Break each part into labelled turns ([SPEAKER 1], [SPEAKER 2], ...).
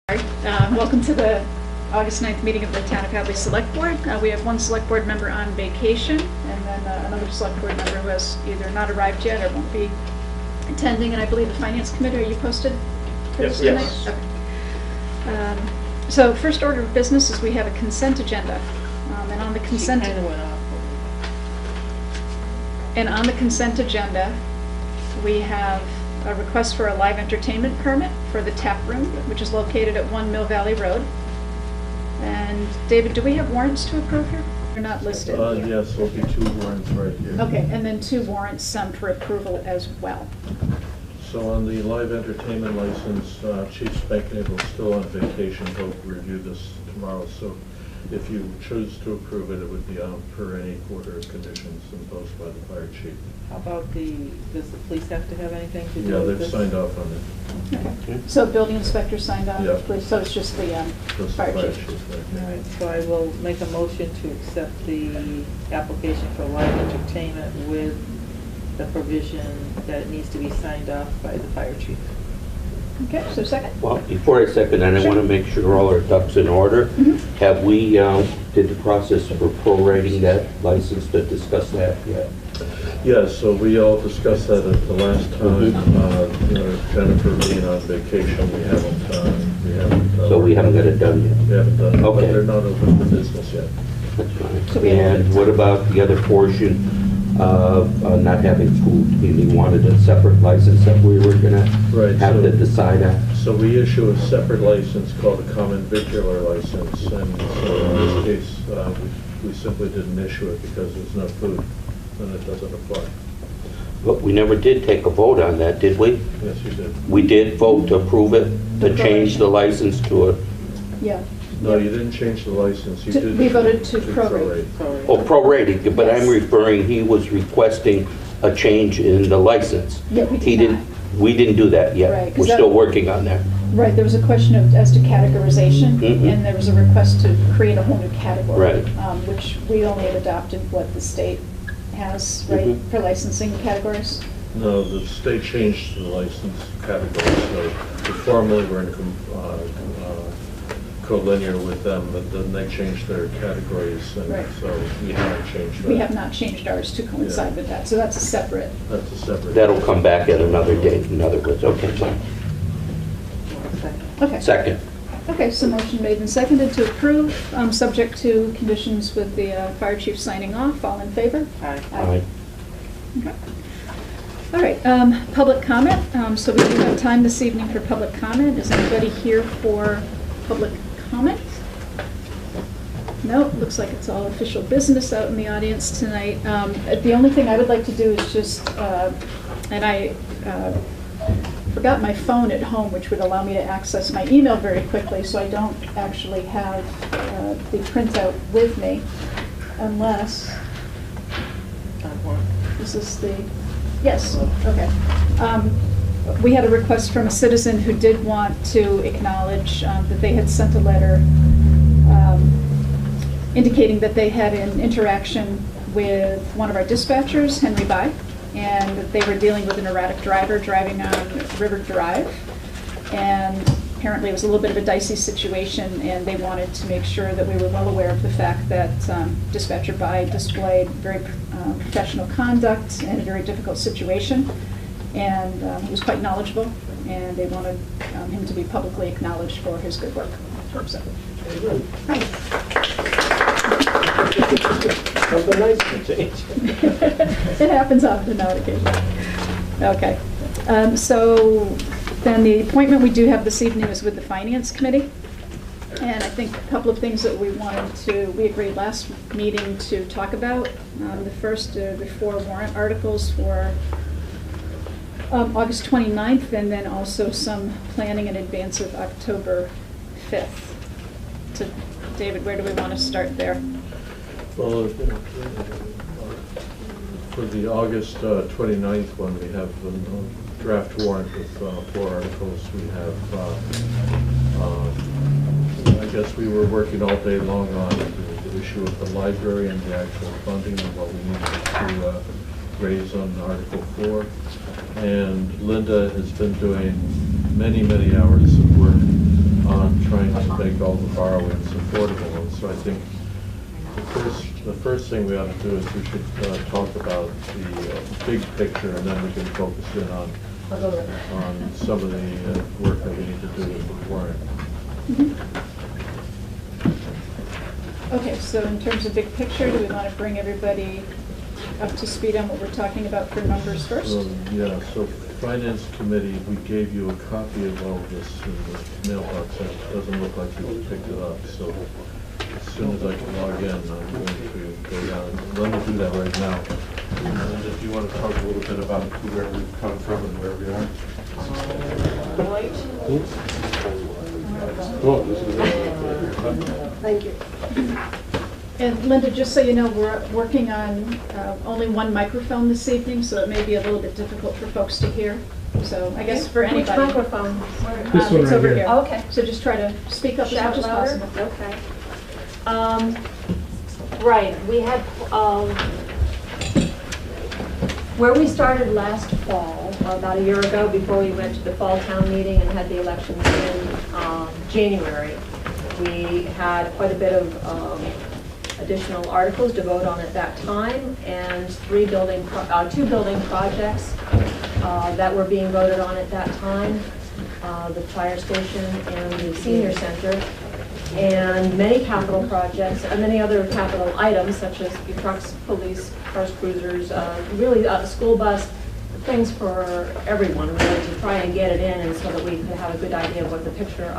[SPEAKER 1] Welcome to the August 9th meeting of the Town of Hadley Select Board. We have one Select Board member on vacation, and then another Select Board member who has either not arrived yet or won't be attending, and I believe the Finance Committee, are you posted for this tonight?
[SPEAKER 2] Yes.
[SPEAKER 1] Okay. So first order of business is we have a consent agenda, and on the consent agenda, we have a request for a live entertainment permit for the tap room, which is located at 1 Mill Valley Road. And David, do we have warrants to approve here? They're not listed.
[SPEAKER 2] Yes, there'll be 2 warrants right here.
[SPEAKER 1] Okay, and then 2 warrants for approval as well.
[SPEAKER 2] So on the live entertainment license, Chief Spankney is still on vacation. He'll review this tomorrow. So if you choose to approve it, it would be on per any order of conditions imposed by the fire chief.
[SPEAKER 3] How about does the police have to have anything to do
[SPEAKER 2] Yeah,
[SPEAKER 3] with
[SPEAKER 2] they've
[SPEAKER 3] this?
[SPEAKER 2] signed off on it.
[SPEAKER 1] Okay. So building inspector signed on,
[SPEAKER 2] Yeah.
[SPEAKER 1] please, so it's just the
[SPEAKER 2] Just the
[SPEAKER 1] fire chief.
[SPEAKER 2] right?
[SPEAKER 3] All right, so I will make a motion to accept the application for live entertainment with the provision that it needs to be signed off by the fire chief.
[SPEAKER 1] Okay, so second?
[SPEAKER 4] Well, before I second that, I
[SPEAKER 1] Sure.
[SPEAKER 4] want to make sure all our ducks in order.
[SPEAKER 1] Mhm.
[SPEAKER 4] Have we, did the process for prorating that license to discuss that yet?
[SPEAKER 2] Yes, so we all discussed that at the last time. Jennifer being on vacation, we haven't.
[SPEAKER 4] So we haven't got it done yet?
[SPEAKER 2] We haven't done it, but
[SPEAKER 4] Okay.
[SPEAKER 2] they're not open for business yet.
[SPEAKER 4] That's
[SPEAKER 1] So
[SPEAKER 4] fine.
[SPEAKER 1] we have-
[SPEAKER 4] And what about the other portion of not having food? He wanted a separate license that we were going to
[SPEAKER 2] Right,
[SPEAKER 4] have
[SPEAKER 2] so-
[SPEAKER 4] to decide on?
[SPEAKER 2] So we issue a separate license called a common vicular license, and so in this case, we simply didn't issue it because there's no food, and it doesn't apply.
[SPEAKER 4] But we never did take a vote on that, did we?
[SPEAKER 2] Yes, you did.
[SPEAKER 4] We did vote to approve it, to change the license to a,
[SPEAKER 1] Yeah.
[SPEAKER 2] No, you didn't change the license, you
[SPEAKER 1] To-
[SPEAKER 2] did.
[SPEAKER 1] we voted to prorate.
[SPEAKER 4] oh, prorated, but I'm
[SPEAKER 1] Yes.
[SPEAKER 4] referring, he was requesting a change in the license.
[SPEAKER 1] Yeah, we
[SPEAKER 4] He
[SPEAKER 1] did
[SPEAKER 4] didn't,
[SPEAKER 1] not.
[SPEAKER 4] we didn't do that
[SPEAKER 1] Right,
[SPEAKER 4] yet.
[SPEAKER 1] 'cause
[SPEAKER 4] We're
[SPEAKER 1] that-
[SPEAKER 4] still working on that.
[SPEAKER 1] Right, there was a question as to categorization,
[SPEAKER 4] Mhm.
[SPEAKER 1] and there was a request to create a whole new category.
[SPEAKER 4] Right.
[SPEAKER 1] Which we only had adopted what the state has, right,
[SPEAKER 4] Mhm.
[SPEAKER 1] for licensing categories.
[SPEAKER 2] No, the state changed the license category, so formerly we're in co-linear with them, but then they changed their categories, and
[SPEAKER 1] Right.
[SPEAKER 2] so we haven't changed that.
[SPEAKER 1] We have not changed ours to coincide
[SPEAKER 2] Yeah.
[SPEAKER 1] with that, so that's a separate.
[SPEAKER 2] That's a separate.
[SPEAKER 4] That'll come back at another date, in other words. Okay, fine.
[SPEAKER 1] Okay.
[SPEAKER 4] Second.
[SPEAKER 1] Okay, so motion made and seconded to approve, subject to conditions with the fire chief signing off. All in favor?
[SPEAKER 3] Aye.
[SPEAKER 4] Aye.
[SPEAKER 1] Okay. All right, public comment. So we do have time this evening for public comment. Is anybody here for public comment? No, looks like it's all official business out in the audience tonight. The only thing I would like to do is just, and I forgot my phone at home, which would allow me to access my email very quickly, so I don't actually have the printout with me, unless, this is the, yes, okay. We had a request from a citizen who did want to acknowledge that they had sent a letter indicating that they had an interaction with one of our dispatchers, Henry Bai, and that they were dealing with an erratic driver driving on River Drive. And apparently it was a little bit of a dicey situation, and they wanted to make sure that we were well aware of the fact that Dispatcher Bai displayed very professional conduct in a very difficult situation. And he was quite knowledgeable, and they wanted him to be publicly acknowledged for his good work. So, hi.
[SPEAKER 5] Something nice can change.
[SPEAKER 1] It happens often now occasionally. Okay. So then the appointment we do have this evening is with the Finance Committee. And I think a couple of things that we agreed last meeting to talk about. The first, the 4 warrant articles for August 29th, and then also some planning in advance of October 5th. So David, where do we want to start there?
[SPEAKER 2] Well, for the August 29th one, we have a draft warrant with 4 articles. We have, I guess we were working all day long on the issue of the library and the actual funding and what we needed to raise on Article 4. And Linda has been doing many, many hours of work on make all the borrowings affordable. And so I think the first thing we ought to do is we should talk about the big picture, and then we can focus in on some of the work that we need to do with the warrant.
[SPEAKER 1] Okay, so in terms of big picture, do we want to bring everybody up to speed on what we're talking about for numbers first?
[SPEAKER 2] Yeah, so Finance Committee, we gave you a copy of all of this in the mailbox, and it doesn't look like you picked it up, so as soon as I can log in, I'm going to go down. Let me do that right now. And if you want to talk a little bit about where we've come from and where we are.
[SPEAKER 6] Thank you.
[SPEAKER 1] And Linda, just so you know, we're working on only one microphone this evening, so it may be a little bit difficult for folks to hear. So I guess for anybody.
[SPEAKER 6] Which microphone?
[SPEAKER 1] This one it's over here.
[SPEAKER 6] Oh, okay.
[SPEAKER 1] So just try to speak up as
[SPEAKER 6] Shout
[SPEAKER 1] much as
[SPEAKER 6] louder?
[SPEAKER 1] possible.
[SPEAKER 6] Okay. Right, we had, where we started last fall, about a year ago, before we went to the fall town meeting and had the elections in January, we had quite a bit of additional articles to vote on at that time, and two building projects that were being voted on at that time, the fire station and the senior center, and many capital projects, and many other capital items such as trucks, police, cars, cruisers, really a school bus, things for everyone really to try and get it in, and so that we could have a good idea of what the picture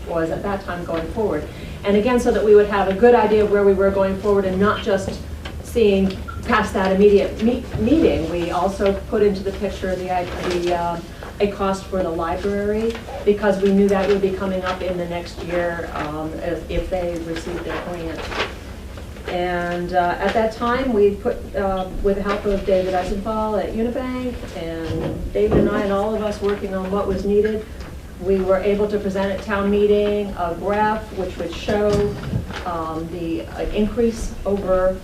[SPEAKER 6] was at that time going forward. And again, so that we would have a good idea of where we were going forward and not just seeing past that immediate meeting. We also put into the picture a cost for the library, because we knew that would be coming up in the next year if they received their grant. And at that time, we put, with the help of David Eisenthal at Unibank, and David and I and all of us working on what was needed, we were able to present at town meeting a graph which would show the increase over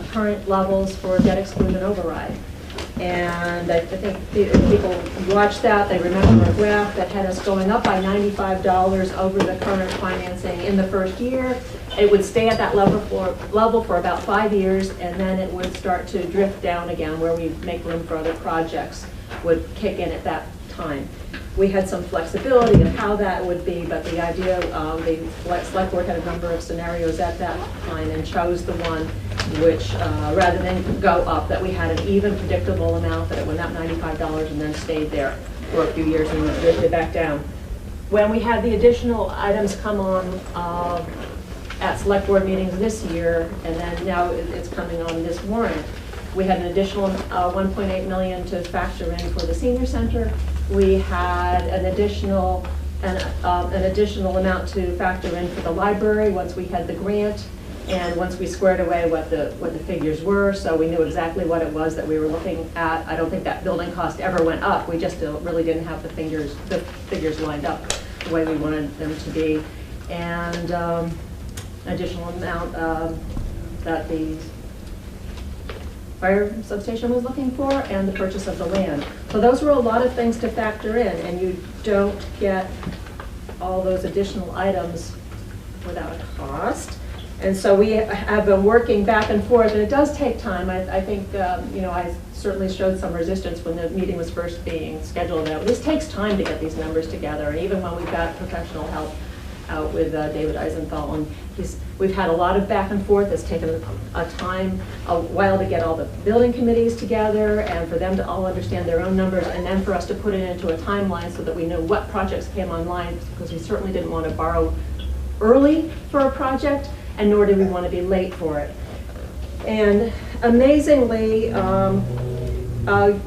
[SPEAKER 6] current levels for debt exclusion override. And I think people watched that, they remember a graph that had us going up by $95 over the current financing in the first year. It would stay at that level for about 5 years, and then it would start to drift down again, where we make room for other projects would kick in at that time. We had some flexibility of how that would be, but the idea, the select board had a number of scenarios at that time and chose the one which, rather than go up, that we had an even predictable amount, that it went up $95 and then stayed there for a few years and drifted back down. When we had the additional items come on at select board meetings this year, and then now it's coming on this warrant, we had an additional $1.8 million to factor in for the senior center. We had an additional amount to factor in for the library once we had the grant, and once we squared away what the figures were, so we knew exactly what it was that we were looking at. I don't think that building cost ever went up. We just really didn't have the figures lined up the way we wanted them to be. And additional amount that the fire substation was looking for, and the purchase of the land. So those were a lot of things to factor in, and you don't get all those additional items without a cost. And so we have been working back and forth, and it does take time. I think, I certainly showed some resistance when the meeting was first being scheduled. This takes time to get these numbers together, and even when we've got professional help out with David Eisenthal, and we've had a lot of back and forth. It's taken a while to get all the building committees together and for them to all understand their own numbers, and then for us to put it into a timeline so that we know what projects came online, because we certainly didn't want to borrow early for a project, and nor did we want to be late for it. And amazingly,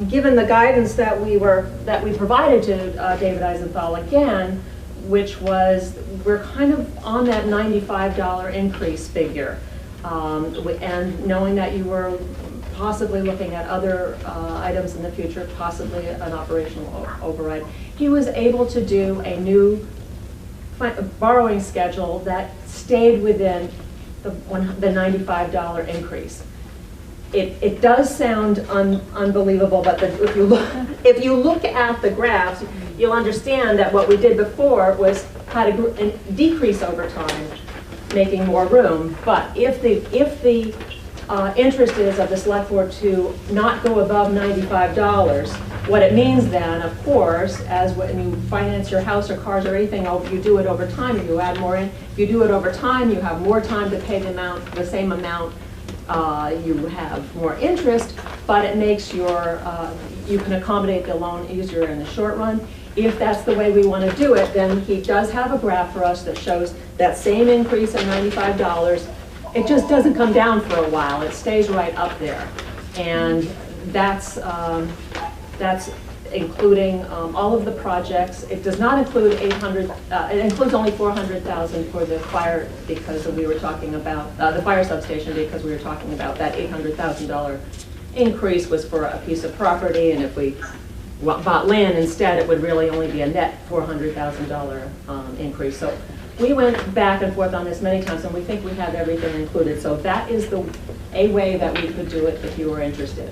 [SPEAKER 6] given the guidance that we provided to David Eisenthal again, which was, we're kind of on that $95 increase figure. And knowing that you were possibly looking at other items in the future, possibly an operational override, he was able to do a new borrowing schedule that stayed within the $95 increase. It does sound unbelievable, but if you look at the graphs, you'll understand that what we did before was had a decrease over time, making more room. But if the interest is of the select board to not go above $95, what it means then, of course, as when you finance your house or cars or anything, you do it over time, you add more in. If you do it over time, you have more time to pay the same amount. You have more interest, but it makes you can accommodate the loan easier in the short run. If that's the way we want to do it, then he does have a graph for us that shows that same increase at $95. It just doesn't come down for a while. It stays right up there. And that's including all of the projects. It does not include 800, it includes only 400,000 for the fire, because we were talking about, the fire substation, because we were talking about that $800,000 increase was for a piece of property, and if we bought land instead, it would really only be a net $400,000 increase. So we went back and forth on this many times, and we think we have everything included. So that is a way that we could do it if you were interested.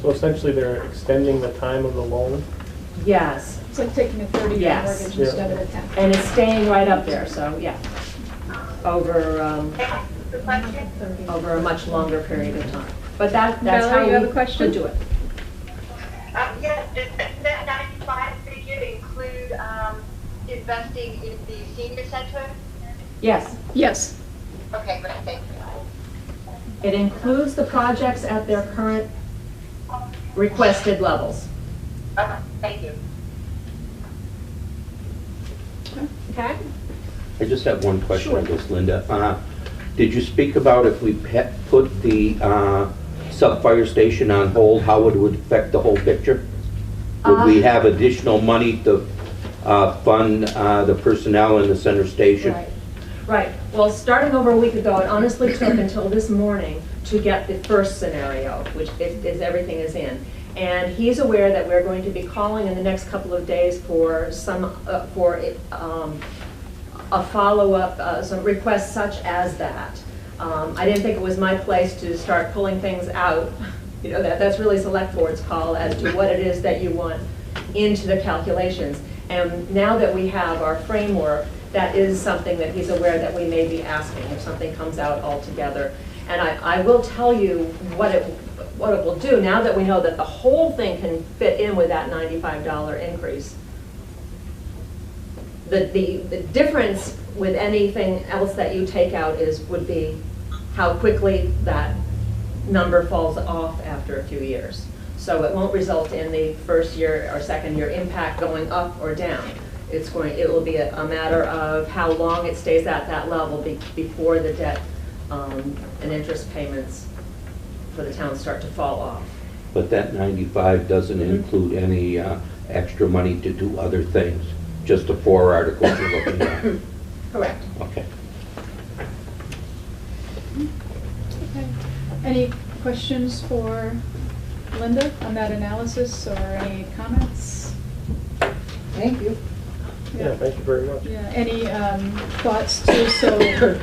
[SPEAKER 5] So essentially, they're extending the time of the loan?
[SPEAKER 6] Yes,
[SPEAKER 1] It's like taking a 30-year
[SPEAKER 6] Yes.
[SPEAKER 1] mortgage instead of a 10.
[SPEAKER 6] and it's staying right up there, so yeah, over a much longer period of time. But that's
[SPEAKER 1] Valerie,
[SPEAKER 6] how
[SPEAKER 1] you have a
[SPEAKER 6] we
[SPEAKER 1] question?
[SPEAKER 6] could do it.
[SPEAKER 7] Yes, does that 95 figure include investing in the senior center?
[SPEAKER 6] Yes,
[SPEAKER 1] Yes.
[SPEAKER 7] Okay, great, thank you.
[SPEAKER 6] it includes the projects at their current requested levels.
[SPEAKER 7] Okay, thank you.
[SPEAKER 6] Okay?
[SPEAKER 4] I just have one question on this, Linda. Did you speak about if we put the sub-fire station on hold, how it would affect the whole picture? Would we have additional money to fund the personnel in the center station?
[SPEAKER 6] Right. Right. Well, starting over a week ago, it honestly took until this morning to get the first scenario, which is everything is in. And he's aware that we're going to be calling in the next couple of days for some a follow-up, some requests such as that. I didn't think it was my place to start pulling things out. You know, that's really select board's call as to what it is that you want into the calculations. And now that we have our framework, that is something that he's aware that we may be asking if something comes out altogether. And I will tell you what it will do now that we know that the whole thing can fit in with that $95 increase. The difference with anything else that you take out would be how quickly that number falls off after a few years. So it won't result in the first year or second year impact going up or down. It will be a matter of how long it stays at that level before the debt and interest payments for the town start to fall off.
[SPEAKER 4] But that 95 doesn't include any extra money to do other things, just the 4 articles you're looking at.
[SPEAKER 6] Correct.
[SPEAKER 4] Okay.
[SPEAKER 1] Okay. Any questions for Linda on that analysis, or any comments?
[SPEAKER 5] Thank you. Yeah, thank you very much.
[SPEAKER 1] Yeah, any thoughts too? So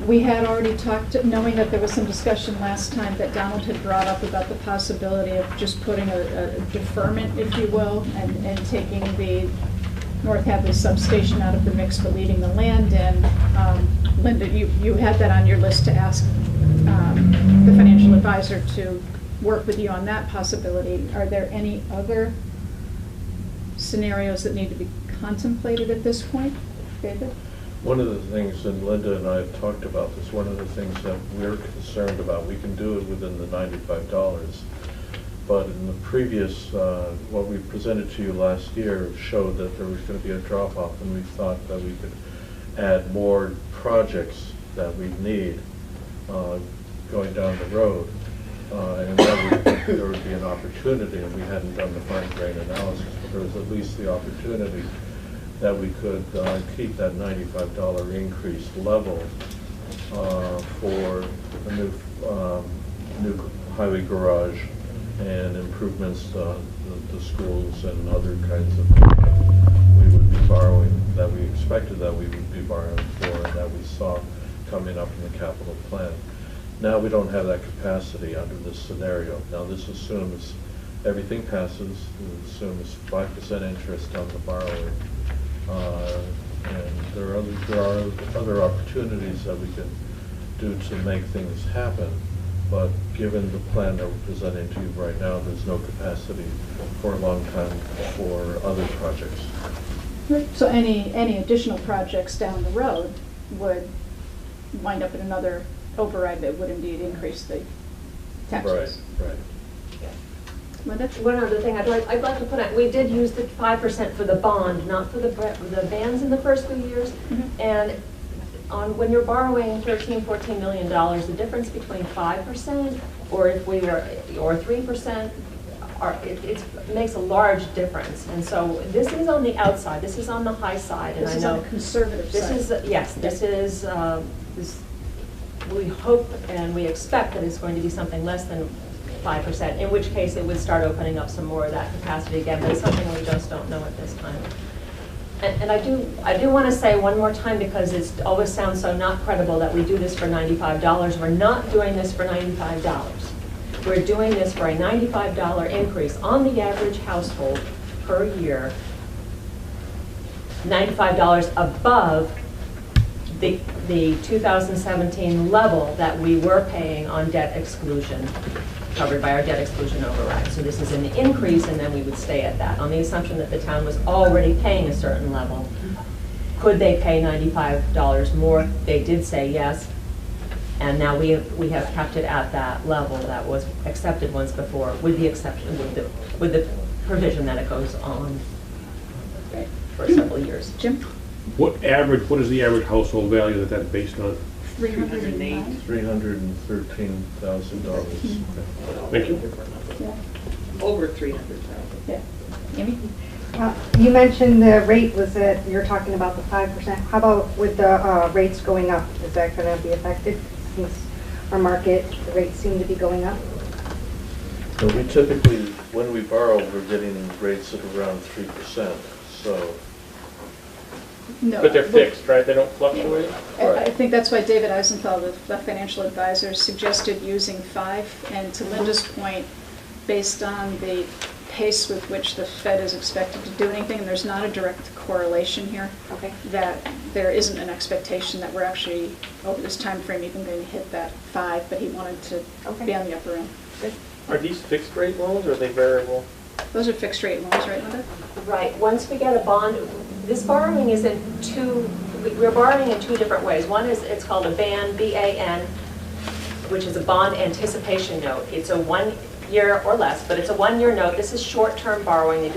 [SPEAKER 1] we had already talked, knowing that there was some discussion last time that Donald had brought up about the possibility of just putting a deferment, if you will, and taking the North Hadley substation out of the mix, but leaving the land in. Linda, you had that on your list to ask the financial advisor to work with you on that possibility. Are there any other scenarios that need to be contemplated at this point, David?
[SPEAKER 2] One of the things, and Linda and I have talked about this, one of the things that we're concerned about, we can do it within the $95, but in the previous, what we presented to you last year showed that there was going to be a drop-off, and we thought that we could add more projects that we need going down the road, and that there would be an opportunity, and we hadn't done the fine-grained analysis, but there was at least the opportunity that we could keep that $95 increased level for a new highway garage and improvements to the schools and other kinds of things we would be borrowing, that we expected that we would be borrowing for, and that we saw coming up in the capital plan. Now we don't have that capacity under this scenario. Now this assumes everything passes. It assumes 5% interest on the borrowing And there are other opportunities that we can do to make things happen. But given the plan that we're presenting to you right now, there's no capacity for a long time for other projects.
[SPEAKER 1] So any additional projects down the road would wind up in another override that would indeed increase the taxes.
[SPEAKER 2] Right.
[SPEAKER 1] Linda?
[SPEAKER 6] One other thing I'd like to put out, we did use the 5% for the bond, not for the bands in the first few years.
[SPEAKER 1] Mm-hmm.
[SPEAKER 6] And when you're borrowing $13–14 million, the difference between 5% or 3%, it makes a large difference. And so this is on the outside, this is on the high side. And
[SPEAKER 1] This
[SPEAKER 6] I
[SPEAKER 1] is
[SPEAKER 6] know
[SPEAKER 1] on the conservative side.
[SPEAKER 6] this is, we hope and we expect that it's going to be something less than 5%, in which case it would start opening up some more of that capacity again, but it's something we just don't know at this time. And I do want to say one more time, because it always sounds so not credible that we do this for $95. We're not doing this for $95. We're doing this for a $95 increase on the average household per year, $95 above the 2017 level that we were paying on debt exclusion, covered by our debt exclusion override. So this is an increase, and then we would stay at that, on the assumption that the town was already paying a certain level. Could they pay $95 more? They did say yes, and now we have kept it at that level that was accepted once before, with the exception, with the provision that it goes on for several years.
[SPEAKER 1] Jim?
[SPEAKER 8] What is the average household value that's based on?
[SPEAKER 1] $308.
[SPEAKER 2] $313,000.
[SPEAKER 8] Thank you.
[SPEAKER 1] Yeah.
[SPEAKER 3] Over 300,000.
[SPEAKER 1] Yeah. Amy?
[SPEAKER 9] You mentioned the rate was that you're talking about the 5%. How about with the rates going up? Is that going to be affected since our market the rates seem to be going up?
[SPEAKER 2] So we typically, when we borrow, we're getting rates of around 3%. So.
[SPEAKER 1] No.
[SPEAKER 5] But they're fixed, right? They don't fluctuate?
[SPEAKER 1] I think that's why David Eisenthal, the financial advisor, suggested using 5. And to Linda's point, based on the pace with which the Fed is expected to do anything, and there's not a direct correlation here,
[SPEAKER 9] Okay.
[SPEAKER 1] that there isn't an expectation that we're actually, over this time frame, even going to hit that 5, but he wanted to be on the upper end.
[SPEAKER 5] Are these fixed rate loans or are they variable?
[SPEAKER 1] Those are fixed rate loans, right, Linda?
[SPEAKER 6] Right. Once we get a bond, this borrowing is in we're borrowing in two different ways. One is, it's called a BAN, B-A-N, which is a bond anticipation note. It's a 1 year or less, but it's a 1 year note. This is short-term borrowing. We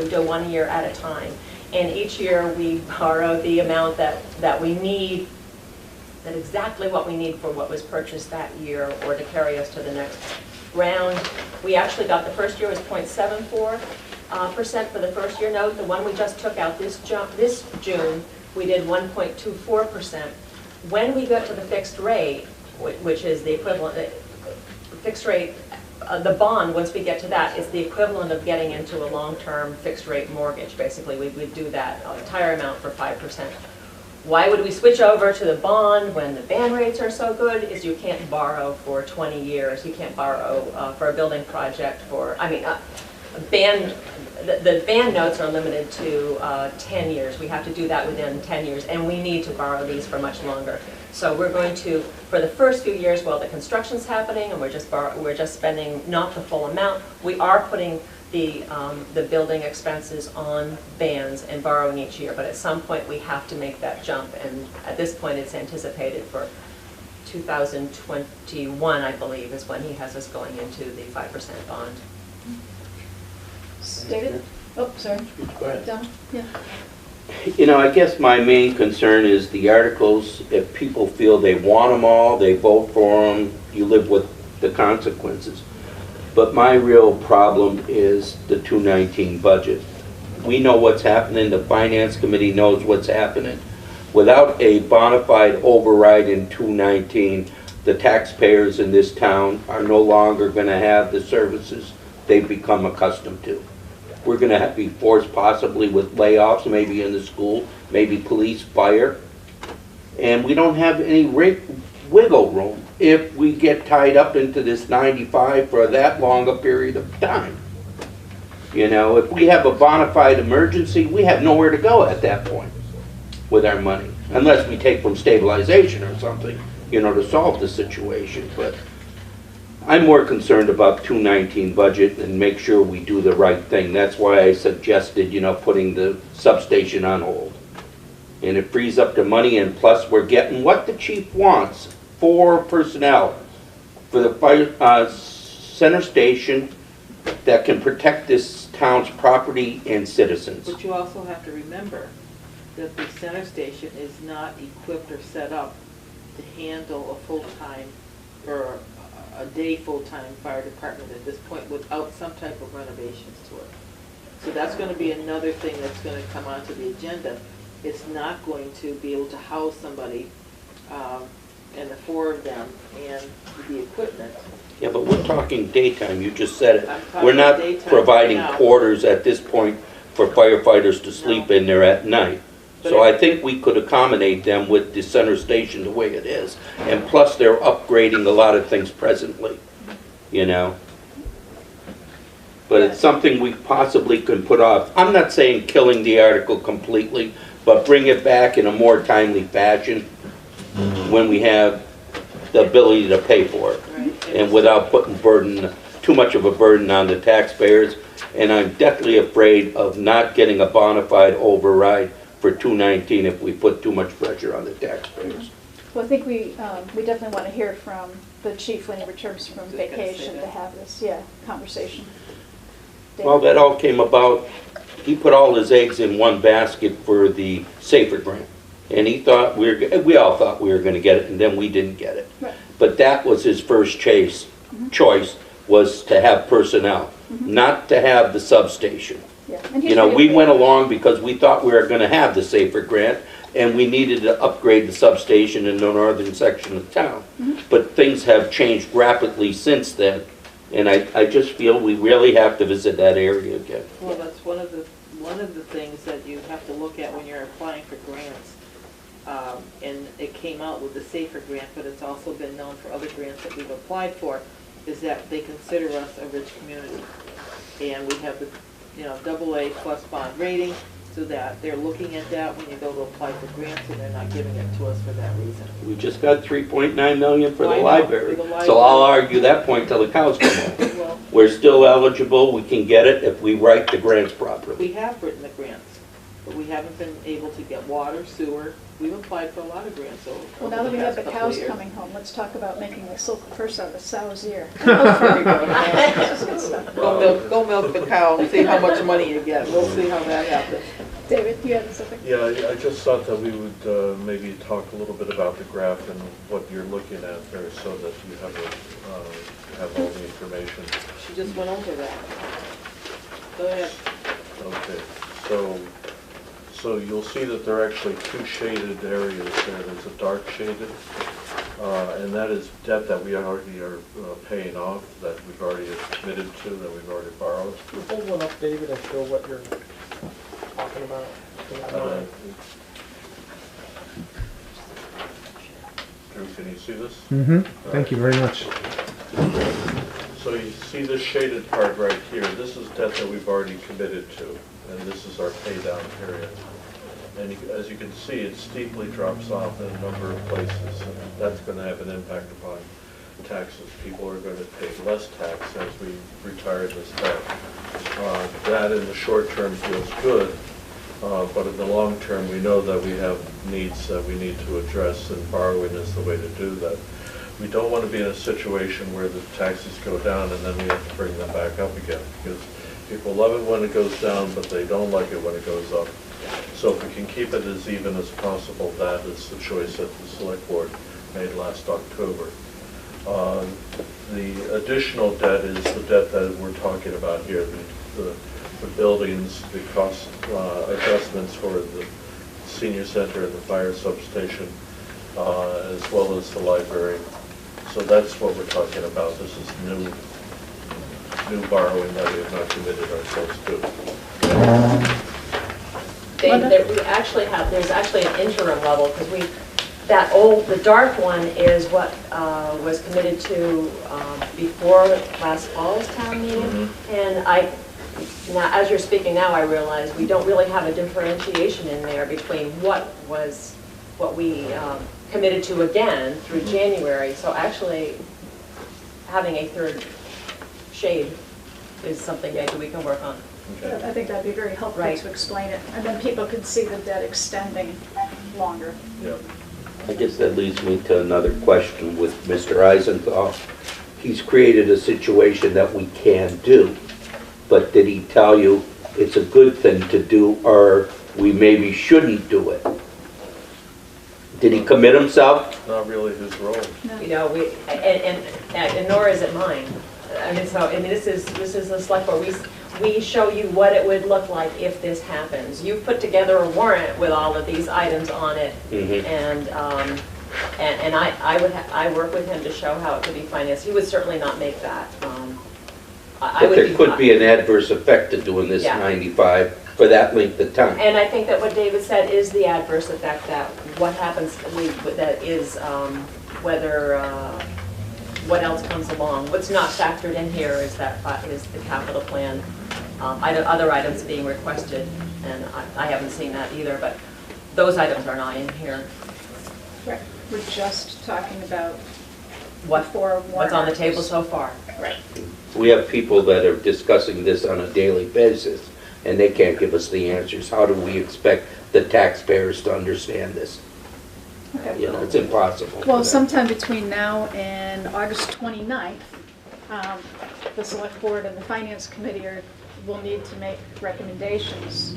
[SPEAKER 6] do 1 year at a time. And each year we borrow the amount that we need, that exactly what we need for what was purchased that year, or to carry us to the next round. We actually got, the first year was 0.74% for the first year note. The one we just took out this June, we did 1.24%. When we got to the fixed rate, which is the equivalent, fixed rate, the bond, once we get to that, is the equivalent of getting into a long-term fixed rate mortgage. Basically, we would do that entire amount for 5%. Why would we switch over to the bond when the BAN rates are so good? Is you can't borrow for 20 years. You can't borrow for a building project for, the BAN notes are limited to 10 years. We have to do that within 10 years, and we need to borrow these for much longer. So we're going to, for the first few years while the construction's happening and we're just spending not the full amount, we are putting the building expenses on BANs and borrowing each year. But at some point we have to make that jump, and at this point it's anticipated for 2021, I believe, is when he has us going into the 5% bond.
[SPEAKER 1] David? Oh, sorry.
[SPEAKER 2] Go ahead.
[SPEAKER 1] Donna? Yeah.
[SPEAKER 4] You know, I guess my main concern is the articles. If people feel they want them all, they vote for them, you live with the consequences. But my real problem is the 2019 budget. We know what's happening, the Finance Committee knows what's happening. Without a bona fide override in 2019, the taxpayers in this town are no longer going to have the services they've become accustomed to. We're going to be forced possibly with layoffs, maybe in the school, maybe police, fire. And we don't have any wiggle room if we get tied up into this 95 for that long a period of time. You know, if we have a bona fide emergency, we have nowhere to go at that point with our money, unless we take from stabilization or something, you know, to solve the situation. But I'm more concerned about 219 budget and make sure we do the right thing. That's why I suggested, you know, putting the substation on hold. And it frees up the money, and plus we're getting what the chief wants for personnel for the fire center station that can protect this town's property and citizens.
[SPEAKER 3] But you also have to remember that the center station is not equipped or set up to handle a full-time or a day full-time fire department at this point without some type of renovations to it. So that's going to be another thing that's going to come onto the agenda. It's not going to be able to house somebody and the 4 of them and the equipment.
[SPEAKER 4] Yeah, but we're talking daytime, you just said
[SPEAKER 3] I'm
[SPEAKER 4] it.
[SPEAKER 3] talking
[SPEAKER 4] We're not
[SPEAKER 3] daytime
[SPEAKER 4] providing
[SPEAKER 3] now.
[SPEAKER 4] quarters at this point for firefighters to sleep in there at night.
[SPEAKER 3] But
[SPEAKER 4] So
[SPEAKER 3] if-
[SPEAKER 4] I think we could accommodate them with the center station the way it is. And plus, they're upgrading a lot of things presently, you know? But it's something we possibly can put off. I'm not saying killing the article completely, but bring it back in a more timely fashion when we have the ability to pay for it.
[SPEAKER 3] Right?
[SPEAKER 4] And without putting too much of a burden on the taxpayers. And I'm deathly afraid of not getting a bona fide override for 219 if we put too much pressure on the taxpayers.
[SPEAKER 1] Well, I think we definitely want to hear from the chief when he returns from
[SPEAKER 3] Just gonna say
[SPEAKER 1] vacation to
[SPEAKER 3] that.
[SPEAKER 1] have this, conversation.
[SPEAKER 4] Well, that all came about, he put all his eggs in one basket for the SAFER grant. And he thought we all thought we were going to get it, and then we didn't get it.
[SPEAKER 1] Right.
[SPEAKER 4] But that was his first choice was to have personnel, not to have the substation.
[SPEAKER 1] Yeah. And he's
[SPEAKER 4] You know, we
[SPEAKER 1] really-
[SPEAKER 4] went along because we thought we were going to have the SAFER grant, and we needed to upgrade the substation in the northern section of town. But things have changed rapidly since then, and I just feel we really have to visit that area again.
[SPEAKER 3] Well, that's one of the things that you have to look at when you're applying for grants. And it came out with the SAFER grant, but it's also been known for other grants that we've applied for, is that they consider us a rich community. And we have the, AA plus bond rating, so that they're looking at that when you go to apply for grants, and they're not giving it to us for that reason.
[SPEAKER 4] We just got 3.9 million for
[SPEAKER 3] I
[SPEAKER 4] the
[SPEAKER 3] know,
[SPEAKER 4] library.
[SPEAKER 3] for the
[SPEAKER 4] So I'll
[SPEAKER 3] library.
[SPEAKER 4] argue that point till the cows come home.
[SPEAKER 3] Well,
[SPEAKER 4] We're still eligible, we can get it if we write the grants properly.
[SPEAKER 3] we have written the grants, but we haven't been able to get water, sewer. We've applied for a lot of grants over
[SPEAKER 1] Well, now that we have the
[SPEAKER 3] past couple of
[SPEAKER 1] cows
[SPEAKER 3] years.
[SPEAKER 1] coming home, let's talk about making a silk purse out of a sow's ear.
[SPEAKER 3] Just
[SPEAKER 1] good stuff.
[SPEAKER 3] Go milk the cow and see how much money you get. We'll see how that happens.
[SPEAKER 1] David, you had something?
[SPEAKER 2] Yeah, I just thought that we would maybe talk a little bit about the graph and what you're looking at there so that you have all the information.
[SPEAKER 3] She just went over that. Go ahead.
[SPEAKER 2] Okay, so you'll see that there are actually 2 shaded areas there. There's a dark shaded, and that is debt that we already are paying off, that we've already committed to, that we've already borrowed.
[SPEAKER 5] Can you hold one up, David, and show what you're talking about?
[SPEAKER 2] Drew, can you see this?
[SPEAKER 10] Mm-hmm. Thank you very much.
[SPEAKER 2] So you see this shaded part right here, this is debt that we've already committed to, and this is our pay down period. And as you can see, it steeply drops off in a number of places, and that's going to have an impact upon taxes. People are going to pay less tax as we retire this debt. That in the short term feels good, but in the long term, we know that we have needs that we need to address, and borrowing is the way to do that. We don't want to be in a situation where the taxes go down and then we have to bring them back up again, because people love it when it goes down, but they don't like it when it goes up. So if we can keep it as even as possible, that is the choice that the select board made last October. The additional debt is the debt that we're talking about here, the buildings, the cost adjustments for the senior center and the fire substation, as well as the library. So that's what we're talking about. This is new borrowing that we have not committed ourselves to.
[SPEAKER 6] There's actually an interim level, because the dark one is what was committed to before last fall's town meeting. And Now, as you're speaking now, I realize we don't really have a differentiation in there between what we committed to again through January. So actually, having a third shade is something maybe we can work on.
[SPEAKER 2] Okay.
[SPEAKER 1] I think that'd be very helpful
[SPEAKER 6] Right.
[SPEAKER 1] to explain it, and then people could see the debt extending longer.
[SPEAKER 2] Yeah.
[SPEAKER 4] I guess that leads me to another question with Mr. Eisenthal. He's created a situation that we can do, but did he tell you it's a good thing to do, or we maybe shouldn't do it? Did he commit himself?
[SPEAKER 2] Not really his role.
[SPEAKER 6] You know, and nor is it mine. I mean, so, I mean, this is the select board. We show you what it would look like if this happens. You've put together a warrant with all of these items on it, and I work with him to show how it could be financed. He would certainly not make that.
[SPEAKER 4] But there could be an adverse effect to doing this
[SPEAKER 6] Yeah.
[SPEAKER 4] 95 for that length of time.
[SPEAKER 6] And I think that what David said is the adverse effect, that what happens, that is whether, what else comes along. What's not factored in here is is the capital plan, other items being requested, and I haven't seen that either, but those items are not in here.
[SPEAKER 1] Right. We're just talking about
[SPEAKER 6] What,
[SPEAKER 1] four
[SPEAKER 6] what's on the
[SPEAKER 1] warrant
[SPEAKER 6] table
[SPEAKER 1] articles.
[SPEAKER 6] so far?
[SPEAKER 1] Right.
[SPEAKER 4] We have people that are discussing this on a daily basis, and they can't give us the answers. How do we expect the taxpayers to understand this?
[SPEAKER 1] Okay.
[SPEAKER 4] You know, it's impossible. for
[SPEAKER 1] Well,
[SPEAKER 4] them.
[SPEAKER 1] sometime between now and August 29th, the Select Board and the Finance Committee will need to make recommendations.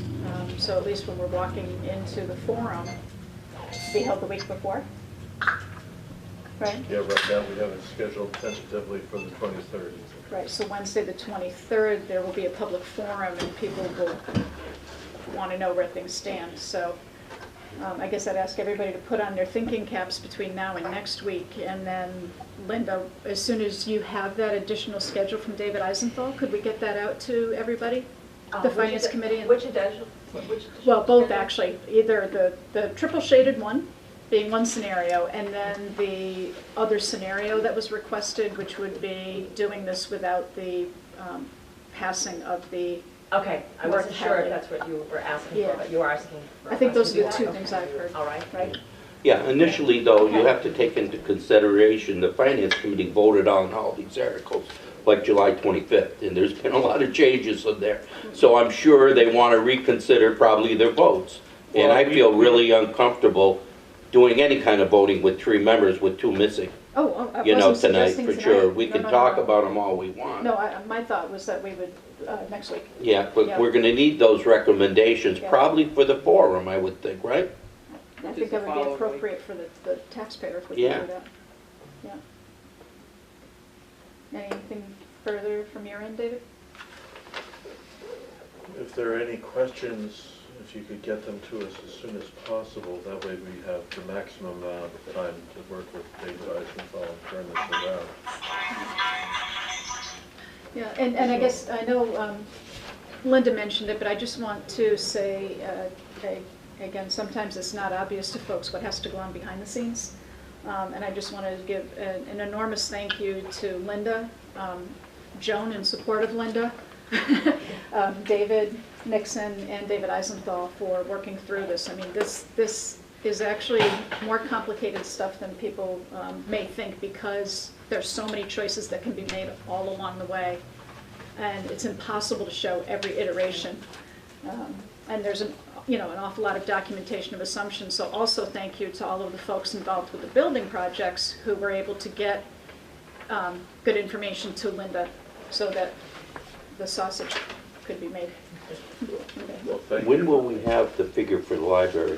[SPEAKER 1] So at least when we're walking into the forum, be held the week before, right?
[SPEAKER 2] Yeah, right now we have it scheduled tentatively for the 23rd.
[SPEAKER 1] Right, so Wednesday, the 23rd, there will be a public forum, and people will want to know where things stand. So I guess I'd ask everybody to put on their thinking caps between now and next week. And then, Linda, as soon as you have that additional schedule from David Eisenthal, could we get that out to everybody? The Finance Committee? And
[SPEAKER 6] Which additional?
[SPEAKER 1] well, both actually, either the triple shaded one being one scenario, and then the other scenario that was requested, which would be doing this without the passing of the,
[SPEAKER 6] Okay, I
[SPEAKER 1] Work
[SPEAKER 6] wasn't sure if
[SPEAKER 1] Hadley.
[SPEAKER 6] that's what you were asking
[SPEAKER 1] Yeah.
[SPEAKER 6] for, but you are asking for.
[SPEAKER 1] I think those are the
[SPEAKER 6] us to
[SPEAKER 1] two
[SPEAKER 6] do that.
[SPEAKER 1] things I've heard.
[SPEAKER 6] All right.
[SPEAKER 1] Right?
[SPEAKER 4] Yeah, initially though, you have to take into consideration, the Finance Committee voted on all these articles like July 25th, and there's been a lot of changes in there. So I'm sure they want to reconsider probably their votes. And I feel really uncomfortable doing any kind of voting with 3 members with 2 missing,
[SPEAKER 1] Oh, I
[SPEAKER 4] you know,
[SPEAKER 1] wasn't
[SPEAKER 4] tonight,
[SPEAKER 1] suggesting
[SPEAKER 4] for sure.
[SPEAKER 1] tonight.
[SPEAKER 4] We
[SPEAKER 1] No,
[SPEAKER 4] can
[SPEAKER 1] no,
[SPEAKER 4] talk
[SPEAKER 1] no.
[SPEAKER 4] about them all we want.
[SPEAKER 1] No, my thought was that we would, next week.
[SPEAKER 4] Yeah, but
[SPEAKER 1] Yeah.
[SPEAKER 4] we're going to need those recommendations,
[SPEAKER 1] Yeah.
[SPEAKER 4] probably for the forum, I would think, right?
[SPEAKER 1] I
[SPEAKER 3] Just
[SPEAKER 1] think that would be
[SPEAKER 3] follow it.
[SPEAKER 1] appropriate for the taxpayer if we
[SPEAKER 4] Yeah.
[SPEAKER 1] could do that. Yeah. Anything further from your end, David?
[SPEAKER 2] If there are any questions, if you could get them to us as soon as possible, that way we have the maximum amount of time to work with David Eisenthal and turn this around.
[SPEAKER 1] Yeah, and I guess, I know Linda mentioned it, but I just want to say, again, sometimes it's not obvious to folks what has to go on behind the scenes. And I just want to give an enormous thank you to Linda, Joan in support of Linda, David Nixon, and David Eisenthal for working through this. I mean, this is actually more complicated stuff than people may think, because there's so many choices that can be made all along the way, and it's impossible to show every iteration. And there's an awful lot of documentation of assumptions. So also thank you to all of the folks involved with the building projects who were able to get good information to Linda so that the sausage could be made. Okay.
[SPEAKER 2] Well, thank you.
[SPEAKER 4] When will we have the figure for the library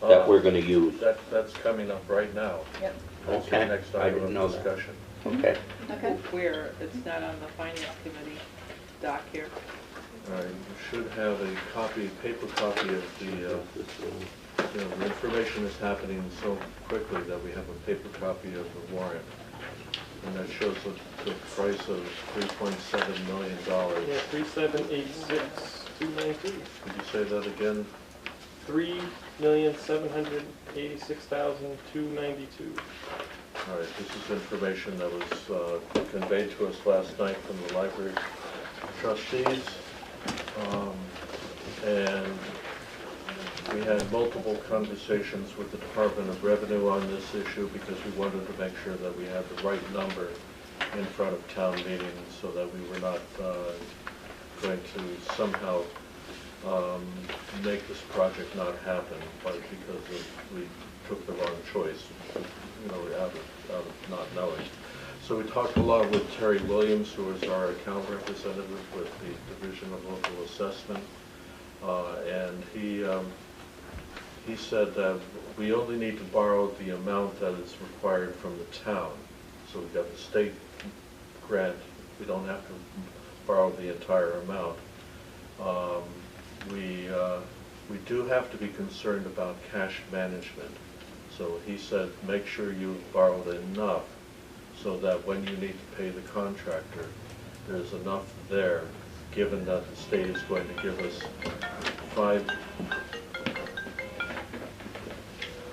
[SPEAKER 4] that we're going to use?
[SPEAKER 2] That's coming up right now.
[SPEAKER 1] Yep.
[SPEAKER 2] That's the
[SPEAKER 4] Okay.
[SPEAKER 2] next
[SPEAKER 4] I
[SPEAKER 2] item
[SPEAKER 4] didn't know
[SPEAKER 2] of
[SPEAKER 4] that.
[SPEAKER 2] discussion.
[SPEAKER 4] Okay.
[SPEAKER 1] Okay.
[SPEAKER 3] Where, it's not on the Finance Committee doc here.
[SPEAKER 2] All right, you should have a copy, paper copy of the information is happening so quickly that we have a paper copy of the warrant. And that shows the price of $3.7 million.
[SPEAKER 5] Yeah, 3,786,292.
[SPEAKER 2] Could you say that again?
[SPEAKER 5] 3,786,292.
[SPEAKER 2] All right, this is information that was conveyed to us last night from the library trustees. And we had multiple conversations with the Department of Revenue on this issue because we wanted to make sure that we had the right number in front of town meeting so that we were not going to somehow make this project not happen, but because we took the wrong choice, out of not knowing. So we talked a lot with Terry Williams, who is our account representative with the Division of Local Assessment, and he said that we only need to borrow the amount that is required from the town. So we've got the state grant, we don't have to borrow the entire amount. We do have to be concerned about cash management. So he said, make sure you borrowed enough so that when you need to pay the contractor, there's enough there, given that the state is going to give us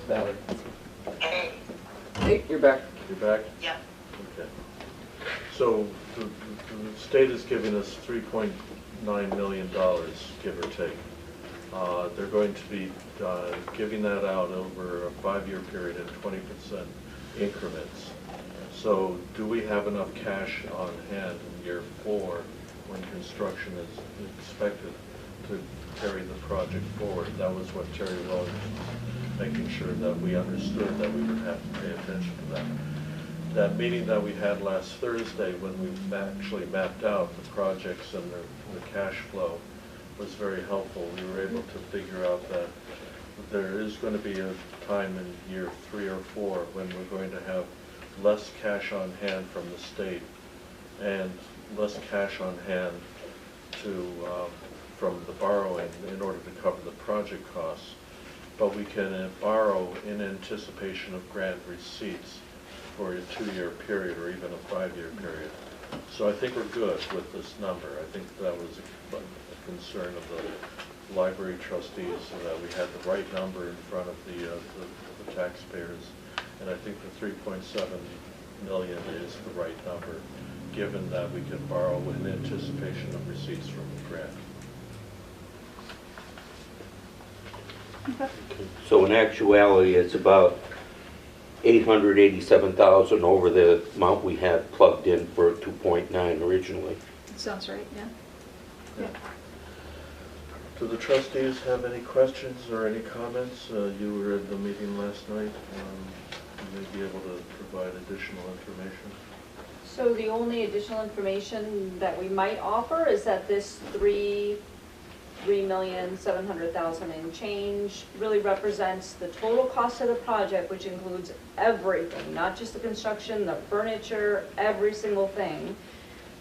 [SPEAKER 5] Valid. Hey, you're back.
[SPEAKER 2] You're back?
[SPEAKER 7] Yeah.
[SPEAKER 2] Okay. So the state is giving us $3.9 million, give or take. They're going to be giving that out over a 5-year period in 20% increments. So do we have enough cash on hand in year 4 when construction is expected to carry the project forward? That was what Terry Williams was making sure that we understood, that we would have to pay attention to that. That meeting that we had last Thursday, when we actually mapped out the projects and the cash flow, was very helpful. We were able to figure out that there is going to be a time in year 3 or 4 when we're going to have less cash on hand from the state and less cash on hand from the borrowing in order to cover the project costs. But we can borrow in anticipation of grant receipts for a 2-year period or even a 5-year period. So I think we're good with this number. I think that was a concern of the library trustees, so that we had the right number in front of the taxpayers. And I think the 3.7 million is the right number, given that we can borrow in anticipation of receipts from the grant.
[SPEAKER 4] So in actuality, it's about 887,000 over the amount we had plugged in for 2.9 originally.
[SPEAKER 1] Sounds right, yeah. Yeah.
[SPEAKER 2] Do the trustees have any questions or any comments? You were at the meeting last night. You may be able to provide additional information.
[SPEAKER 6] So the only additional information that we might offer is that this $3,700,000 and change really represents the total cost of the project, which includes everything, not just the construction, the furniture, every single thing,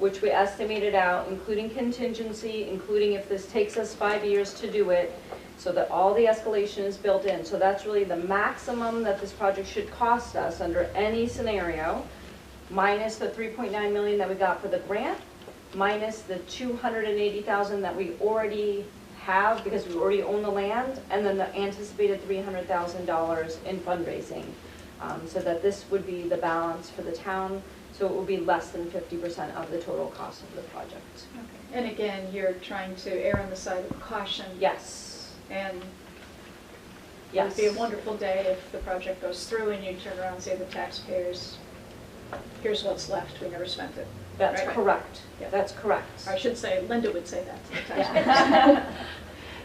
[SPEAKER 6] which we estimated out, including contingency, including if this takes us 5 years to do it, so that all the escalation is built in. So that's really the maximum that this project should cost us under any scenario, minus the 3.9 million that we got for the grant, minus the 280,000 that we already have because we already own the land, and then the anticipated $300,000 in fundraising. So that this would be the balance for the town, so it will be less than 50% of the total cost of the project.
[SPEAKER 1] Okay. And again, you're trying to err on the side of caution.
[SPEAKER 6] Yes.
[SPEAKER 1] And
[SPEAKER 6] Yes.
[SPEAKER 1] it would be a wonderful day if the project goes through and you turn around and say to the taxpayers, here's what's left, we never spent it.
[SPEAKER 6] That's
[SPEAKER 1] Right?
[SPEAKER 6] correct.
[SPEAKER 1] Yeah.
[SPEAKER 6] That's correct.
[SPEAKER 1] Or I should say, Linda would say that to the taxpayers.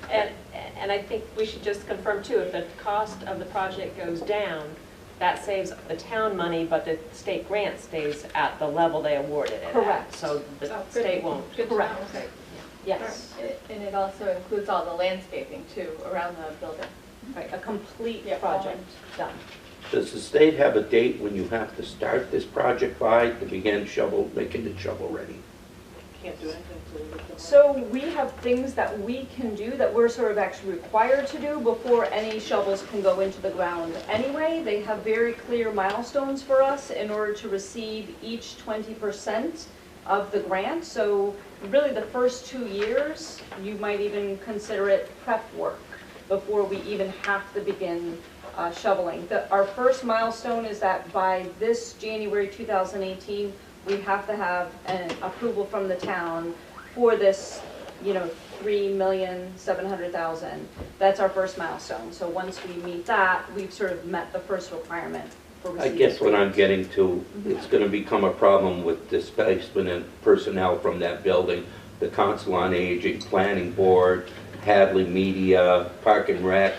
[SPEAKER 10] Yeah. And I think we should just confirm too, if the cost of the project goes down, that saves the town money, but the state grant stays at the level they awarded it at.
[SPEAKER 6] Correct.
[SPEAKER 10] So the
[SPEAKER 1] Oh, good.
[SPEAKER 10] state won't.
[SPEAKER 1] Good to know.
[SPEAKER 6] Correct.
[SPEAKER 1] Okay.
[SPEAKER 6] Yes.
[SPEAKER 11] And it also includes all the landscaping too, around the building.
[SPEAKER 6] Right, a complete
[SPEAKER 1] Yeah,
[SPEAKER 6] project done.
[SPEAKER 4] Does the state have a date when you have to start this project by to begin making it shovel ready?
[SPEAKER 3] Can't do anything until you get the money.
[SPEAKER 6] So we have things that we can do that we're sort of actually required to do before any shovels can go into the ground. Anyway, they have very clear milestones for us in order to receive each 20% of the grant. So really the first 2 years, you might even consider it prep work before we even have to begin shoveling. Our first milestone is that by this January 2018, we have to have an approval from the town for this, 3,700,000. That's our first milestone. So once we meet that, we've sort of met the first requirement for
[SPEAKER 4] I
[SPEAKER 6] receiving
[SPEAKER 4] guess what I'm
[SPEAKER 6] grants.
[SPEAKER 4] getting to, it's going to become a problem with displacement and personnel from that building, the Council on Aging, Planning Board, Hadley Media, Park and Rec.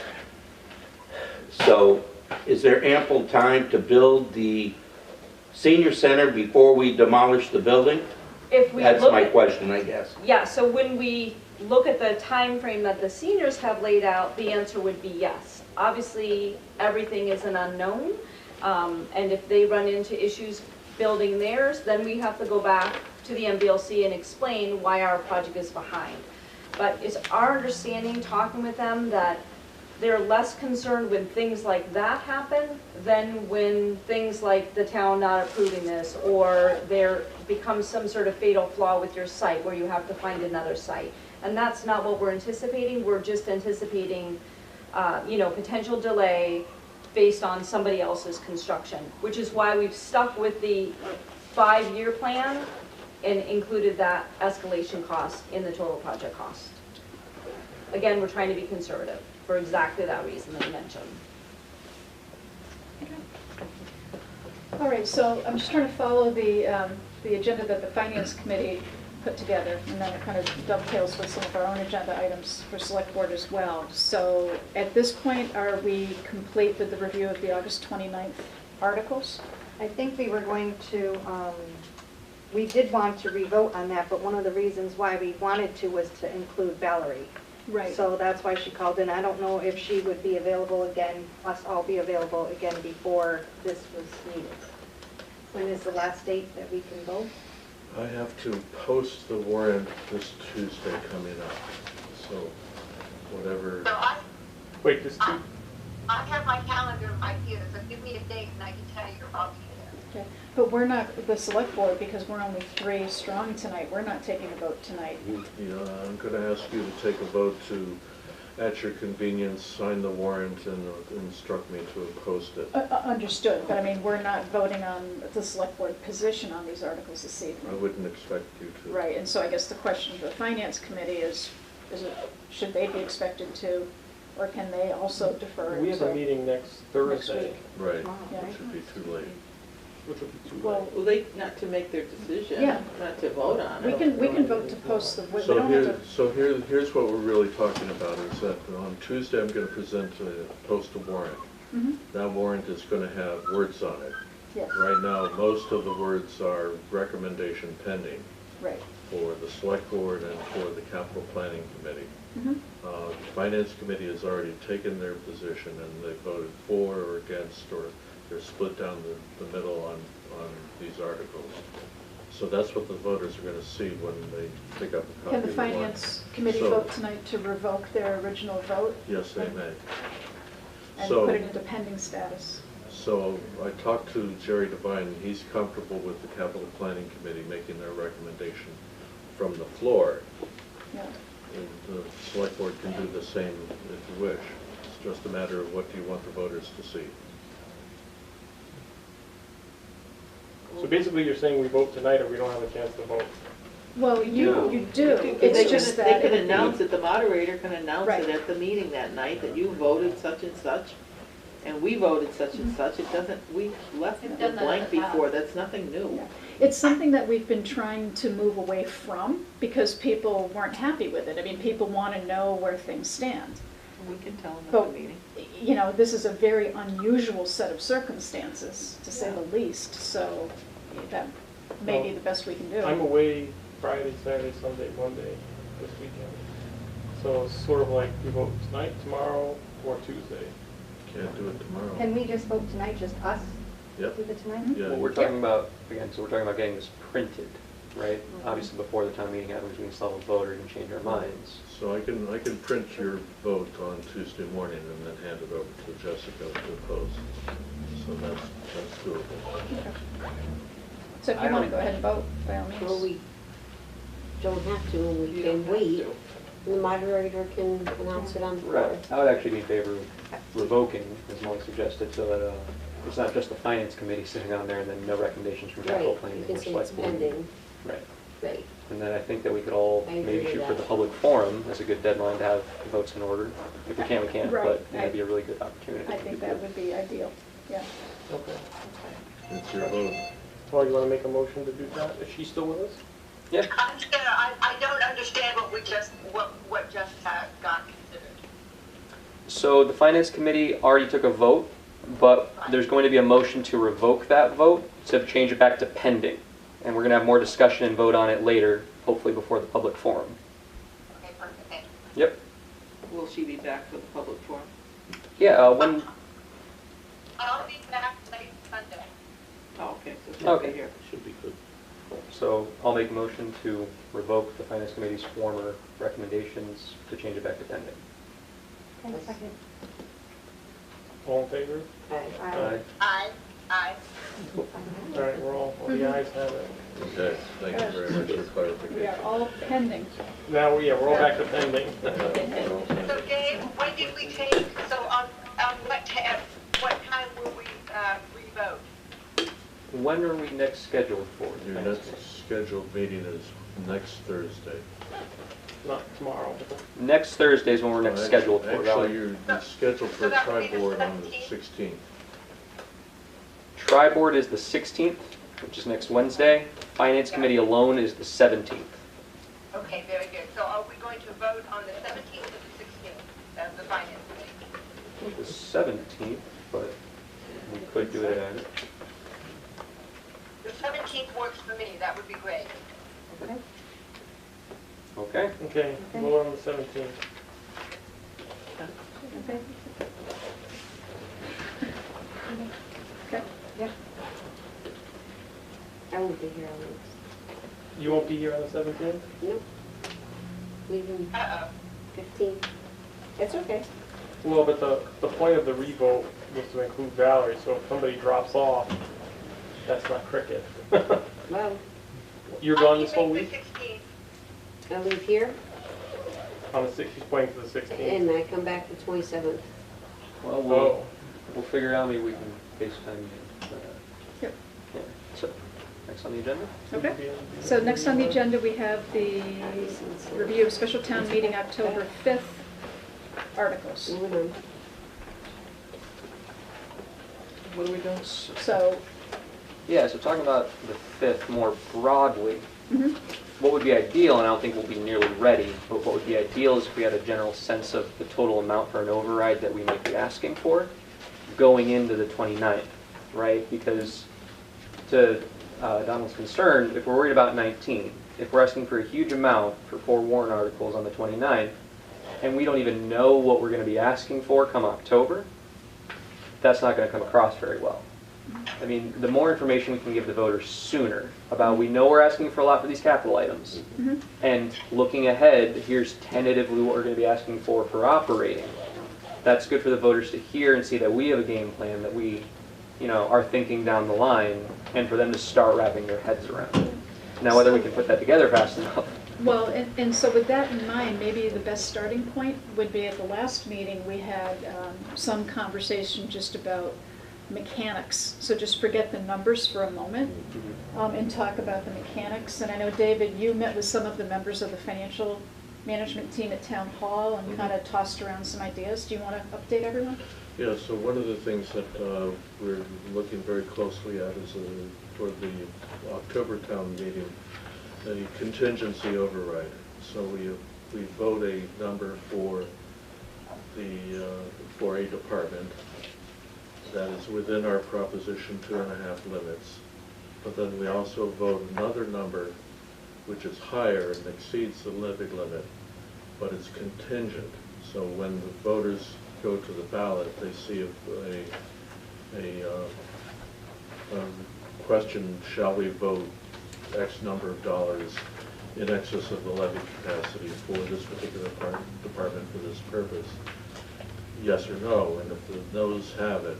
[SPEAKER 4] So is there ample time to build the senior center before we demolish the building?
[SPEAKER 6] If we
[SPEAKER 4] That's
[SPEAKER 6] look
[SPEAKER 4] my
[SPEAKER 6] at-
[SPEAKER 4] question, I guess.
[SPEAKER 6] Yeah, so when we look at the time frame that the seniors have laid out, the answer would be yes. Obviously, everything is an unknown, and if they run into issues building theirs, then we have to go back to the MBLC and explain why our project is behind. But it's our understanding, talking with them, that they're less concerned when things like that happen than when things like the town not approving this, or there becomes some sort of fatal flaw with your site where you have to find another site. And that's not what we're anticipating. We're just anticipating, potential delay based on somebody else's construction, which is why we've stuck with the 5-year plan and included that escalation cost in the total project cost. Again, we're trying to be conservative for exactly that reason that you mentioned.
[SPEAKER 1] All right, so I'm just trying to follow the agenda that the Finance Committee put together, and then it kind of dovetails with some of our own agenda items for Select Board as well. So at this point, are we complete with the review of the August 29th articles?
[SPEAKER 9] I think we were going to, we did want to revote on that, but one of the reasons why we wanted to was to include Valerie.
[SPEAKER 1] Right.
[SPEAKER 9] So that's why she called in. I don't know if she would be available again, us all be available again before this was needed. When is the last date that we can vote?
[SPEAKER 2] I have to post the warrant this Tuesday coming up, so whatever.
[SPEAKER 7] So
[SPEAKER 5] Wait, just two,
[SPEAKER 7] I have my calendar right here, so give me a date and I can tell you about it.
[SPEAKER 1] Okay, but we're not, the Select Board, because we're only 3 strong tonight, we're not taking a vote tonight.
[SPEAKER 2] Yeah, I'm going to ask you to take a vote to, at your convenience, sign the warrant and instruct me to post it.
[SPEAKER 1] Understood, but I mean, we're not voting on the Select Board position on these articles this
[SPEAKER 2] I
[SPEAKER 1] evening.
[SPEAKER 2] wouldn't expect you to.
[SPEAKER 1] Right, and so I guess the question of the Finance Committee is should they be expected to, or can they also defer
[SPEAKER 5] we have a
[SPEAKER 1] until-
[SPEAKER 5] meeting next Thursday,
[SPEAKER 1] week.
[SPEAKER 2] Right,
[SPEAKER 1] Yeah.
[SPEAKER 2] it should be too late.
[SPEAKER 5] which would be too late.
[SPEAKER 1] Well,
[SPEAKER 3] Not to make their decision,
[SPEAKER 1] Yeah.
[SPEAKER 3] not to vote on
[SPEAKER 1] we
[SPEAKER 3] it.
[SPEAKER 1] can vote to post the, we
[SPEAKER 2] So
[SPEAKER 1] don't have to,
[SPEAKER 2] here's what we're really talking about, is that on Tuesday, I'm going to present a postal warrant.
[SPEAKER 1] Mhm.
[SPEAKER 2] That warrant is going to have words on it.
[SPEAKER 1] yes,
[SPEAKER 2] Right now, most of the words are recommendation pending
[SPEAKER 1] right.
[SPEAKER 2] for the Select Board and for the Capital Planning Committee.
[SPEAKER 1] Mhm.
[SPEAKER 2] The Finance Committee has already taken their position, and they voted for or against, or they're split down the middle on these articles. So that's what the voters are going to see when they pick up a copy
[SPEAKER 1] Can
[SPEAKER 2] of
[SPEAKER 1] the
[SPEAKER 2] the warrant.
[SPEAKER 1] Finance Committee
[SPEAKER 2] So-
[SPEAKER 1] vote tonight to revoke their original vote
[SPEAKER 2] Yes, they may.
[SPEAKER 1] and
[SPEAKER 2] So-
[SPEAKER 1] put it into pending status?
[SPEAKER 2] So I talked to Jerry Devine, and he's comfortable with the Capital Planning Committee making their recommendation from the floor.
[SPEAKER 1] Yeah.
[SPEAKER 2] And the Select Board can do the same if you wish. It's just a matter of what do you want the voters to see.
[SPEAKER 5] So basically, you're saying we vote tonight or we don't have a chance to vote?
[SPEAKER 1] Well, you do.
[SPEAKER 3] They
[SPEAKER 1] It's
[SPEAKER 3] can-
[SPEAKER 1] just
[SPEAKER 3] They
[SPEAKER 1] that
[SPEAKER 3] can
[SPEAKER 1] it-
[SPEAKER 3] announce it, the moderator can announce
[SPEAKER 1] Right.
[SPEAKER 3] it at the meeting that night, that you voted such and such, and we voted such and such. It doesn't, we left
[SPEAKER 11] We've
[SPEAKER 3] it
[SPEAKER 11] done that in
[SPEAKER 3] blank
[SPEAKER 11] the past.
[SPEAKER 3] before, that's nothing new.
[SPEAKER 1] Yeah. It's something that we've been trying to move away from because people weren't happy with it. I mean, people want to know where things stand.
[SPEAKER 3] We can tell them at
[SPEAKER 1] But,
[SPEAKER 3] the meeting.
[SPEAKER 1] you know, this is a very unusual set of circumstances, to say the least, so that may be the best we can do.
[SPEAKER 5] I'm away Friday, Saturday, Sunday, Monday this weekend. So it's sort of like we vote tonight, tomorrow, or Tuesday.
[SPEAKER 2] Can't do it tomorrow.
[SPEAKER 9] Can we just vote tonight, just us?
[SPEAKER 2] Yep.
[SPEAKER 9] Do it tonight?
[SPEAKER 2] Yeah.
[SPEAKER 12] Well, we're talking about, again, so we're talking about getting this printed, right? Obviously, before the town meeting happens, we can still have a vote or can change our minds.
[SPEAKER 2] So I can print your vote on Tuesday morning and then hand it over to Jessica to post. So that's doable.
[SPEAKER 1] So if you want to go ahead and vote, by all means.
[SPEAKER 13] Well, we don't have to, and we can wait. The moderator can announce it on the floor.
[SPEAKER 12] I would actually be in favor of revoking, as Molly suggested, so that it's not just the finance committee sitting on there and then no recommendations from capital
[SPEAKER 13] Right,
[SPEAKER 12] planning
[SPEAKER 13] you
[SPEAKER 12] or
[SPEAKER 13] can say it's
[SPEAKER 12] select board.
[SPEAKER 13] pending.
[SPEAKER 12] Right.
[SPEAKER 13] Right.
[SPEAKER 12] And then I think that we could all
[SPEAKER 13] I agree
[SPEAKER 12] maybe
[SPEAKER 13] with
[SPEAKER 12] shoot for
[SPEAKER 13] that.
[SPEAKER 12] the public forum as a good deadline to have the votes in order. If we can, we can,
[SPEAKER 1] Right.
[SPEAKER 12] but that'd be a really good opportunity.
[SPEAKER 1] I think that would be ideal, yeah.
[SPEAKER 5] Okay.
[SPEAKER 2] It's your vote.
[SPEAKER 5] Well, you want to make a motion to do that? Is she still with us?
[SPEAKER 12] Yeah.
[SPEAKER 7] I don't understand what just got considered.
[SPEAKER 12] So the Finance Committee already took a vote, but there's going to be a motion to revoke that vote to change it back to pending. And we're going to have more discussion and vote on it later, hopefully before the public forum.
[SPEAKER 7] Okay, perfect, thanks.
[SPEAKER 12] Yep.
[SPEAKER 3] Will she be back for the public forum?
[SPEAKER 12] Yeah, when,
[SPEAKER 7] I'll be back late Sunday.
[SPEAKER 3] Oh, okay, so she'll be
[SPEAKER 12] Okay.
[SPEAKER 3] here.
[SPEAKER 2] Should be good.
[SPEAKER 12] so I'll make a motion to revoke the Finance Committee's former recommendations to change it back to pending.
[SPEAKER 9] Okay, second.
[SPEAKER 5] All in favor?
[SPEAKER 12] Aye.
[SPEAKER 7] Aye.
[SPEAKER 5] All right, we're all, the ayes have it.
[SPEAKER 2] Okay, thank you very much for
[SPEAKER 1] We
[SPEAKER 2] clarification.
[SPEAKER 1] are all pending.
[SPEAKER 5] Now, yeah, we're all back to pending.
[SPEAKER 7] So Dave, when did we take, so on what time will we revote?
[SPEAKER 12] When are we next scheduled for?
[SPEAKER 2] Your next scheduled meeting is next Thursday.
[SPEAKER 5] Not tomorrow.
[SPEAKER 12] Next Thursday is when we're next scheduled for,
[SPEAKER 2] Actually,
[SPEAKER 12] Valerie.
[SPEAKER 2] you're scheduled for a tri-board on the 16th.
[SPEAKER 12] Tri-Board is the 16th, which is next Wednesday. Finance Committee alone is the 17th.
[SPEAKER 7] Okay, very good. So are we going to vote on the 17th or the 16th of the finance committee?
[SPEAKER 12] The 17th, but we could do it at...
[SPEAKER 7] The 17th works for me. That would be great.
[SPEAKER 12] Okay.
[SPEAKER 5] Okay, vote on the 17th.
[SPEAKER 1] Okay. Okay.
[SPEAKER 13] I won't be here on this.
[SPEAKER 5] You won't be here on the 17th?
[SPEAKER 13] Nope. Leaving
[SPEAKER 7] Uh-oh.
[SPEAKER 13] 15. It's okay.
[SPEAKER 5] Well, but the point of the revote was to include Valerie, so if somebody drops off, that's not cricket.
[SPEAKER 13] Well,
[SPEAKER 5] You're gone this whole week?
[SPEAKER 13] I leave here
[SPEAKER 5] On the 6th, she's playing for the 16th.
[SPEAKER 13] and I come back the 27th.
[SPEAKER 12] Well,
[SPEAKER 5] Oh,
[SPEAKER 12] we'll figure it out, maybe we can FaceTime you.
[SPEAKER 1] Yep.
[SPEAKER 12] Yeah. So, next on the agenda?
[SPEAKER 1] Okay. So next on the agenda, we have the review of special town meeting October 5th articles.
[SPEAKER 13] Moving on.
[SPEAKER 12] What are we doing?
[SPEAKER 1] So,
[SPEAKER 12] Yeah, so talking about the 5th more broadly,
[SPEAKER 1] mhm.
[SPEAKER 12] what would be ideal, and I don't think we'll be nearly ready, but what would be ideal is if we had a general sense of the total amount for an override that we might be asking for going into the 29th, right? Because to Donald's concern, if we're worried about 19, if we're asking for a huge amount for 4 warrant articles on the 29th, and we don't even know what we're going to be asking for come October, that's not going to come across very well. I mean, the more information we can give the voters sooner about, we know we're asking for a lot for these capital items,
[SPEAKER 1] Mhm.
[SPEAKER 12] and looking ahead, here's tentatively what we're going to be asking for operating. That's good for the voters to hear and see that we have a game plan that we, are thinking down the line, and for them to start wrapping their heads around it. Now, whether we can put that together fast enough.
[SPEAKER 1] Well, and so with that in mind, maybe the best starting point would be at the last meeting, we had some conversation just about mechanics. So just forget the numbers for a moment and talk about the mechanics. And I know, David, you met with some of the members of the financial management team at Town Hall and kind of tossed around some ideas. Do you want to update everyone?
[SPEAKER 2] Yeah, so one of the things that we're looking very closely at is for the October town meeting, a contingency override. So we vote a number for a department that is within our Proposition 2.5 limits. But then we also vote another number which is higher and exceeds the levy limit, but it's contingent. So when the voters go to the ballot, they see a question, shall we vote X number of dollars in excess of the levy capacity for this particular department for this purpose? Yes or no? And if the noes have it,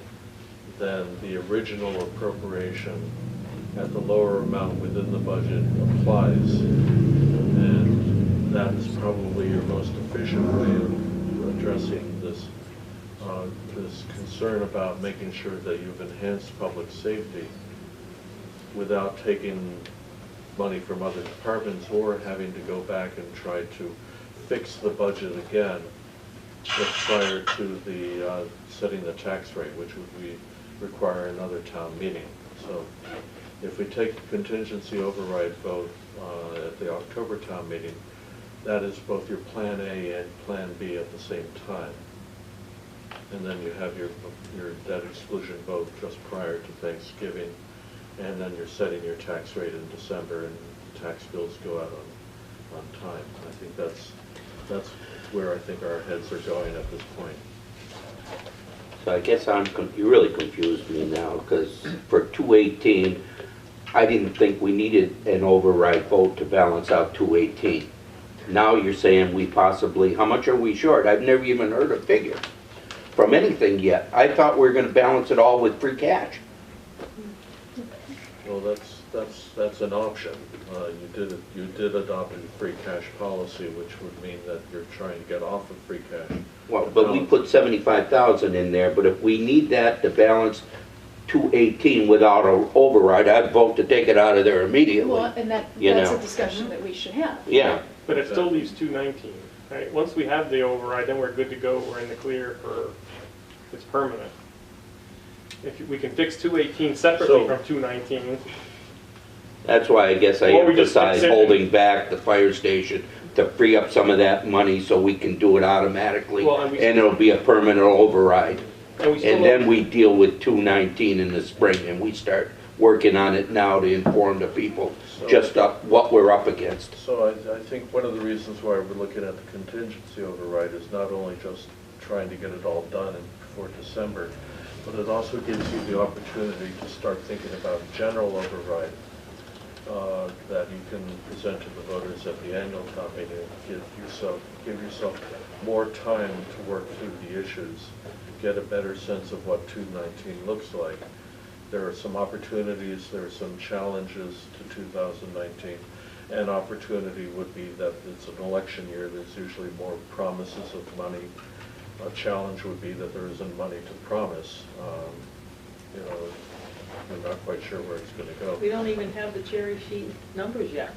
[SPEAKER 2] then the original appropriation at the lower amount within the budget applies. And that is probably your most efficient way of addressing this concern about making sure that you've enhanced public safety without taking money from other departments or having to go back and try to fix the budget again just prior to the setting the tax rate, which would require another town meeting. So if we take a contingency override vote at the October town meeting, that is both your Plan A and Plan B at the same time. And then you have your debt exclusion vote just prior to Thanksgiving, and then you're setting your tax rate in December, and tax bills go out on time. I think that's where I think our heads are going at this point.
[SPEAKER 4] So I guess you really confused me now, because for 218, I didn't think we needed an override vote to balance out 218. Now you're saying we possibly, how much are we short? I've never even heard a figure from anything yet. I thought we were going to balance it all with free cash.
[SPEAKER 2] Well, that's an option. You did adopt a free cash policy, which would mean that you're trying to get off of free cash.
[SPEAKER 4] Well, but we put 75,000 in there, but if we need that to balance 218 without an override, I'd vote to take it out of there immediately.
[SPEAKER 1] Well, and that's a discussion that we should have.
[SPEAKER 4] Yeah.
[SPEAKER 5] But it still leaves 219, right? Once we have the override, then we're good to go, we're in the clear for, it's permanent. If we can fix 218 separately from 219.
[SPEAKER 4] That's why I guess I
[SPEAKER 5] Or we just
[SPEAKER 4] emphasize
[SPEAKER 5] fix it.
[SPEAKER 4] holding back the fire station to free up some of that money so we can do it automatically,
[SPEAKER 5] Well,
[SPEAKER 4] and it'll be a permanent override. And then we deal with 219 in the spring, and we start working on it now to inform the people just what we're up against.
[SPEAKER 2] So I think one of the reasons why we're looking at the contingency override is not only just trying to get it all done before December, but it also gives you the opportunity to start thinking about general override that you can present to the voters at the annual town meeting and give yourself more time to work through the issues, get a better sense of what 219 looks like. There are some opportunities, there are some challenges to 2019. An opportunity would be that it's an election year, there's usually more promises of money. A challenge would be that there isn't money to promise. You know, we're not quite sure where it's going to go.
[SPEAKER 3] We don't even have the cherry sheet numbers yet.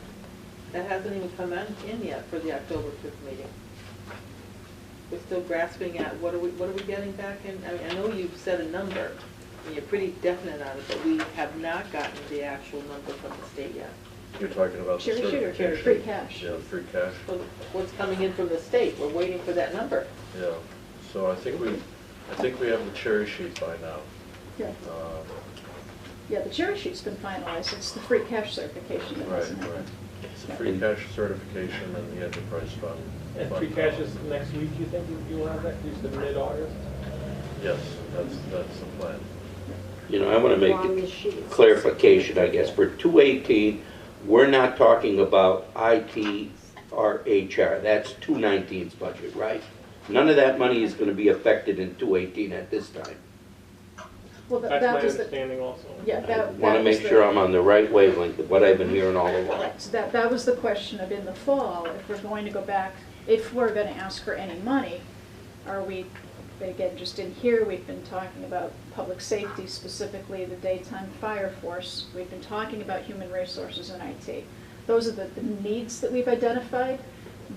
[SPEAKER 3] That hasn't even come in yet for the October 5th meeting. We're still grasping at what are we getting back in? I mean, I know you've set a number, and you're pretty definite on it, but we have not gotten the actual number from the state yet.
[SPEAKER 2] You're talking about the
[SPEAKER 1] Cherry sheet or
[SPEAKER 2] certification.
[SPEAKER 1] free cash?
[SPEAKER 2] Yeah, free cash.
[SPEAKER 3] So what's coming in from the state? We're waiting for that number.
[SPEAKER 2] Yeah. So I think we have the cherry sheet by now.
[SPEAKER 1] Yeah. Yeah, the cherry sheet's been finalized. It's the free cash certification that hasn't
[SPEAKER 2] Right.
[SPEAKER 1] happened.
[SPEAKER 2] It's the free cash certification and the enterprise fund.
[SPEAKER 5] And free cash is next week, you think you will have that? You said mid-August?
[SPEAKER 2] Yes, that's the plan.
[SPEAKER 4] You know, I want to make a clarification, I guess. For 218, we're not talking about IT or HR. That's 219's budget, right? None of that money is going to be affected in 218 at this time.
[SPEAKER 1] Well,
[SPEAKER 5] That's my
[SPEAKER 1] that was
[SPEAKER 5] understanding also.
[SPEAKER 1] Yeah,
[SPEAKER 4] I
[SPEAKER 1] that
[SPEAKER 4] want to
[SPEAKER 1] was
[SPEAKER 4] make sure I'm on the right wavelength of what I've been hearing all along.
[SPEAKER 1] Right, so that was the question of in the fall, if we're going to go back, if we're going to ask for any money, are we, again, just in here, we've been talking about public safety, specifically the daytime fire force. We've been talking about human resources and IT. Those are the needs that we've identified,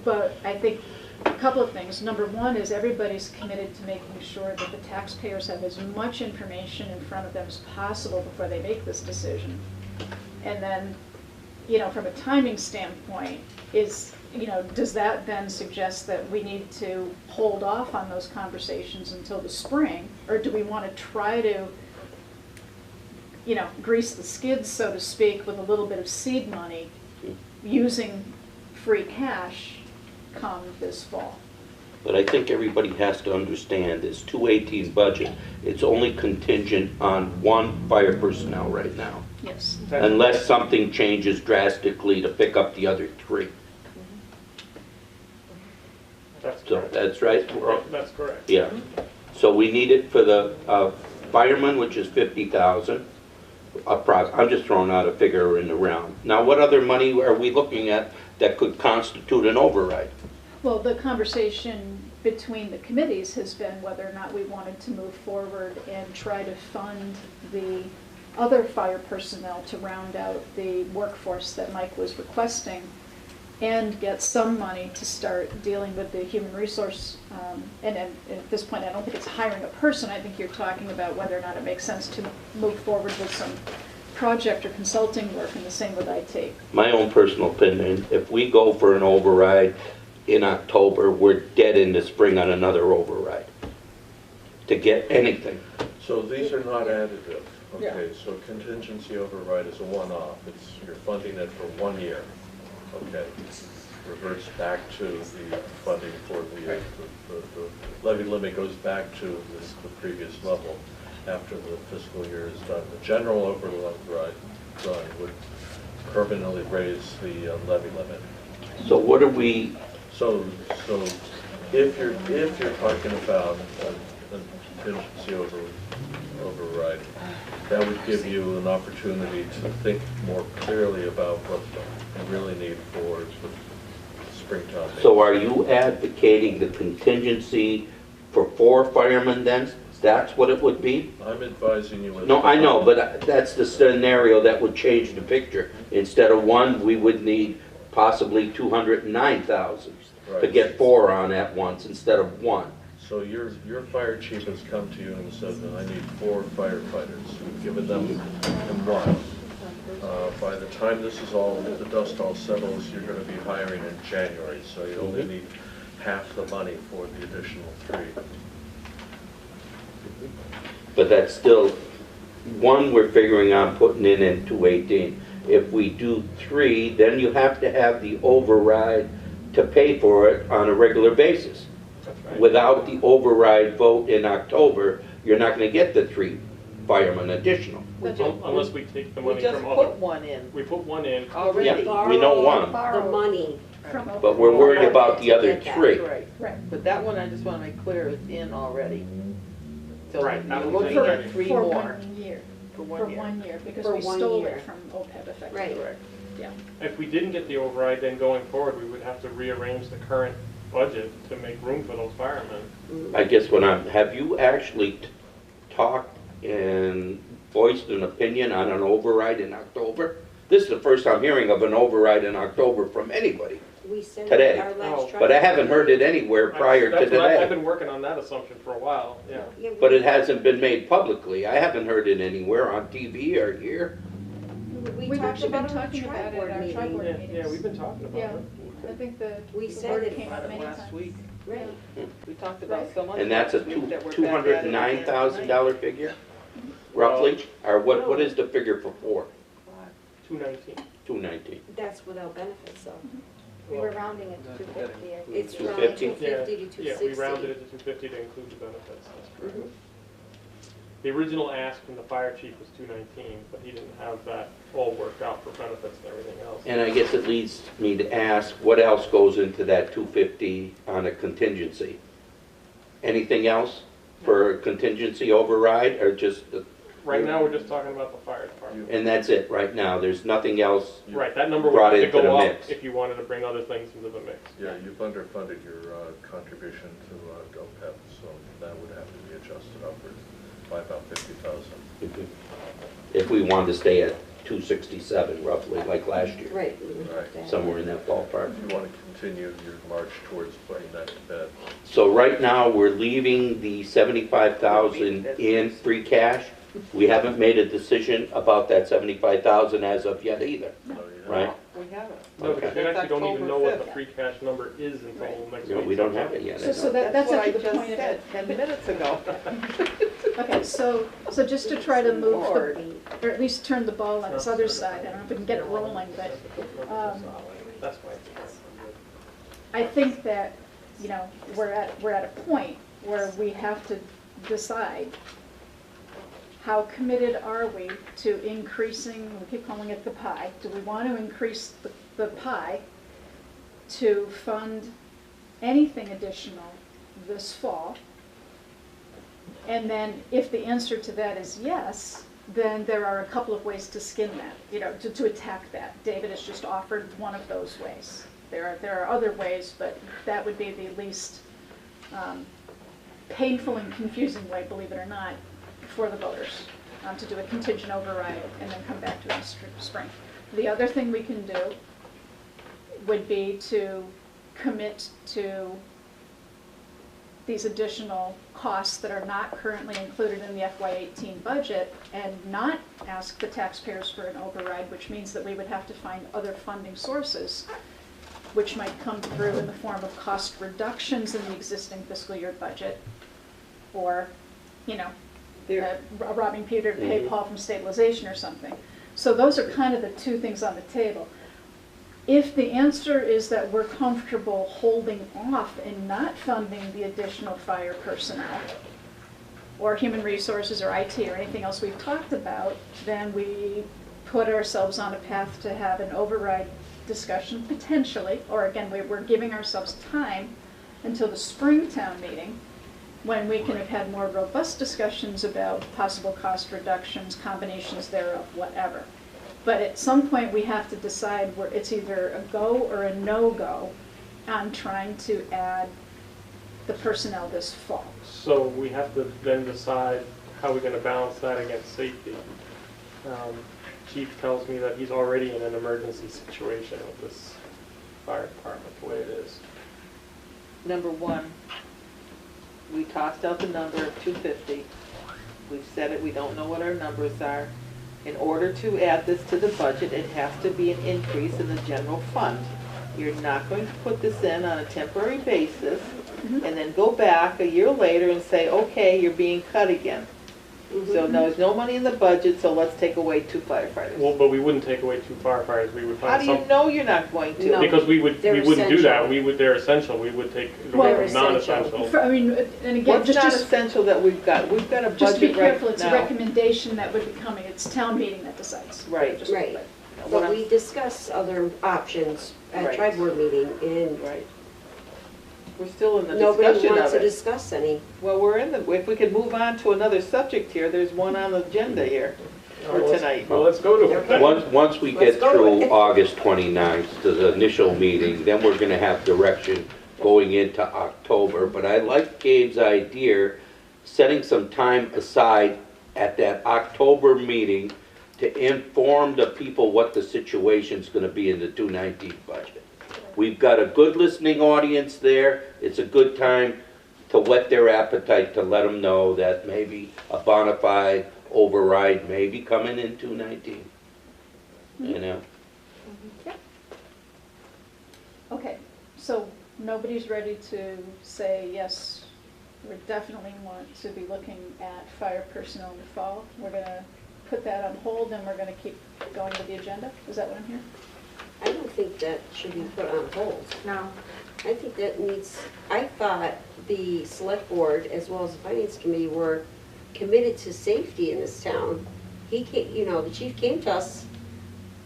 [SPEAKER 1] but I think a couple of things. Number one is everybody's committed to making sure that the taxpayers have as much information in front of them as possible before they make this decision. And then, you know, from a timing standpoint, does that then suggest that we need to hold off on those conversations until the spring? Or do we want to try to, grease the skids, so to speak, with a little bit of seed money using free cash come this fall?
[SPEAKER 4] But I think everybody has to understand this 218 budget, it's only contingent on one fire personnel right now.
[SPEAKER 1] Yes.
[SPEAKER 4] Unless something changes drastically to pick up the other three.
[SPEAKER 5] That's
[SPEAKER 4] So
[SPEAKER 5] correct.
[SPEAKER 4] that's right?
[SPEAKER 5] That's correct.
[SPEAKER 4] Yeah. So we need it for the firemen, which is 50,000. I'm just throwing out a figure in the round. Now, what other money are we looking at that could constitute an override?
[SPEAKER 1] Well, the conversation between the committees has been whether or not we wanted to move forward and try to fund the other fire personnel to round out the workforce that Mike was requesting, and get some money to start dealing with the human resource. And at this point, I don't think it's hiring a person. I think you're talking about whether or not it makes sense to move forward with some project or consulting work, and the same with IT.
[SPEAKER 4] My own personal opinion, if we go for an override in October, we're dead in the spring on another override to get anything.
[SPEAKER 2] So these are not additive, okay? So contingency override is a one-off. It's, you're funding it for 1 year, okay? Reverts back to the funding for the levy limit goes back to the previous level after the fiscal year is done. The general override would permanently raise the levy limit.
[SPEAKER 4] So what are we,
[SPEAKER 2] So if you're talking about a contingency override, that would give you an opportunity to think more clearly about what you really need for the springtime.
[SPEAKER 4] so are you advocating the contingency for 4 firemen then? That's what it would be?
[SPEAKER 2] I'm advising you.
[SPEAKER 4] No, I know, but that's the scenario that would change the picture. Instead of 1, we would need possibly 209,000 to
[SPEAKER 2] Right.
[SPEAKER 4] get 4 on at once instead of 1.
[SPEAKER 2] So your fire chief has come to you and said that I need 4 firefighters. You've given them 1. By the time this is all, the dust all settles, you're going to be hiring in January, so you only need half the money for the additional 3.
[SPEAKER 4] But that's still, 1 we're figuring on putting in 218. If we do 3, then you have to have the override to pay for it on a regular basis.
[SPEAKER 5] That's right.
[SPEAKER 4] Without the override vote in October, you're not going to get the 3 firemen additional.
[SPEAKER 5] Unless we take the
[SPEAKER 3] We
[SPEAKER 5] money
[SPEAKER 3] just
[SPEAKER 5] from
[SPEAKER 3] put
[SPEAKER 5] other.
[SPEAKER 3] 1 in
[SPEAKER 5] We put 1 in.
[SPEAKER 3] already.
[SPEAKER 4] Yeah, we know 1,
[SPEAKER 13] The money.
[SPEAKER 1] From
[SPEAKER 4] but we're worried about the other 3.
[SPEAKER 3] Right,
[SPEAKER 1] Right.
[SPEAKER 3] but that one I just want to make clear is in already. So
[SPEAKER 5] Right, that
[SPEAKER 3] you're
[SPEAKER 5] one's
[SPEAKER 3] looking
[SPEAKER 5] already.
[SPEAKER 3] at 3
[SPEAKER 1] For
[SPEAKER 3] more
[SPEAKER 1] 1 year.
[SPEAKER 3] for
[SPEAKER 1] For
[SPEAKER 3] 1 year.
[SPEAKER 1] 1 year, because
[SPEAKER 13] For
[SPEAKER 1] we
[SPEAKER 13] 1
[SPEAKER 1] stole
[SPEAKER 13] year.
[SPEAKER 1] it from OPEB effectively.
[SPEAKER 13] Right.
[SPEAKER 3] Correct.
[SPEAKER 1] Yeah.
[SPEAKER 5] If we didn't get the override, then going forward, we would have to rearrange the current budget to make room for those firemen.
[SPEAKER 4] I guess have you actually talked and voiced an opinion on an override in October? This is the first I'm hearing of an override in October from anybody,
[SPEAKER 13] We said
[SPEAKER 4] Today.
[SPEAKER 13] our last
[SPEAKER 4] but I haven't heard it anywhere prior to
[SPEAKER 5] That's what I've
[SPEAKER 4] today.
[SPEAKER 5] been working on that assumption for a while, yeah.
[SPEAKER 4] But it hasn't been made publicly. I haven't heard it anywhere on TV or here.
[SPEAKER 1] We've actually been talking about it at our tri-board
[SPEAKER 5] Yeah,
[SPEAKER 1] meetings.
[SPEAKER 5] yeah, we've been talking about
[SPEAKER 1] Yeah.
[SPEAKER 5] it.
[SPEAKER 1] I think the
[SPEAKER 13] We
[SPEAKER 1] the
[SPEAKER 13] said
[SPEAKER 1] word
[SPEAKER 13] it
[SPEAKER 1] came
[SPEAKER 3] About
[SPEAKER 1] up
[SPEAKER 3] it
[SPEAKER 1] many
[SPEAKER 3] last
[SPEAKER 1] times.
[SPEAKER 3] week.
[SPEAKER 13] Right.
[SPEAKER 3] We talked about so much.
[SPEAKER 4] And that's a
[SPEAKER 3] last week that we're back at it
[SPEAKER 4] $209,000
[SPEAKER 3] again
[SPEAKER 4] figure, roughly? Or what is the figure for 4?
[SPEAKER 5] 219.
[SPEAKER 4] 219.
[SPEAKER 13] That's without benefits, though.
[SPEAKER 9] We were rounding it to 250. I think.
[SPEAKER 13] It's from
[SPEAKER 4] 250?
[SPEAKER 13] 250 to
[SPEAKER 5] Yeah,
[SPEAKER 13] 260.
[SPEAKER 5] we rounded it to 250 to include the benefits, that's correct.
[SPEAKER 13] Mhm.
[SPEAKER 5] The original ask from the fire chief was 219, but he didn't have that all worked out for benefits and everything else.
[SPEAKER 4] And I guess it leads me to ask, what else goes into that 250 on a contingency? Anything else for a contingency override, or just,
[SPEAKER 5] Right now, we're just talking about the fire department.
[SPEAKER 4] and that's it right now? There's nothing else?
[SPEAKER 5] Right, that number would
[SPEAKER 4] Brought
[SPEAKER 5] have to
[SPEAKER 4] into the
[SPEAKER 5] go up
[SPEAKER 4] mix.
[SPEAKER 5] if you wanted to bring other things into the mix.
[SPEAKER 2] Yeah, you've underfunded your contribution to OPEB, so that would have to be adjusted upwards by about 50,000.
[SPEAKER 4] If we wanted to stay at 267 roughly, like last year,
[SPEAKER 13] Right.
[SPEAKER 2] Right.
[SPEAKER 4] somewhere in that ballpark.
[SPEAKER 2] If you want to continue your march towards putting that to bed.
[SPEAKER 4] So right now, we're leaving the 75,000 in free cash. We haven't made a decision about that 75,000 as of yet either,
[SPEAKER 2] So, you know,
[SPEAKER 4] right?
[SPEAKER 3] We haven't.
[SPEAKER 5] No, because we
[SPEAKER 3] That's
[SPEAKER 5] actually don't even
[SPEAKER 3] October
[SPEAKER 5] know what the
[SPEAKER 3] 5th.
[SPEAKER 5] free cash number is until next week.
[SPEAKER 4] No, we don't have it yet. I
[SPEAKER 1] So
[SPEAKER 4] know.
[SPEAKER 1] that's
[SPEAKER 3] That's what I
[SPEAKER 1] actually the
[SPEAKER 3] just
[SPEAKER 1] point of
[SPEAKER 3] said
[SPEAKER 1] it.
[SPEAKER 3] 10 minutes ago.
[SPEAKER 1] Okay, so just to try to move,
[SPEAKER 3] Lord.
[SPEAKER 1] or at least turn the ball on this other side, I don't know if we can get it rolling, but
[SPEAKER 5] That's why.
[SPEAKER 1] I think that, you know, we're at a point where we have to decide how committed are we to increasing, we keep calling it the pie, do we want to increase the pie to fund anything additional this fall? And then if the answer to that is yes, then there are a couple of ways to skin that, you know, to attack that. David has just offered one of those ways. There are other ways, but that would be the least painful and confusing way, believe it or not, for the voters. to do a contingent override and then come back to it in the spring. The other thing we can do would be to commit to these additional costs that are not currently included in the FY18 budget and not ask the taxpayers for an override, which means that we would have to find other funding sources, which might come through in the form of cost reductions in the existing fiscal year budget, or, you know, robbing Peter to pay Paul from stabilization or something. So those are kind of the two things on the table. If the answer is that we're comfortable holding off and not funding the additional fire personnel, or human resources, or IT, or anything else we've talked about, then we put ourselves on a path to have an override discussion, potentially, or again, we're giving ourselves time until the spring town meeting, when we can have had more robust discussions about possible cost reductions, combinations thereof, whatever. But at some point, we have to decide where it's either a go or a no-go on trying to add the personnel this fall.
[SPEAKER 5] So we have to then decide how we're going to balance that against safety. Chief tells me that he's already in an emergency situation with this fire department the way it is.
[SPEAKER 3] Number one, we tossed out the number of 250. We've said it, we don't know what our numbers are. In order to add this to the budget, it has to be an increase in the general fund. You're not going to put this in on a temporary basis and then go back a year later and say, okay, you're being cut again. So now there's no money in the budget, so let's take away 2 firefighters.
[SPEAKER 5] Well, but we wouldn't take away 2 firefighters. We would
[SPEAKER 3] How
[SPEAKER 5] find
[SPEAKER 3] do
[SPEAKER 5] some.
[SPEAKER 3] you know you're not going to?
[SPEAKER 13] No.
[SPEAKER 5] Because we wouldn't do that.
[SPEAKER 13] essential.
[SPEAKER 5] They're essential. We would take
[SPEAKER 13] They're
[SPEAKER 5] non-essential.
[SPEAKER 1] I mean, and again,
[SPEAKER 3] What's not
[SPEAKER 1] just
[SPEAKER 3] essential that we've got? We've got a budget right now.
[SPEAKER 1] just to be careful, it's a recommendation that would be coming. It's town meeting that decides.
[SPEAKER 3] Right.
[SPEAKER 1] Just
[SPEAKER 13] Right. But we discuss other options at
[SPEAKER 3] Right.
[SPEAKER 13] tri-board meeting, and
[SPEAKER 3] Right. We're still in the
[SPEAKER 13] nobody
[SPEAKER 3] discussion
[SPEAKER 13] wants
[SPEAKER 3] of
[SPEAKER 13] to
[SPEAKER 3] it.
[SPEAKER 13] discuss any.
[SPEAKER 3] Well, we're in the, if we could move on to another subject here, there's one on the agenda here for tonight.
[SPEAKER 5] Well, let's go to it.
[SPEAKER 4] Once we
[SPEAKER 13] Let's
[SPEAKER 4] get
[SPEAKER 13] go with
[SPEAKER 4] through
[SPEAKER 13] it.
[SPEAKER 4] August 29th, to the initial meeting, then we're gonna have direction going into October. But I like Gabe's idea, setting some time aside at that October meeting to inform the people what the situation's gonna be in the 219 budget. We've got a good listening audience there. It's a good time to whet their appetite, to let them know that maybe a bona fide override may be coming in 219. You know?
[SPEAKER 1] Okay, so nobody's ready to say, yes, we definitely want to be looking at fire personnel in the fall. We're going to put that on hold and we're going to keep going with the agenda? Is that what I'm hearing?
[SPEAKER 13] I don't think that should be put on hold.
[SPEAKER 9] No.
[SPEAKER 13] I think that needs, I thought the select board as well as the finance committee were committed to safety in this town. He came, you know, the chief came to us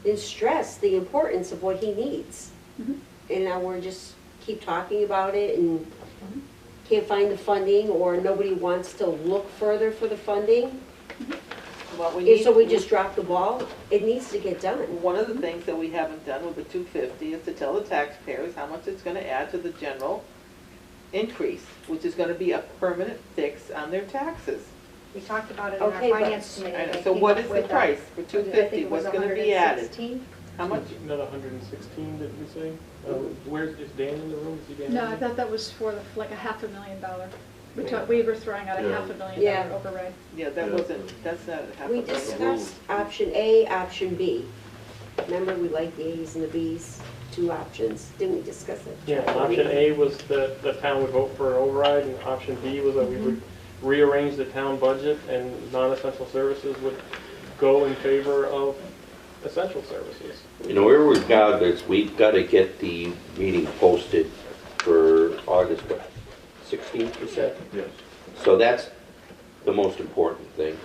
[SPEAKER 13] and stressed the importance of what he needs. And now we're just keep talking about it and can't find the funding, or nobody wants to look further for the funding.
[SPEAKER 3] What we
[SPEAKER 13] And
[SPEAKER 3] need,
[SPEAKER 13] so we just drop the ball. It needs to get done.
[SPEAKER 3] one of the things that we haven't done with the 250 is to tell the taxpayers how much it's gonna add to the general increase, which is gonna be a permanent fix on their taxes.
[SPEAKER 9] We talked about it in our
[SPEAKER 13] Okay, but-
[SPEAKER 9] finance committee.
[SPEAKER 3] I know.
[SPEAKER 9] They
[SPEAKER 3] So
[SPEAKER 9] came
[SPEAKER 3] what
[SPEAKER 9] up
[SPEAKER 3] is the
[SPEAKER 9] with
[SPEAKER 3] price for
[SPEAKER 9] I think
[SPEAKER 3] 250?
[SPEAKER 9] it was
[SPEAKER 3] What's gonna be added?
[SPEAKER 9] 116.
[SPEAKER 3] How much?
[SPEAKER 5] Another 116, did we say? Where's, is Dan in the room? Is he Dan?
[SPEAKER 1] No, I thought that was for like a $500,000. We were throwing out a
[SPEAKER 2] Yeah.
[SPEAKER 1] $500,000
[SPEAKER 13] Yeah.
[SPEAKER 1] override.
[SPEAKER 3] Yeah, that
[SPEAKER 2] Yeah.
[SPEAKER 3] wasn't, that's not half a
[SPEAKER 13] We
[SPEAKER 3] million.
[SPEAKER 13] discussed option A, option B. Remember, we like the A's and the B's, 2 options. Didn't we discuss it?
[SPEAKER 5] Yeah, option A was that the town would vote for an override, and option B was that we would rearrange the town budget and non-essential services would go in favor of essential services.
[SPEAKER 4] You know, regardless, we've got to get the meeting posted for August, what, 16th, you said?
[SPEAKER 2] Yes.
[SPEAKER 4] So that's the most important thing.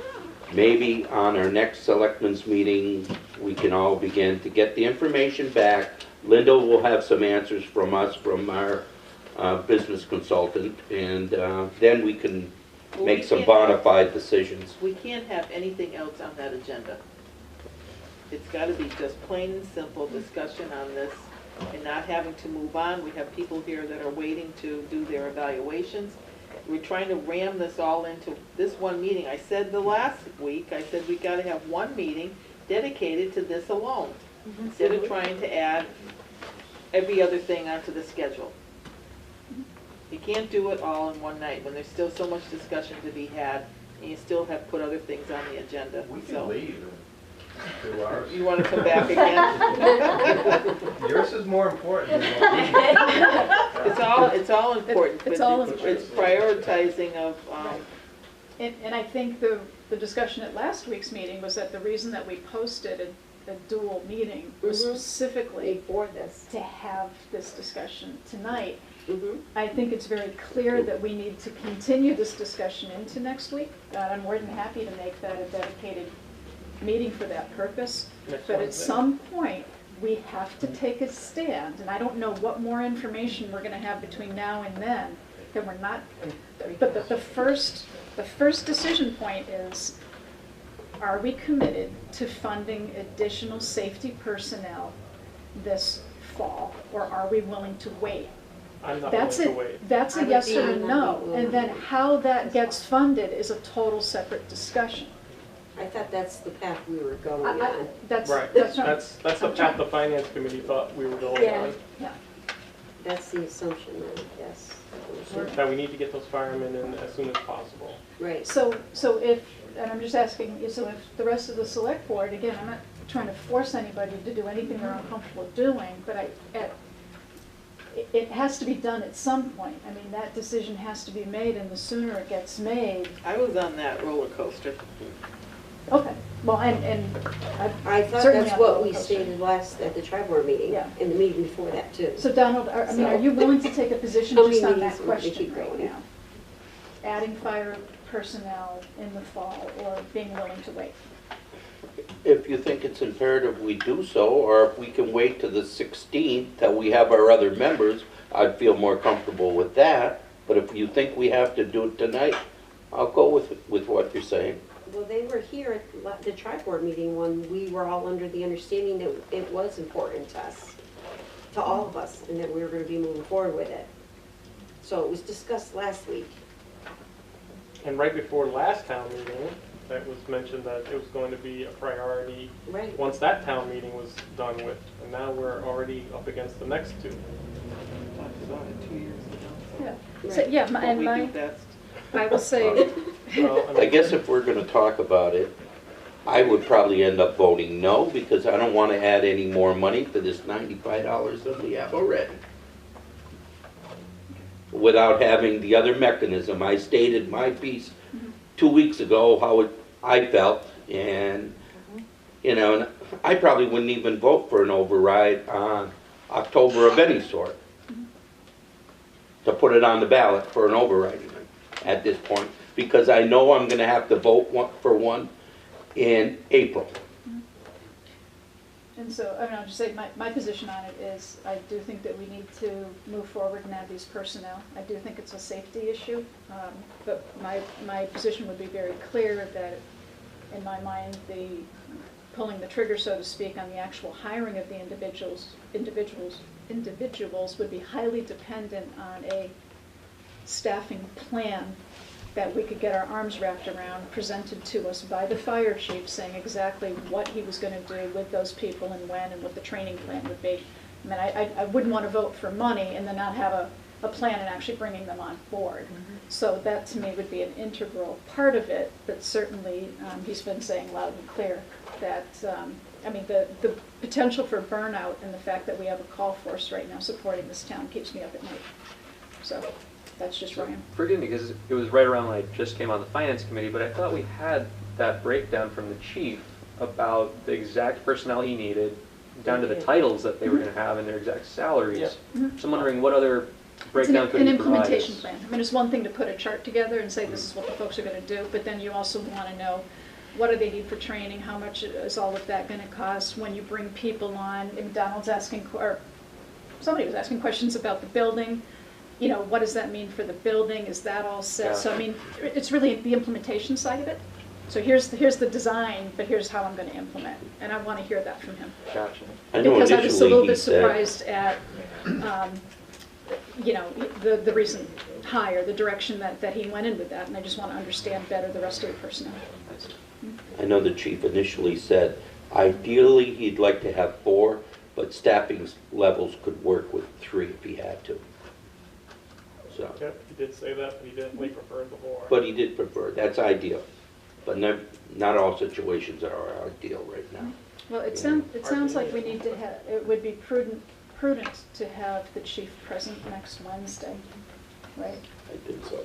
[SPEAKER 4] Maybe on our next selectmen's meeting, we can all begin to get the information back. Linda will have some answers from us, from our business consultant, and then we can
[SPEAKER 3] Well,
[SPEAKER 4] make
[SPEAKER 3] we
[SPEAKER 4] some
[SPEAKER 3] can't-
[SPEAKER 4] bona fide decisions.
[SPEAKER 3] We can't have anything else on that agenda. It's gotta be just plain and simple discussion on this and not having to move on. We have people here that are waiting to do their evaluations. we're trying to ram this all into this one meeting. I said the last week, I said we gotta have one meeting dedicated to this alone, instead of trying to add every other thing onto the schedule. You can't do it all in one night when there's still so much discussion to be had, and you still have put other things on the agenda.
[SPEAKER 2] We can
[SPEAKER 3] So,
[SPEAKER 2] leave in 2 hours.
[SPEAKER 3] you wanna come back again?
[SPEAKER 14] Yours is more important than what
[SPEAKER 3] It's all important, but
[SPEAKER 1] It's all
[SPEAKER 3] it's prioritizing of,
[SPEAKER 1] And I think the discussion at last week's meeting was that the reason that we posted a dual meeting was specifically
[SPEAKER 13] For this.
[SPEAKER 1] to have this discussion tonight.
[SPEAKER 13] Mhm.
[SPEAKER 1] I think it's very clear that we need to continue this discussion into next week. I'm more than happy to make that a dedicated meeting for that purpose.
[SPEAKER 5] Next
[SPEAKER 1] But at
[SPEAKER 5] Wednesday.
[SPEAKER 1] some point, we have to take a stand, and I don't know what more information we're gonna have between now and then, that we're not, but the first decision point is, are we committed to funding additional safety personnel this fall, or are we willing to wait?
[SPEAKER 5] I'm not willing
[SPEAKER 1] That's
[SPEAKER 5] to
[SPEAKER 1] it.
[SPEAKER 5] wait.
[SPEAKER 1] That's
[SPEAKER 13] I
[SPEAKER 1] a
[SPEAKER 13] would
[SPEAKER 1] yes
[SPEAKER 13] be
[SPEAKER 1] or a
[SPEAKER 13] willing
[SPEAKER 1] no,
[SPEAKER 13] to
[SPEAKER 1] and then how that gets funded is a total separate discussion.
[SPEAKER 13] I thought that's the path we were going
[SPEAKER 1] I-
[SPEAKER 13] on.
[SPEAKER 1] That's,
[SPEAKER 5] Right,
[SPEAKER 1] that's not.
[SPEAKER 5] that's the path the finance committee thought we were going
[SPEAKER 1] Yeah,
[SPEAKER 5] on.
[SPEAKER 1] yeah.
[SPEAKER 13] That's the assumption then, yes.
[SPEAKER 5] That we need to get those firemen in as soon as possible.
[SPEAKER 13] Right.
[SPEAKER 1] So if, and I'm just asking, so if the rest of the select board, again, I'm not trying to force anybody to do anything they're uncomfortable doing, but it has to be done at some point. I mean, that decision has to be made, and the sooner it gets made.
[SPEAKER 3] I was on that roller coaster.
[SPEAKER 1] Okay, well, and
[SPEAKER 13] I thought
[SPEAKER 1] certainly
[SPEAKER 13] that's
[SPEAKER 1] on the
[SPEAKER 13] what
[SPEAKER 1] roller
[SPEAKER 13] we
[SPEAKER 1] coaster.
[SPEAKER 13] stated last, at the tri-board meeting,
[SPEAKER 1] Yeah.
[SPEAKER 13] and the meeting before that too.
[SPEAKER 1] So Donald, I mean, are you willing to take a position
[SPEAKER 13] How many
[SPEAKER 1] just on that
[SPEAKER 13] meetings will we
[SPEAKER 1] question
[SPEAKER 13] keep
[SPEAKER 1] right
[SPEAKER 13] going?
[SPEAKER 1] now? Adding fire personnel in the fall, or being willing to wait?
[SPEAKER 4] If you think it's imperative we do so, or if we can wait to the 16th till we have our other members, I'd feel more comfortable with that. But if you think we have to do it tonight, I'll go with what you're saying.
[SPEAKER 13] Well, they were here at the tri-board meeting when we were all under the understanding that it was important to us, to all of us, and that we were gonna be moving forward with it. So it was discussed last week.
[SPEAKER 5] And right before last town meeting, that was mentioned that it was going to be a priority
[SPEAKER 13] Right.
[SPEAKER 5] once that town meeting was done with. And now we're already up against the next two.
[SPEAKER 3] Talked about it 2 years ago.
[SPEAKER 1] Yeah, so, yeah,
[SPEAKER 3] What
[SPEAKER 1] and
[SPEAKER 3] we do
[SPEAKER 1] my,
[SPEAKER 3] best.
[SPEAKER 1] I will say,
[SPEAKER 5] Well,
[SPEAKER 4] I guess if we're gonna talk about it, I would probably end up voting no, because I don't wanna add any more money to this $95 that we have already. Without having the other mechanism. I stated my piece 2 weeks ago, how I felt, and, you know, and I probably wouldn't even vote for an override on October of any sort. To put it on the ballot for an override even, at this point, because I know I'm gonna have to vote for one in April.
[SPEAKER 1] and so, I mean, I'll just say, my position on it is, I do think that we need to move forward and add these personnel. I do think it's a safety issue, but my position would be very clear that, in my mind, pulling the trigger, so to speak, on the actual hiring of the individuals would be highly dependent on a staffing plan that we could get our arms wrapped around, presented to us by the fire chief, saying exactly what he was going to do with those people and when, and what the training plan would be. I mean, I wouldn't want to vote for money and then not have a plan and actually bringing them on board. So that, to me, would be an integral part of it, but certainly, he's been saying loud and clear that, I mean, the potential for burnout and the fact that we have a call force right now supporting this town keeps me up at night. So that's just Ryan.
[SPEAKER 12] Forgive me, because it was right around when I just came on the finance committee, but I thought we had that breakdown from the chief about the exact personnel he needed, down to the titles that they were going to have and their exact salaries.
[SPEAKER 1] Yeah.
[SPEAKER 12] So I'm wondering what other breakdown could
[SPEAKER 1] An
[SPEAKER 12] you provide
[SPEAKER 1] implementation
[SPEAKER 12] us?
[SPEAKER 1] plan. I mean, it's one thing to put a chart together and say this is what the folks are going to do, but then you also want to know what do they need for training, how much is all of that going to cost when you bring people on. And Donald's asking, or somebody was asking questions about the building. You know, what does that mean for the building? Is that all set?
[SPEAKER 12] Yeah.
[SPEAKER 1] So I mean, it's really the implementation side of it. So here's the design, but here's how I'm going to implement, and I want to hear that from him.
[SPEAKER 12] Gotcha.
[SPEAKER 4] I know
[SPEAKER 1] Because I was a
[SPEAKER 4] initially
[SPEAKER 1] little
[SPEAKER 4] he
[SPEAKER 1] bit
[SPEAKER 4] said-
[SPEAKER 1] surprised at you know, the recent hire, the direction that he went in with that, and I just want to understand better the rest of the personnel.
[SPEAKER 4] I know the chief initially said ideally he'd like to have 4, but staffing levels could work with 3 if he had to. So,
[SPEAKER 5] Yep, he did say that, but he definitely preferred the 4.
[SPEAKER 4] but he did prefer, that's ideal. But not all situations are ideal right now.
[SPEAKER 1] Well, it sounds like we need to have, it would be prudent to have the chief present next Wednesday, right?
[SPEAKER 4] I think so.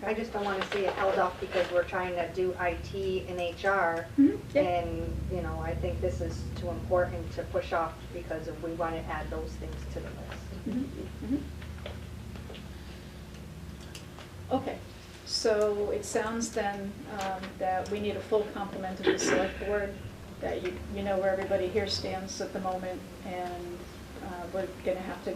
[SPEAKER 9] I just don't want to see it held up because we're trying to do IT and HR.
[SPEAKER 1] Yeah.
[SPEAKER 9] And, you know, I think this is too important to push off because if we want to add those things to the list.
[SPEAKER 1] Okay, so it sounds then that we need a full complement of the select board, that you know where everybody here stands at the moment, and we're going to have to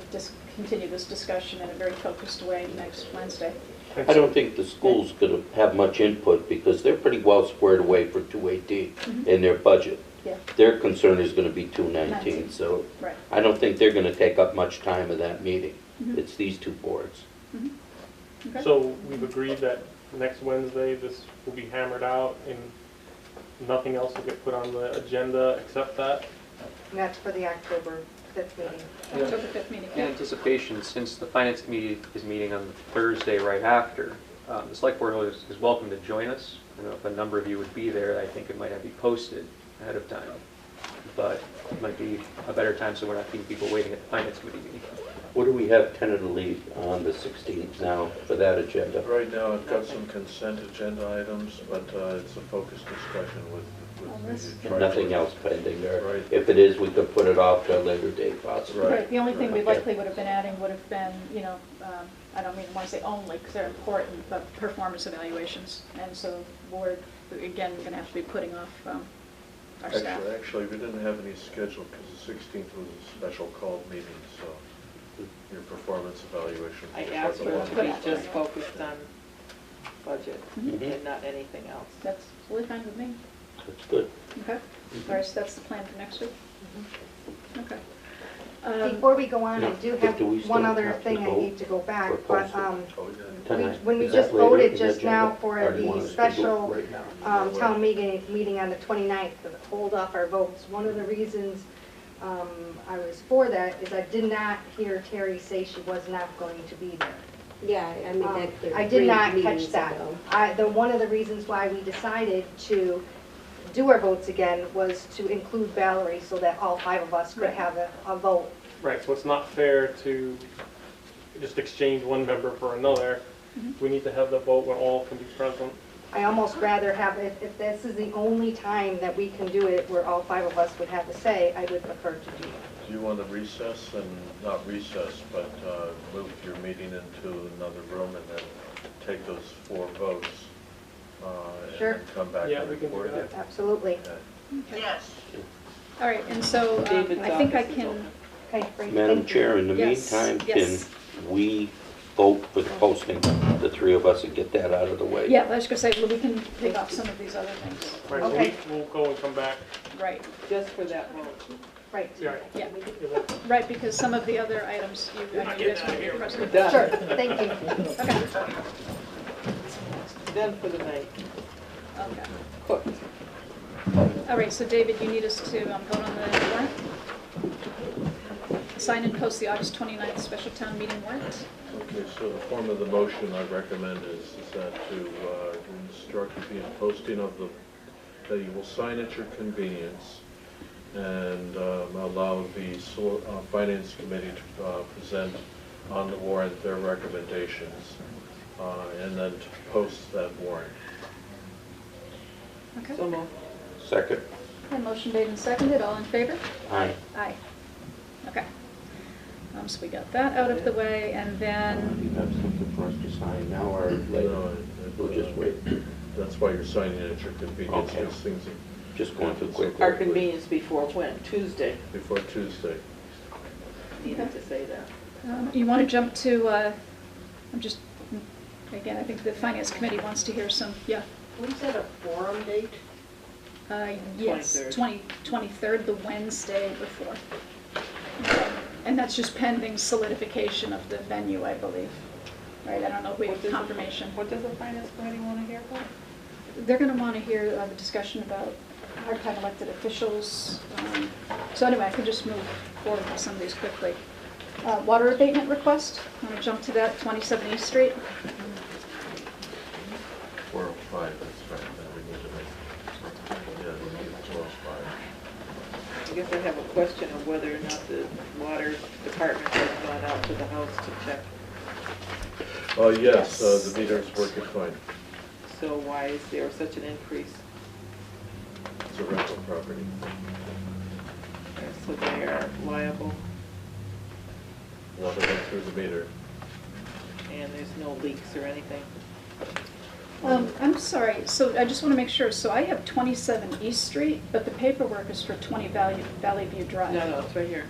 [SPEAKER 1] continue this discussion in a very focused way next Wednesday.
[SPEAKER 4] I don't think the school's going to have much input because they're pretty well squared away for 218 in their budget.
[SPEAKER 1] Yeah.
[SPEAKER 4] Their concern is going to be 219, so
[SPEAKER 1] Right.
[SPEAKER 4] I don't think they're going to take up much time of that meeting. It's these 2 boards.
[SPEAKER 1] Okay.
[SPEAKER 5] So we've agreed that next Wednesday, this will be hammered out and nothing else will get put on the agenda except that.
[SPEAKER 9] And that's for the October 5th meeting.
[SPEAKER 1] October 5th meeting.
[SPEAKER 12] In anticipation, since the finance committee is meeting on Thursday right after, the select board is welcome to join us. I don't know if a number of you would be there. I think it might have to be posted ahead of time. But it might be a better time so we're not keeping people waiting at the finance committee meeting.
[SPEAKER 4] What do we have tentatively on the 16th now for that agenda?
[SPEAKER 2] Right now, I've got some consent agenda items, but it's a focused discussion with the
[SPEAKER 4] Nothing else pending there?
[SPEAKER 2] Right.
[SPEAKER 4] If it is, we could put it off to a later date possibly.
[SPEAKER 1] Right, the only thing we
[SPEAKER 4] Okay.
[SPEAKER 1] likely would have been adding would have been, you know, I don't even want to say only, because they're important, but performance evaluations. And so we're, again, going to have to be putting off our staff.
[SPEAKER 2] Actually, we didn't have any scheduled because the 16th was a special called meeting, so your performance evaluation.
[SPEAKER 3] I asked for it to be just focused on budget and not anything else.
[SPEAKER 1] That's totally fine with me.
[SPEAKER 4] That's good.
[SPEAKER 1] Okay, all right, so that's the plan for next week? Okay.
[SPEAKER 9] Before we go on, I do have
[SPEAKER 4] Do we still
[SPEAKER 9] one other
[SPEAKER 4] have to
[SPEAKER 9] thing I
[SPEAKER 4] vote
[SPEAKER 9] need to go back,
[SPEAKER 4] or
[SPEAKER 9] but
[SPEAKER 4] post
[SPEAKER 2] Tonight.
[SPEAKER 9] when we
[SPEAKER 4] Is
[SPEAKER 9] just
[SPEAKER 4] that later
[SPEAKER 9] voted
[SPEAKER 4] in the
[SPEAKER 9] just now
[SPEAKER 4] agenda?
[SPEAKER 9] for
[SPEAKER 4] Or do you want
[SPEAKER 9] the
[SPEAKER 4] us to do it
[SPEAKER 9] special
[SPEAKER 4] right now?
[SPEAKER 9] town meeting on the 29th to hold off our votes, one of the reasons I was for that is I did not hear Terry say she was not going to be there.
[SPEAKER 13] Yeah, I made that clear.
[SPEAKER 9] I did not catch
[SPEAKER 13] meetings
[SPEAKER 9] that.
[SPEAKER 13] ago.
[SPEAKER 9] One of the reasons why we decided to do our votes again was to include Valerie so that all 5 of us could
[SPEAKER 1] Right.
[SPEAKER 9] have a vote.
[SPEAKER 5] Right, so it's not fair to just exchange one member for another. We need to have the vote when all can be present.
[SPEAKER 9] I almost rather have, if this is the only time that we can do it where all 5 of us would have a say, I would prefer to do it.
[SPEAKER 2] Do you want to recess and, not recess, but move your meeting into another room and then take those 4 votes?
[SPEAKER 9] Sure.
[SPEAKER 2] And then come back
[SPEAKER 5] Yeah,
[SPEAKER 2] and
[SPEAKER 5] we can do
[SPEAKER 2] report
[SPEAKER 5] that.
[SPEAKER 2] it?
[SPEAKER 9] Absolutely.
[SPEAKER 2] Okay.
[SPEAKER 7] Yes.
[SPEAKER 1] All right, and so
[SPEAKER 3] David's
[SPEAKER 1] I think I
[SPEAKER 3] office is
[SPEAKER 1] can,
[SPEAKER 3] open.
[SPEAKER 9] Okay, great.
[SPEAKER 4] Madam
[SPEAKER 9] Thank you.
[SPEAKER 4] Chair, in the
[SPEAKER 1] Yes,
[SPEAKER 4] meantime, can
[SPEAKER 1] yes.
[SPEAKER 4] we vote for the posting, the 3 of us, and get that out of the way?
[SPEAKER 1] yeah, I was going to say, well, we can take off some of these other things.
[SPEAKER 5] Right, so
[SPEAKER 9] Okay.
[SPEAKER 5] we'll go and come back.
[SPEAKER 1] Right,
[SPEAKER 3] Just for that vote.
[SPEAKER 9] Right.
[SPEAKER 5] Yeah.
[SPEAKER 1] yeah,
[SPEAKER 5] It won't-
[SPEAKER 1] right, because some of the other items, I know you guys want to be present.
[SPEAKER 3] Done.
[SPEAKER 9] Sure, thank you.
[SPEAKER 1] Okay,
[SPEAKER 3] Done for the night.
[SPEAKER 1] okay.
[SPEAKER 3] Cooked.
[SPEAKER 1] All right, so David, you need us to vote on the warrant? Sign and post the August 29th special town meeting warrant?
[SPEAKER 2] Okay, so the form of the motion I recommend is that to instruct the posting of that you will sign at your convenience and allow the Finance Committee to present on the warrant their recommendations and then to post that warrant.
[SPEAKER 1] Okay.
[SPEAKER 3] So moved.
[SPEAKER 4] Second.
[SPEAKER 1] Okay, motion made and seconded, all in favor?
[SPEAKER 4] Aye.
[SPEAKER 1] Aye. Okay. So we got that out of the way, and
[SPEAKER 4] Do
[SPEAKER 1] then,
[SPEAKER 4] you have something for us to sign now or later?
[SPEAKER 2] No,
[SPEAKER 4] We'll just wait.
[SPEAKER 2] That's why you're signing at your convenience,
[SPEAKER 4] Okay.
[SPEAKER 2] because things
[SPEAKER 4] Just going too quickly.
[SPEAKER 3] Our convenience before when? Tuesday.
[SPEAKER 2] before Tuesday.
[SPEAKER 3] Needed to say that.
[SPEAKER 1] you want to jump to, I'm just, again, I think the Finance Committee wants to hear some, yeah.
[SPEAKER 13] We set a forum date?
[SPEAKER 1] Yes,
[SPEAKER 3] 23rd.
[SPEAKER 1] 23rd, the Wednesday before. Okay. And that's just pending solidification of the venue, I believe. Right, I don't know if we
[SPEAKER 3] What
[SPEAKER 1] have
[SPEAKER 3] does the-
[SPEAKER 1] confirmation.
[SPEAKER 3] What does the finance committee want to hear about?
[SPEAKER 1] They're going to want to hear the discussion about part-time elected officials. So anyway, I could just move forward with some of these quickly. Water abatement request, I'm going to jump to that, 27 East Street.
[SPEAKER 2] 405, that's right, then we need to make, yeah, we need 405.
[SPEAKER 3] I guess I have a question of whether or not the water department has gone out to the house to check.
[SPEAKER 2] Oh, yes,
[SPEAKER 1] Yes.
[SPEAKER 2] the meter's working fine.
[SPEAKER 3] So why is there such an increase?
[SPEAKER 2] It's a rental property.
[SPEAKER 3] So they are liable
[SPEAKER 2] Water went through the meter.
[SPEAKER 3] and there's no leaks or anything?
[SPEAKER 1] I'm sorry, so I just want to make sure, so I have 27 East Street, but the paperwork is for 20 Valley View Drive.
[SPEAKER 3] No, it's right here.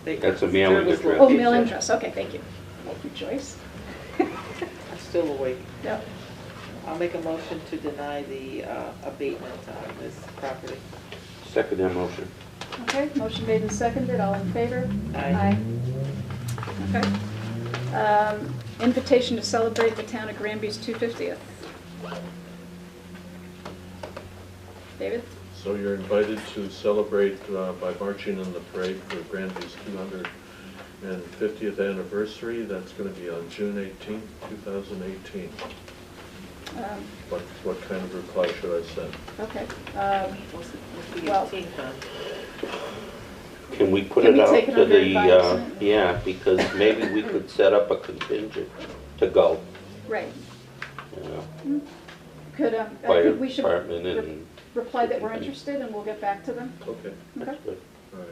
[SPEAKER 4] That's a mailing
[SPEAKER 3] service
[SPEAKER 4] address.
[SPEAKER 1] Oh,
[SPEAKER 3] location.
[SPEAKER 1] mailing address, okay, thank you. Thank you, Joyce.
[SPEAKER 3] I'm still awake.
[SPEAKER 1] Yep.
[SPEAKER 3] I'll make a motion to deny the abatement on this property.
[SPEAKER 4] Second that motion.
[SPEAKER 1] Okay, motion made and seconded, all in favor?
[SPEAKER 3] Aye.
[SPEAKER 1] Okay. Invitation to celebrate the town of Granby's 250th. David?
[SPEAKER 2] So you're invited to celebrate by marching in the parade for Granby's 250th anniversary. That's going to be on June 18th, 2018. What kind of reply should I send?
[SPEAKER 1] Okay.
[SPEAKER 3] What's the
[SPEAKER 1] Well-
[SPEAKER 3] 18th on?
[SPEAKER 4] Can we put
[SPEAKER 1] Can
[SPEAKER 4] it
[SPEAKER 1] we
[SPEAKER 4] out
[SPEAKER 1] take it
[SPEAKER 4] to
[SPEAKER 1] under
[SPEAKER 4] the,
[SPEAKER 1] advisement?
[SPEAKER 4] yeah, because maybe we could set up a contingent to go,
[SPEAKER 1] Right.
[SPEAKER 4] you know,
[SPEAKER 1] Could, I
[SPEAKER 4] fire
[SPEAKER 1] think we should
[SPEAKER 4] department and,
[SPEAKER 1] reply that we're interested and we'll get back to them.
[SPEAKER 2] Okay,
[SPEAKER 1] Okay,
[SPEAKER 4] that's good.
[SPEAKER 2] all right.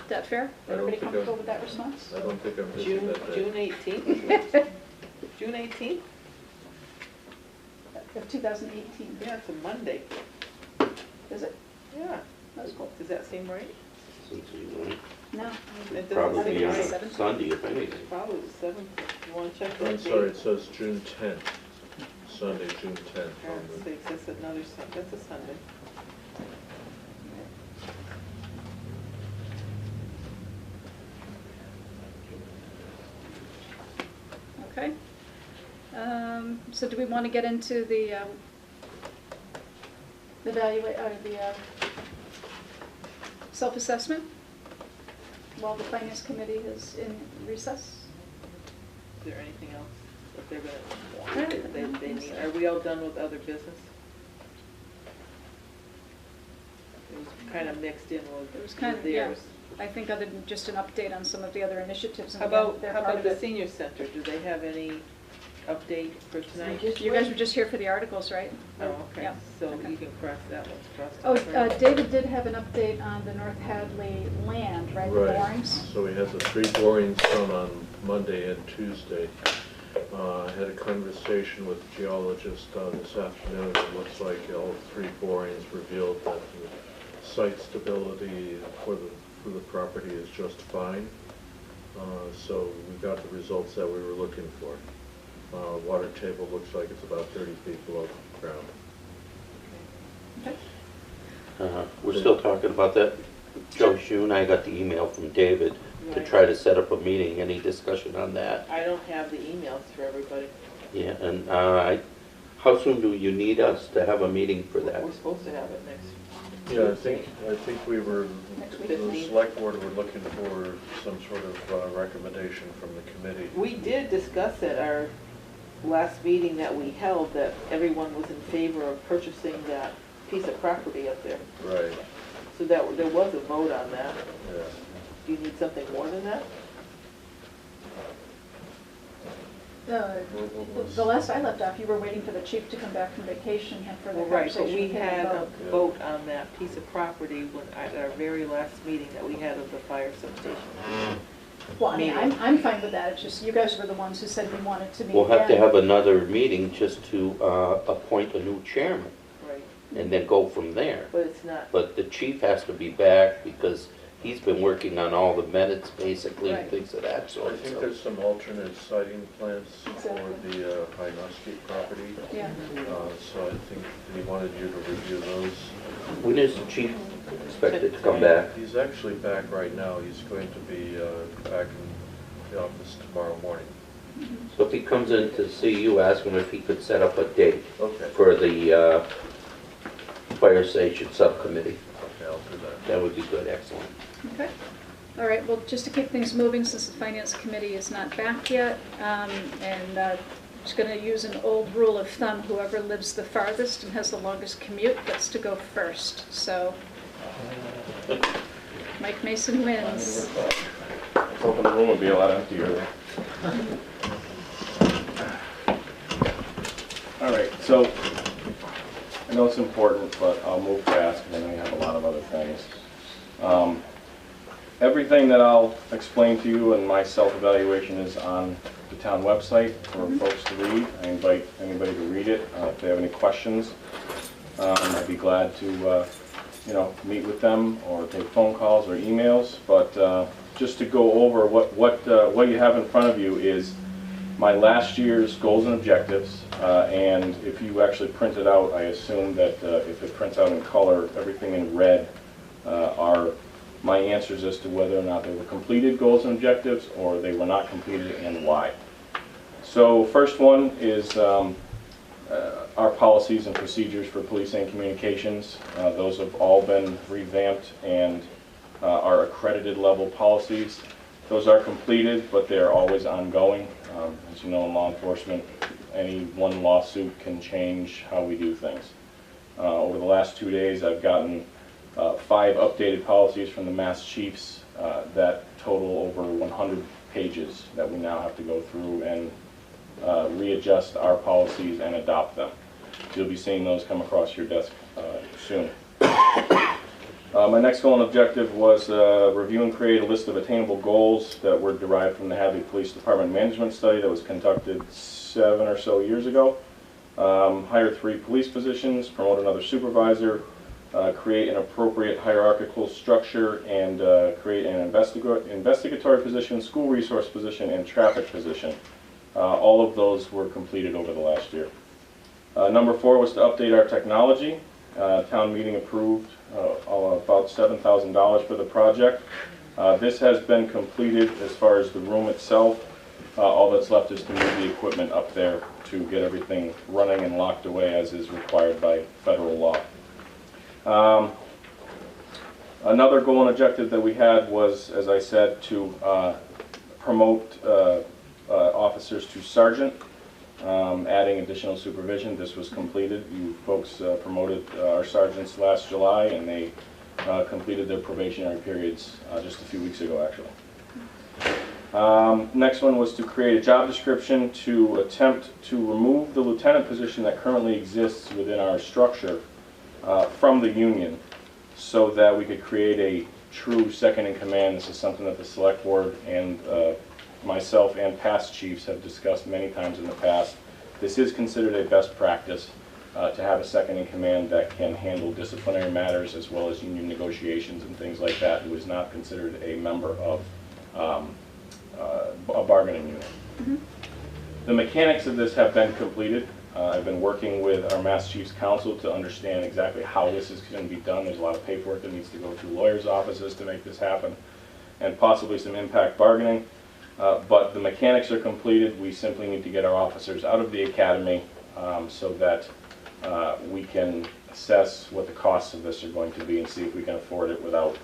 [SPEAKER 1] is that fair?
[SPEAKER 2] I don't
[SPEAKER 1] Everybody
[SPEAKER 2] think
[SPEAKER 1] comfortable with that response?
[SPEAKER 2] I don't think I'm busy
[SPEAKER 3] June,
[SPEAKER 2] that day.
[SPEAKER 3] June 18th? June 18th?
[SPEAKER 1] Of 2018,
[SPEAKER 3] Yeah, it's a Monday.
[SPEAKER 1] is it?
[SPEAKER 3] Yeah.
[SPEAKER 1] That's cool.
[SPEAKER 3] Does that seem right?
[SPEAKER 4] Since we went,
[SPEAKER 1] No.
[SPEAKER 3] It doesn't
[SPEAKER 4] probably
[SPEAKER 3] seem
[SPEAKER 4] on
[SPEAKER 3] right.
[SPEAKER 1] Seven.
[SPEAKER 4] Sunday if anything.
[SPEAKER 3] Probably the 7th. You want to check that
[SPEAKER 2] I'm
[SPEAKER 3] date?
[SPEAKER 2] sorry, it says June 10th, Sunday, June 10th.
[SPEAKER 3] Oh, it's 6, that's another, that's a Sunday.
[SPEAKER 1] Okay. So do we want to get into the self-assessment while the finance committee is in recess?
[SPEAKER 3] Is there anything else that they're gonna, they need? Are we all done with other business? It was kind of mixed in
[SPEAKER 1] It was
[SPEAKER 3] with
[SPEAKER 1] kind of, yeah.
[SPEAKER 3] theirs.
[SPEAKER 1] I think other than just an update on some of the other initiatives. and
[SPEAKER 3] How
[SPEAKER 1] again,
[SPEAKER 3] about,
[SPEAKER 1] they're
[SPEAKER 3] how
[SPEAKER 1] part
[SPEAKER 3] about
[SPEAKER 1] of
[SPEAKER 3] the
[SPEAKER 1] it.
[SPEAKER 3] senior center? Do they have any update for tonight?
[SPEAKER 1] You guys were just here for the articles, right?
[SPEAKER 3] Oh, okay,
[SPEAKER 1] Yeah.
[SPEAKER 3] so
[SPEAKER 1] Okay.
[SPEAKER 3] you can cross that one, cross
[SPEAKER 1] Oh,
[SPEAKER 3] that one.
[SPEAKER 1] David did have an update on the North Hadley land, right, the borings?
[SPEAKER 2] So we had the 3 borings done on Monday and Tuesday. I had a conversation with the geologist this afternoon. It looks like all 3 borings revealed that the site stability for the property is just fine. So we got the results that we were looking for. Water table looks like it's about 30 feet below ground.
[SPEAKER 1] Okay.
[SPEAKER 4] We're still talking about that. Joe Shue and I got the email from David to
[SPEAKER 3] Right.
[SPEAKER 4] try to set up a meeting. Any discussion on that?
[SPEAKER 3] I don't have the emails for everybody.
[SPEAKER 4] Yeah, and how soon do you need us to have a meeting for that?
[SPEAKER 3] We're supposed to have it next.
[SPEAKER 2] Yeah, I think we were,
[SPEAKER 1] Next week.
[SPEAKER 2] the select board were looking for some sort of recommendation from the committee.
[SPEAKER 3] We did discuss at our last meeting that we held that everyone was in favor of purchasing that piece of property up there.
[SPEAKER 2] Right,
[SPEAKER 3] So that, there was a vote on that.
[SPEAKER 2] yeah.
[SPEAKER 3] Do you need something more than that?
[SPEAKER 1] The last I left off, you were waiting for the chief to come back from vacation and for the
[SPEAKER 3] Well, right, but
[SPEAKER 1] conversation.
[SPEAKER 3] we
[SPEAKER 1] with him
[SPEAKER 3] had a
[SPEAKER 1] about-
[SPEAKER 3] vote on that piece of property when, at our very last meeting that we had of the fire substation.
[SPEAKER 1] Well, I mean,
[SPEAKER 3] meeting.
[SPEAKER 1] I'm fine with that, it's just you guys were the ones who said we wanted to meet
[SPEAKER 4] We'll have to
[SPEAKER 1] again.
[SPEAKER 4] have another meeting just to appoint a new chairman
[SPEAKER 3] Right,
[SPEAKER 4] and then go from there.
[SPEAKER 3] but it's not,
[SPEAKER 4] But the chief has to be back because he's been working on all the minutes basically and
[SPEAKER 1] Right.
[SPEAKER 4] things of that
[SPEAKER 2] I
[SPEAKER 4] sort.
[SPEAKER 2] think
[SPEAKER 4] So
[SPEAKER 2] there's some alternate siting plans for
[SPEAKER 1] Exactly.
[SPEAKER 2] the Hynoski property.
[SPEAKER 1] Yeah,
[SPEAKER 2] So I think he wanted you to review those.
[SPEAKER 4] when is the chief expected expected to come back?
[SPEAKER 2] He's actually back right now. He's going to be back in the office tomorrow morning.
[SPEAKER 4] So if he comes in to see you, ask him if he could set up a date
[SPEAKER 2] Okay.
[SPEAKER 4] for the fire station subcommittee.
[SPEAKER 2] Okay, I'll do that.
[SPEAKER 4] That would be good, excellent.
[SPEAKER 1] Okay. All right, well, just to keep things moving, since the Finance Committee is not back yet, and just going to use an old rule of thumb, whoever lives the farthest and has the longest commute gets to go first. So Mike Mason wins.
[SPEAKER 14] Hoping the room would be a lot emptier. All right, so I know it's important, but I'll move fast because I know you have a lot of other things. Everything that I'll explain to you in my self-evaluation is on the town website for folks to read. I invite anybody to read it. If they have any questions, I'd be glad to meet with them or take phone calls or emails. But just to go over what you have in front of you is my last year's goals and objectives. And if you actually print it out, I assume that if it prints out in color, everything in red are my answers as to whether or not they were completed goals and objectives or they were not completed and why. So first one is our policies and procedures for police and communications. Those have all been revamped and are accredited level policies. Those are completed, but they're always ongoing. As you know, in law enforcement, any one lawsuit can change how we do things. Over the last 2 days, I've gotten 5 updated policies from the Mass Chiefs that total over 100 pages that we now have to go through and readjust our policies and adopt them. So you'll be seeing those come across your desk soon. My next goal and objective was review and create a list of attainable goals that were derived from the Hadley Police Department management study that was conducted 7 or so years ago. Hire 3 police positions, promote another supervisor, create an appropriate hierarchical structure, and create an investigatory position, school resource position, and traffic position. All of those were completed over the last year. Number 4 was to update our technology. Town meeting approved about $7,000 for the project. This has been completed as far as the room itself. All that's left is to move the equipment up there to get everything running and locked away as is required by federal law. Another goal and objective that we had was, as I said, to promote officers to sergeant, adding additional supervision. This was completed. You folks promoted our sergeants last July, and they completed their probationary periods just a few weeks ago, actually. Next one was to create a job description to attempt to remove the lieutenant position that currently exists within our structure from the union so that we could create a true second in command. This is something that the select board and myself and past chiefs have discussed many times in the past. This is considered a best practice to have a second in command that can handle disciplinary matters as well as union negotiations and things like that, who is not considered a member of a bargaining unit.
[SPEAKER 1] Mm-hmm.
[SPEAKER 14] The mechanics of this have been completed. I've been working with our Mass Chiefs Council to understand exactly how this is going to be done. There's a lot of paperwork that needs to go through lawyers' offices to make this happen, and possibly some impact bargaining. But the mechanics are completed. We simply need to get our officers out of the academy so that we can assess what the costs of this are going to be and see if we can afford it without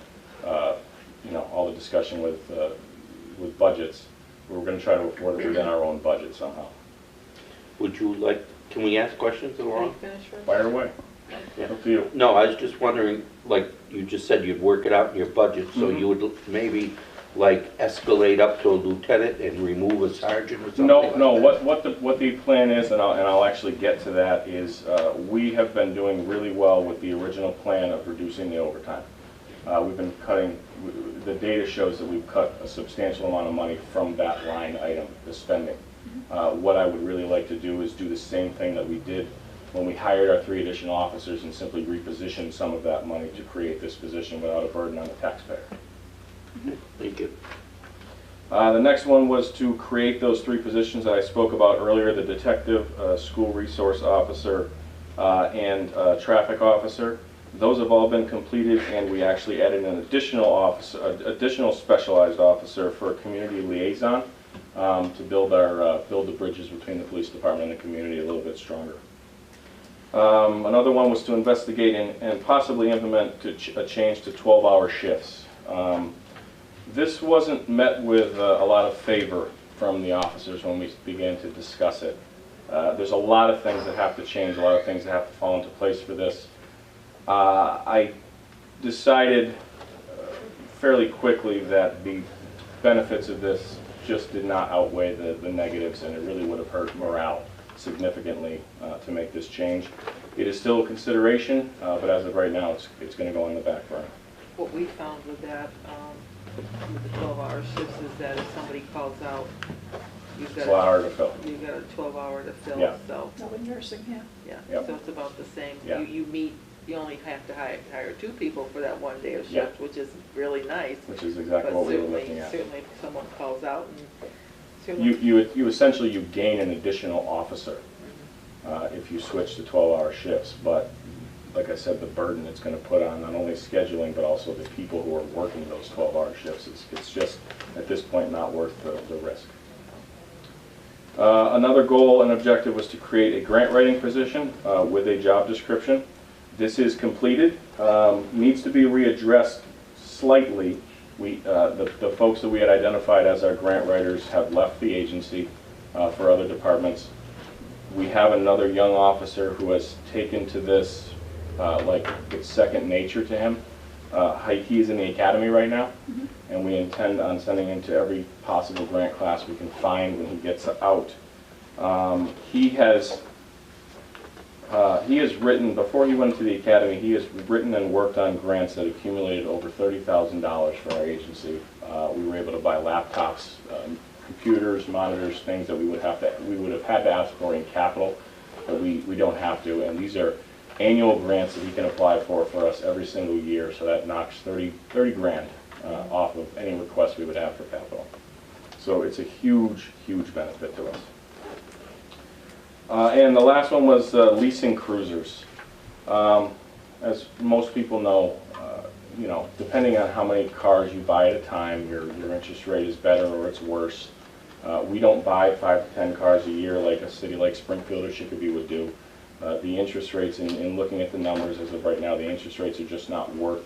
[SPEAKER 14] all the discussion with budgets. We're going to try to afford it within our own budget somehow.
[SPEAKER 4] Would you like, can we ask questions of Laura?
[SPEAKER 14] Fire away.
[SPEAKER 4] Yeah.
[SPEAKER 14] Up to you.
[SPEAKER 4] No, I was just wondering, like you just said, you'd work it out in your budget, so you would maybe like escalate up to a lieutenant and remove a sergeant or something?
[SPEAKER 14] No.
[SPEAKER 4] Like
[SPEAKER 14] What the plan is, and I'll actually get to that, is we have been doing really well with the original plan of reducing the overtime. We've been cutting. The data shows that we've cut a substantial amount of money from that line item, the spending. What I would really like to do is do the same thing that we did when we hired our 3 additional officers and simply reposition some of that money to create this position without a burden on the taxpayer.
[SPEAKER 4] Thank you.
[SPEAKER 14] The next one was to create those 3 positions that I spoke about earlier, the detective, school resource officer, and traffic officer. Those have all been completed, and we actually added an additional officer, additional specialized officer for a community liaison to build the bridges between the police department and the community a little bit stronger. Another one was to investigate and possibly implement a change to 12-hour shifts. This wasn't met with a lot of favor from the officers when we began to discuss it. There's a lot of things that have to change, a lot of things that have to fall into place for this. I decided fairly quickly that the benefits of this just did not outweigh the negatives, and it really would have hurt morale significantly to make this change. It is still a consideration, but as of right now, it's going to go on the back burner.
[SPEAKER 3] What we found with that, with the 12-hour shifts, is that if somebody calls out, you've got
[SPEAKER 14] It's a lot harder to fill.
[SPEAKER 3] You've got a 12-hour to fill,
[SPEAKER 14] Yeah.
[SPEAKER 3] so.
[SPEAKER 1] No, with nursing, yeah.
[SPEAKER 3] Yeah,
[SPEAKER 14] Yep.
[SPEAKER 3] so it's about the same.
[SPEAKER 14] Yeah.
[SPEAKER 3] You only have to hire 2 people for that one day of
[SPEAKER 14] Yeah.
[SPEAKER 3] shift, which is really nice.
[SPEAKER 14] Which is exactly what we were looking at.
[SPEAKER 3] Certainly, if someone calls out, and certainly.
[SPEAKER 14] You essentially gain an additional officer if you switch to 12-hour shifts, but like I said, the burden it's going to put on not only scheduling but also the people who are working those 12-hour shifts, it's just at this point not worth the risk. Another goal and objective was to create a grant writing position with a job description. This is completed, needs to be readdressed slightly. The folks that we had identified as our grant writers have left the agency for other departments. We have another young officer who has taken to this like it's second nature to him. He's in the academy right now, and we intend on sending him to every possible grant class we can find when he gets out. He has written, before he went to the academy, he has written and worked on grants that accumulated over $30,000 for our agency. We were able to buy laptops, computers, monitors, things that we would have had to ask for in capital, but we don't have to. And these are annual grants that he can apply for us every single year, so that knocks 30 grand off of any request we would have for capital. So it's a huge, huge benefit to us. And the last one was leasing cruisers. As most people know, depending on how many cars you buy at a time, your interest rate is better or it's worse. We don't buy 5 to 10 cars a year like a city like Springfield or Chicopee would do. The interest rates, in looking at the numbers as of right now, the interest rates are just not worth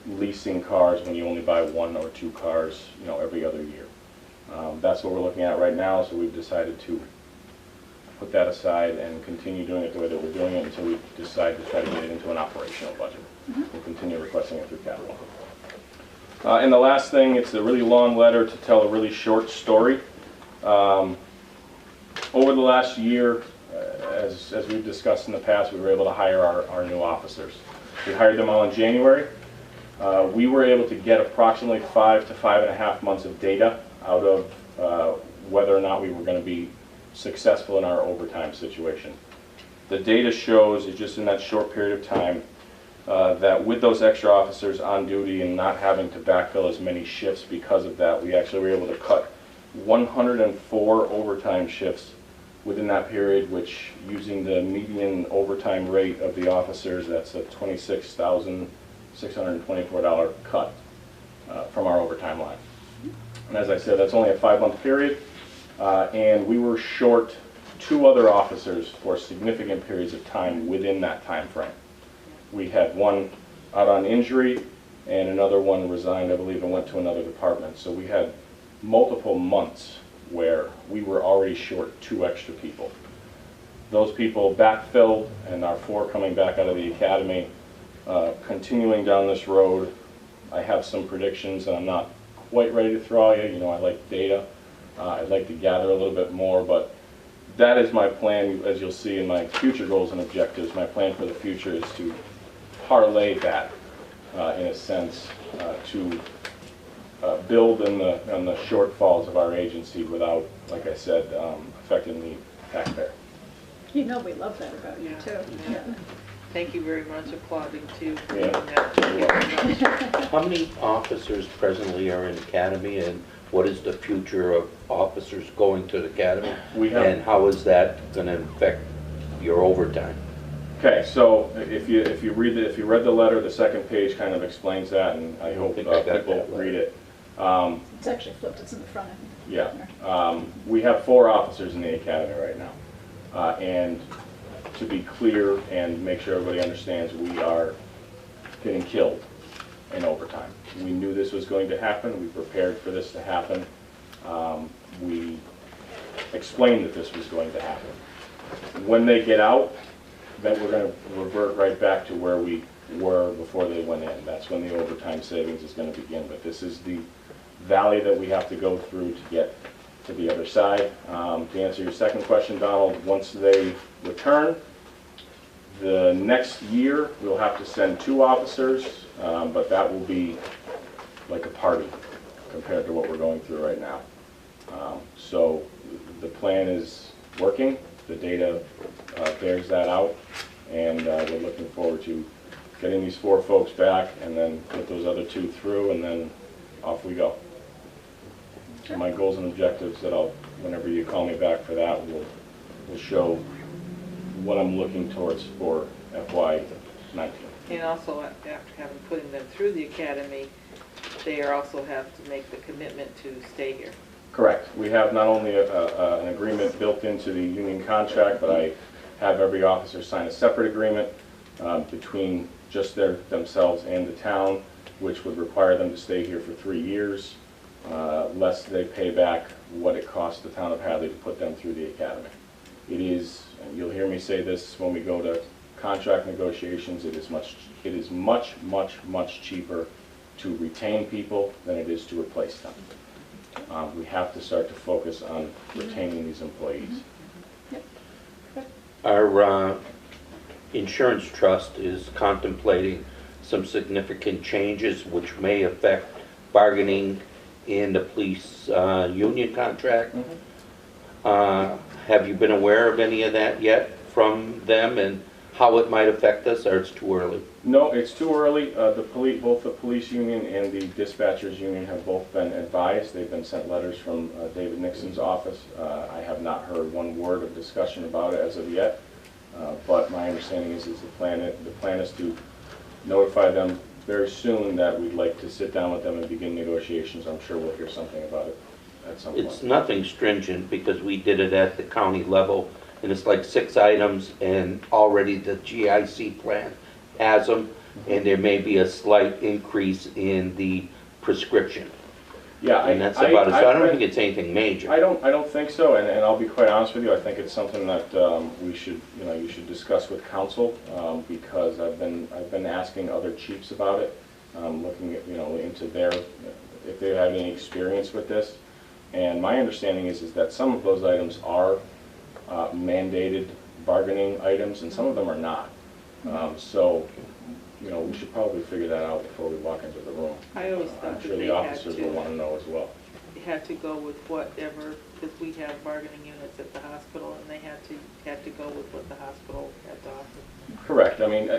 [SPEAKER 14] leasing cars when you only buy 1 or 2 cars, every other year. That's what we're looking at right now, so we've decided to put that aside and continue doing it the way that we're doing it until we decide to try to get it into an operational budget. We'll continue requesting it through capital. And the last thing, it's a really long letter to tell a really short story. Over the last year, as we've discussed in the past, we were able to hire our new officers. We hired them all in January. We were able to get approximately 5 to 5.5 months of data out of whether or not we were going to be successful in our overtime situation. The data shows, just in that short period of time, that with those extra officers on duty and not having to backfill as many shifts because of that, we actually were able to cut 104 overtime shifts within that period, which, using the median overtime rate of the officers, that's a $26,624 cut from our overtime line. And as I said, that's only a 5-month period, and we were short 2 other officers for significant periods of time within that time frame. We had one out on injury, and another one resigned, I believe, and went to another department. So we had multiple months where we were already short 2 extra people. Those people backfilled, and our 4 coming back out of the academy, continuing down this road. I have some predictions, and I'm not quite ready to throw at you. I like data. I'd like to gather a little bit more, but that is my plan, as you'll see in my future goals and objectives. My plan for the future is to parlay that, in a sense, to build on the shortfalls of our agency without, like I said, affecting the taxpayer.
[SPEAKER 1] We love that about you, too. Yeah.
[SPEAKER 3] Thank you very much, applauding too for
[SPEAKER 14] Yeah.
[SPEAKER 3] doing that. Thank you very much.
[SPEAKER 4] How many officers presently are in academy, and what is the future of officers going to the academy?
[SPEAKER 14] We have-
[SPEAKER 4] And how is that going to affect your overtime?
[SPEAKER 14] Okay, so if you read the letter, the second page kind of explains that, and I hope
[SPEAKER 4] think I got
[SPEAKER 14] people
[SPEAKER 4] that letter.
[SPEAKER 14] read it.
[SPEAKER 1] It's actually flipped, it's in the front, I think.
[SPEAKER 14] Yeah, we have 4 officers in the academy right now. And to be clear and make sure everybody understands, we are getting killed in overtime. We knew this was going to happen. We prepared for this to happen. We explained that this was going to happen. When they get out, then we're going to revert right back to where we were before they went in. That's when the overtime savings is going to begin. But this is the valley that we have to go through to get to the other side. To answer your second question, Donald, once they return, the next year we'll have to send 2 officers, but that will be like a party compared to what we're going through right now. So the plan is working. The data bears that out, and we're looking forward to getting these 4 folks back and then put those other 2 through, and then off we go. So my goals and objectives that whenever you call me back for that, will show what I'm looking towards for FY19.
[SPEAKER 3] And also, after having putting them through the academy, they also have to make the commitment to stay here.
[SPEAKER 14] Correct. We have not only an agreement built into the union contract, but I have every officer sign a separate agreement between just themselves and the town, which would require them to stay here for 3 years, lest they pay back what it costs the town of Hadley to put them through the academy. It is, and you'll hear me say this when we go to contract negotiations, it is much cheaper to retain people than it is to replace them. We have to start to focus on retaining these employees.
[SPEAKER 4] Our insurance trust is contemplating some significant changes which may affect bargaining in the police union contract. Have you been aware of any of that yet from them and how it might affect us, or it's too early?
[SPEAKER 14] No, it's too early. Both the police union and the dispatchers union have both been advised. They've been sent letters from David Nixon's office. I have not heard one word of discussion about it as of yet, but my understanding is the plan is to notify them very soon that we'd like to sit down with them and begin negotiations. I'm sure we'll hear something about it at some point.
[SPEAKER 4] It's nothing stringent because we did it at the county level, and it's like 6 items, and already the GIC plan has them, and there may be a slight increase in the prescription.
[SPEAKER 14] Yeah,
[SPEAKER 4] and that's about it. So I don't think it's anything major.
[SPEAKER 14] I don't think so, and I'll be quite honest with you. I think it's something that we should, you should discuss with council, because I've been asking other chiefs about it, looking at into if they have any experience with this, and my understanding is that some of those items are mandated bargaining items, and some of them are not. So, we should probably figure that out before we walk into the room.
[SPEAKER 3] I always thought
[SPEAKER 14] I'm
[SPEAKER 3] that
[SPEAKER 14] sure
[SPEAKER 3] they
[SPEAKER 14] the
[SPEAKER 3] had
[SPEAKER 14] officers
[SPEAKER 3] to-
[SPEAKER 14] will want to know as well.
[SPEAKER 3] They had to go with whatever, because we have bargaining units at the hospital, and they had to go with what the hospital had to offer.
[SPEAKER 14] Correct. I mean,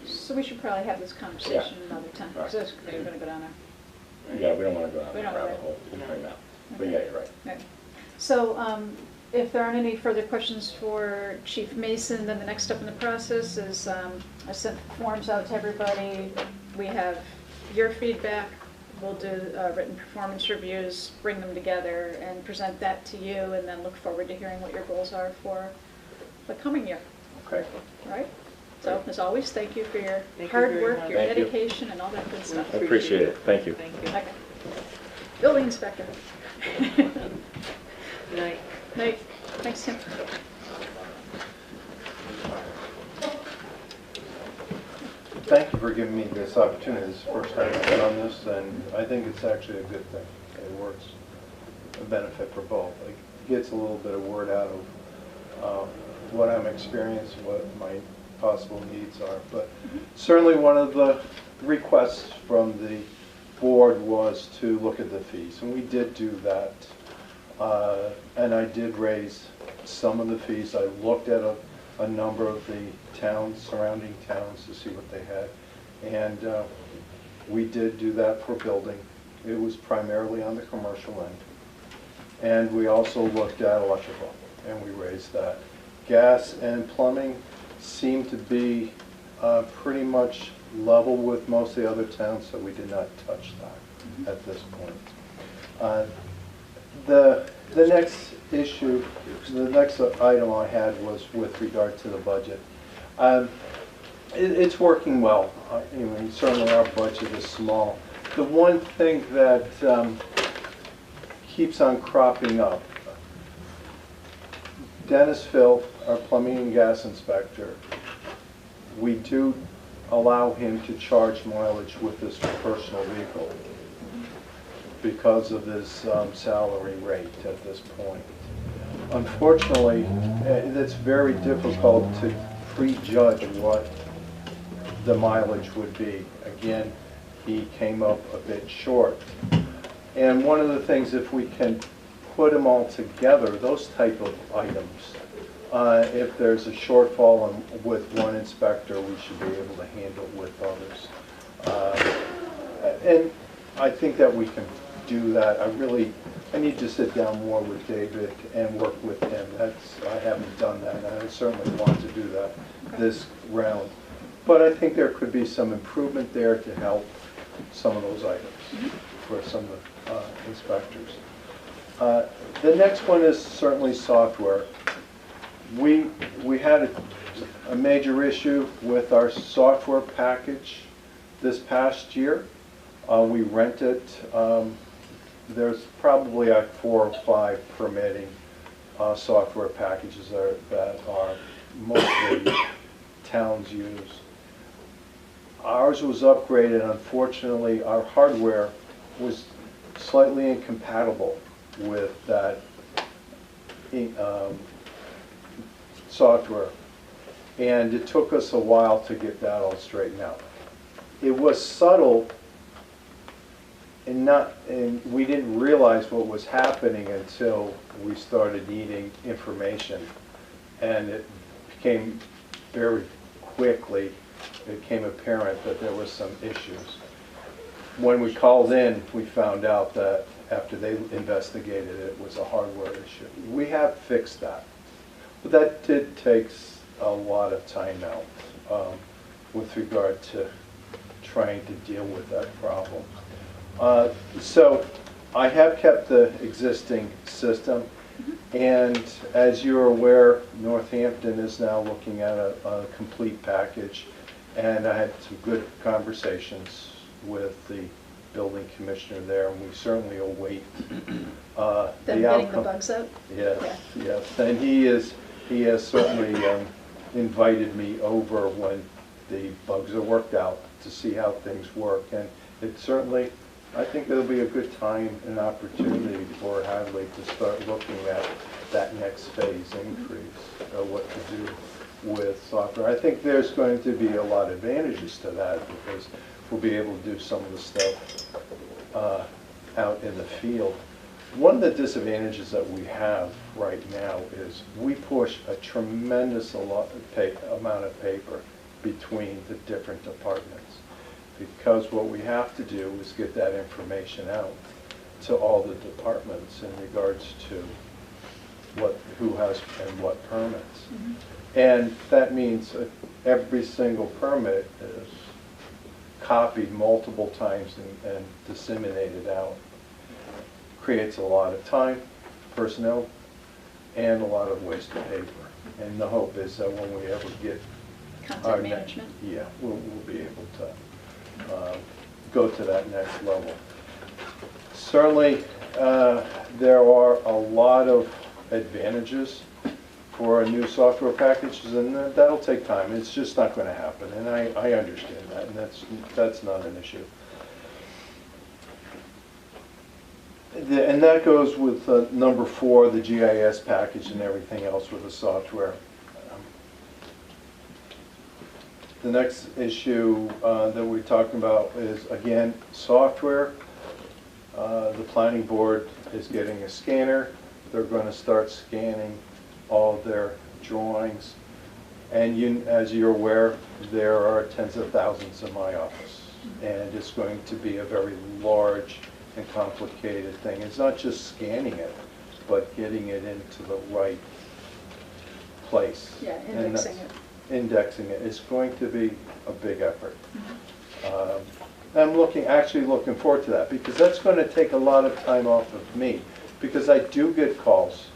[SPEAKER 1] So we should probably have this conversation another time,
[SPEAKER 14] Right.
[SPEAKER 1] because we're going to go down there.
[SPEAKER 14] yeah, we don't want to go down
[SPEAKER 1] We
[SPEAKER 14] that
[SPEAKER 1] don't
[SPEAKER 14] rabbit hole right now. But yeah, you're right.
[SPEAKER 1] Okay. So if there aren't any further questions for Chief Mason, then the next step in the process is I sent forms out to everybody. We have your feedback. We'll do written performance reviews, bring them together, and present that to you, and then look forward to hearing what your goals are for the coming year.
[SPEAKER 14] Okay.
[SPEAKER 1] All right? So, as always, thank you for your
[SPEAKER 3] Thank you
[SPEAKER 1] hard
[SPEAKER 3] very
[SPEAKER 1] work,
[SPEAKER 3] much.
[SPEAKER 1] your
[SPEAKER 14] Thank you.
[SPEAKER 1] dedication, and all that good stuff.
[SPEAKER 14] I appreciate it. Thank you.
[SPEAKER 3] Thank you.
[SPEAKER 1] Okay. Building inspector.
[SPEAKER 3] Good night.
[SPEAKER 1] Night. Thanks, Tim.
[SPEAKER 15] Thank you for giving me this opportunity. This is the first time I've been on this, and I think it's actually a good thing. It works a benefit for both. It gets a little bit of word out of what I'm experiencing, what my possible needs are. But certainly one of the requests from the board was to look at the fees, and we did do that. And I did raise some of the fees. I looked at a number of the towns, surrounding towns, to see what they had. And we did do that for building. It was primarily on the commercial end. And we also looked at electrical, and we raised that. Gas and plumbing, seem to be pretty much level with most of the other towns, so we did not touch that at this point. The next issue, the next item I had was with regard to the budget. It's working well. Anyway, certainly our budget is small. The one thing that keeps on cropping up, Dennis Phil, our plumbing and gas inspector, we do allow him to charge mileage with his personal vehicle because of his salary rate at this point. Unfortunately, it's very difficult to prejudge what the mileage would be. Again, he came up a bit short. And one of the things, if we can put them all together, those type of items, if there's a shortfall with one inspector, we should be able to handle with others. And I think that we can do that. I need to sit down more with David and work with him. I haven't done that, and I certainly want to do that this round. But I think there could be some improvement there to help some of those items for some of the inspectors. The next one is certainly software. We had a major issue with our software package this past year. We rented, there's probably 4 or 5 permitting software packages that are mostly towns use. Ours was upgraded. Unfortunately, our hardware was slightly incompatible with that software, and it took us a while to get that all straightened out. It was subtle, and we didn't realize what was happening until we started needing information, and it became very quickly, it became apparent that there was some issues. When we called in, we found out that after they investigated it, was a hardware issue. We have fixed that, but that did take a lot of time out with regard to trying to deal with that problem. So I have kept the existing system, and as you're aware, Northampton is now looking at a complete package, and I had some good conversations with the building commissioner there, and we certainly await
[SPEAKER 1] Them
[SPEAKER 15] the
[SPEAKER 1] getting
[SPEAKER 15] outcome.
[SPEAKER 1] the bugs out?
[SPEAKER 15] Yes, yes, and he has certainly invited me over when the bugs are worked out to see how things work, and it certainly, I think it'll be a good time and opportunity for Hadley to start looking at that next phase increase, what to do with software. I think there's going to be a lot of advantages to that because we'll be able to do some of the stuff out in the field. One of the disadvantages that we have right now is we push a tremendous amount of paper between the different departments, because what we have to do is get that information out to all the departments in regards to who has and what permits. And that means that every single permit is copied multiple times and disseminated out. Creates a lot of time, personnel, and a lot of wasted paper. And the hope is that when we ever get
[SPEAKER 1] Content management?
[SPEAKER 15] Yeah, we'll be able to go to that next level. Certainly, there are a lot of advantages for new software packages, and that'll take time. It's just not going to happen, and I understand that, and that's not an issue. And that goes with number 4, the GIS package and everything else with the software. The next issue that we're talking about is, again, software. The planning board is getting a scanner. They're going to start scanning all their drawings. And as you're aware, there are tens of thousands in my office. And it's going to be a very large and complicated thing. It's not just scanning it, but getting it into the right place.
[SPEAKER 1] Yeah, indexing it.
[SPEAKER 15] indexing it is going to be a big effort. I'm actually looking forward to that, because that's going to take a lot of time off of me, because I do get calls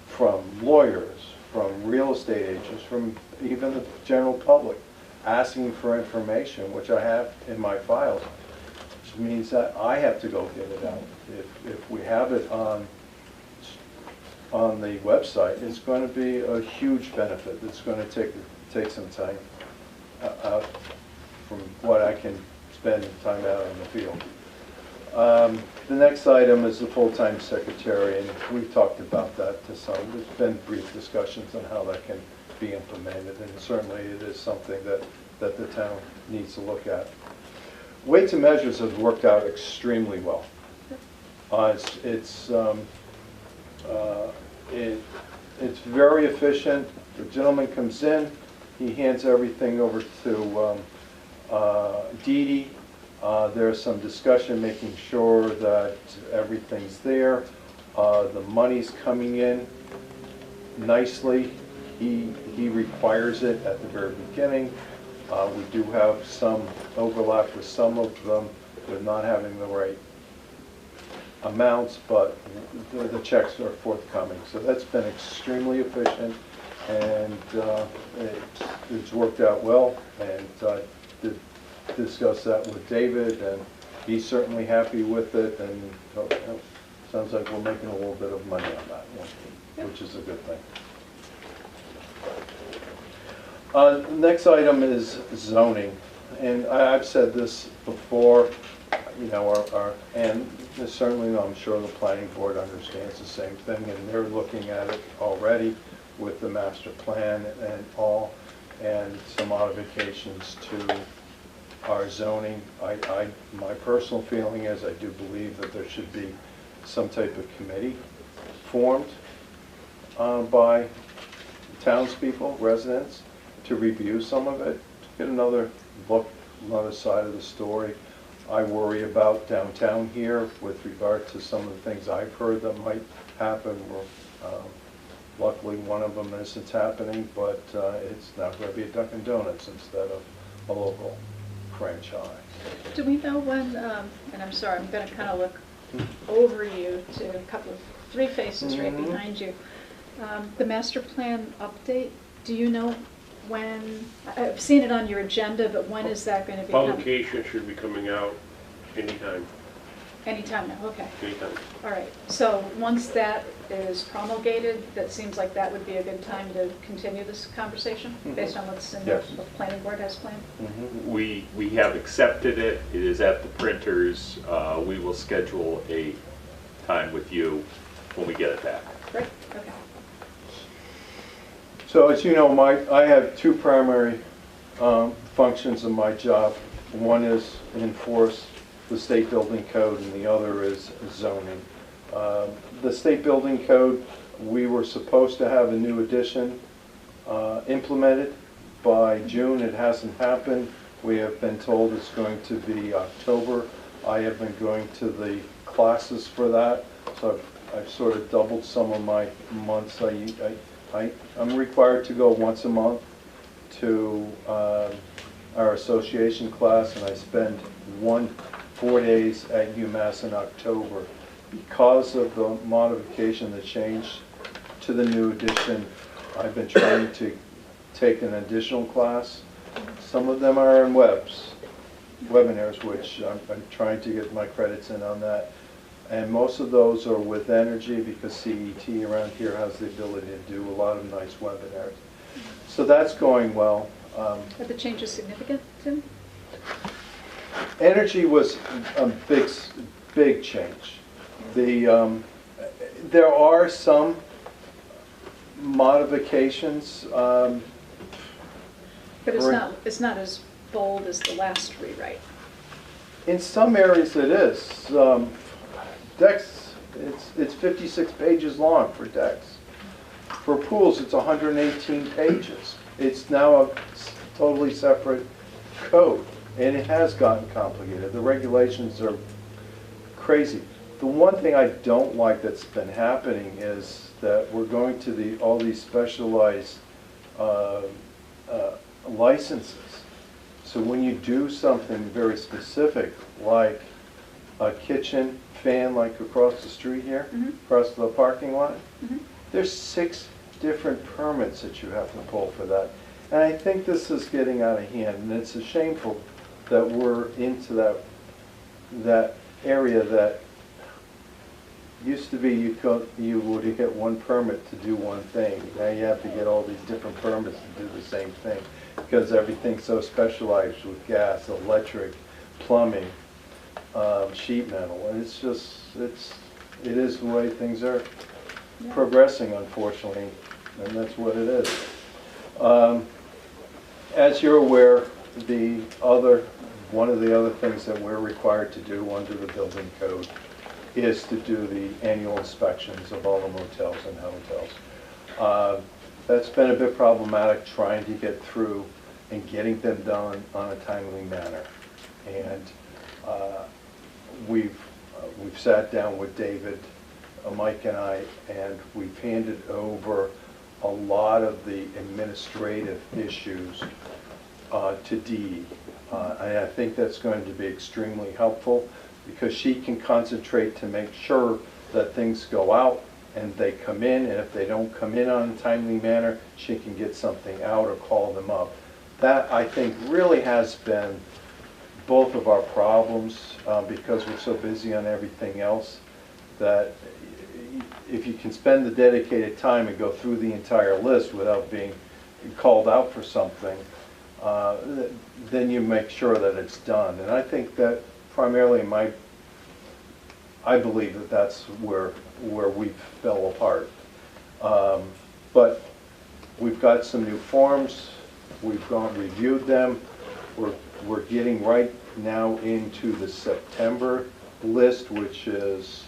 [SPEAKER 15] from lawyers, from real estate agents, from even the general public, asking for information, which I have in my files, which means that I have to go get it out. If we have it on the website, it's going to be a huge benefit. It's going to take some time out from what I can spend time out in the field. The next item is the full-time secretary, and we've talked about that to some. There's been brief discussions on how that can be implemented, and certainly it is something that the town needs to look at. Weights and Measures has worked out extremely well. It's very efficient. The gentleman comes in, he hands everything over to Dee Dee. There's some discussion making sure that everything's there. The money's coming in nicely. He requires it at the very beginning. We do have some overlap with some of them with not having the right amounts, but the checks are forthcoming. So that's been extremely efficient, and it's worked out well. And I did discuss that with David, and he's certainly happy with it, and sounds like we're making a little bit of money on that one, which is a good thing. Next item is zoning, and I've said this before, you know, and certainly I'm sure the planning board understands the same thing, and they're looking at it already with the master plan and all, and some modifications to our zoning. My personal feeling is I do believe that there should be some type of committee formed by townspeople, residents, to review some of it, to get another look, another side of the story. I worry about downtown here with regard to some of the things I've heard that might happen. Luckily, one of them isn't happening, but it's now going to be a Dunkin' Donuts instead of a local franchise.
[SPEAKER 1] Do we know when, and I'm sorry, I'm going to kind of look over you to a couple of three faces right behind you. The master plan update, do you know when? I've seen it on your agenda, but when is that going to be coming?
[SPEAKER 8] Publication should be coming out anytime.
[SPEAKER 1] Anytime now, okay.
[SPEAKER 8] Anytime.
[SPEAKER 1] All right, so once that is promulgated, that seems like that would be a good time to continue this conversation based on what's in the planning board has planned?
[SPEAKER 16] We have accepted it. It is at the printers. We will schedule a time with you when we get it back.
[SPEAKER 1] Great, okay.
[SPEAKER 15] So as you know, I have two primary functions in my job. One is enforce the state building code, and the other is zoning. The state building code, we were supposed to have a new edition implemented by June. It hasn't happened. We have been told it's going to be October. I have been going to the classes for that, so I've sort of doubled some of my months. I'm required to go once a month to our association class, and I spend 4 days at UMass in October. Because of the modification, the change to the new edition, I've been trying to take an additional class. Some of them are in webinars, which I'm trying to get my credits in on that. And most of those are with energy, because CET around here has the ability to do a lot of nice webinars. So that's going well.
[SPEAKER 1] Are the changes significant, Tim?
[SPEAKER 15] Energy was a big change. There are some modifications.
[SPEAKER 1] But it's not as bold as the last rewrite.
[SPEAKER 15] In some areas it is. Decks, it's 56 pages long for decks. For pools, it's 118 pages. It's now a totally separate code, and it has gotten complicated. The regulations are crazy. The one thing I don't like that's been happening is that we're going to all these specialized licenses. So when you do something very specific, like a kitchen fan like across the street here, across the parking lot, there's 6 different permits that you have to pull for that. And I think this is getting out of hand, and it's shameful that we're into that area that used to be you would get one permit to do one thing. Now you have to get all these different permits to do the same thing because everything's so specialized with gas, electric, plumbing, sheet metal. And it's just, it is the way things are progressing, unfortunately, and that's what it is. As you're aware, one of the other things that we're required to do under the building code is to do the annual inspections of all the motels and hotels. That's been a bit problematic trying to get through and getting them done on a timely manner. And we've sat down with David, Mike and I, and we've handed over a lot of the administrative issues to Dee. And I think that's going to be extremely helpful because she can concentrate to make sure that things go out and they come in, and if they don't come in on a timely manner, she can get something out or call them up. That, I think, really has been both of our problems because we're so busy on everything else that if you can spend the dedicated time and go through the entire list without being called out for something, then you make sure that it's done. And I think that primarily I believe that that's where we fell apart. But we've got some new forms. We've reviewed them. We're getting right now into the September list, which is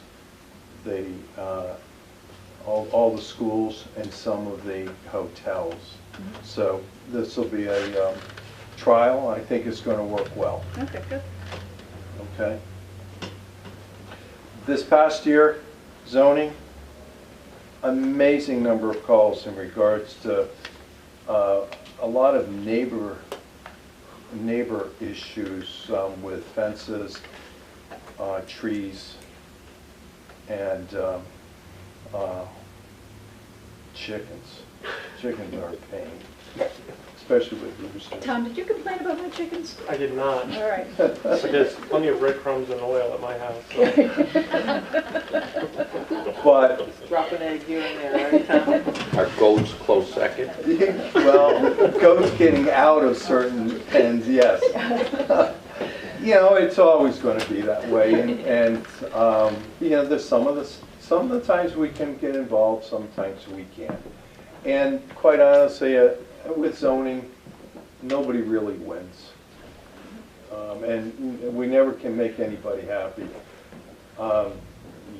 [SPEAKER 15] the all the schools and some of the hotels. So this will be a trial. I think it's going to work well.
[SPEAKER 1] Okay, good.
[SPEAKER 15] Okay. This past year, zoning, amazing number of calls in regards to a lot of neighbor issues with fences, trees, and chickens. Chickens are a pain, especially with roosters.
[SPEAKER 1] Tom, did you complain about my chickens?
[SPEAKER 5] I did not.
[SPEAKER 1] All right.
[SPEAKER 5] But there's plenty of breadcrumbs and oil at my house. So.
[SPEAKER 15] But
[SPEAKER 3] Drop an egg here and there, right, Tom?
[SPEAKER 4] Are goats close second?
[SPEAKER 15] well, goats getting out of certain pens, yes. You know, it's always going to be that way, and you know, there's some of the times we can get involved, sometimes we can't. And quite honestly, with zoning, nobody really wins. And we never can make anybody happy.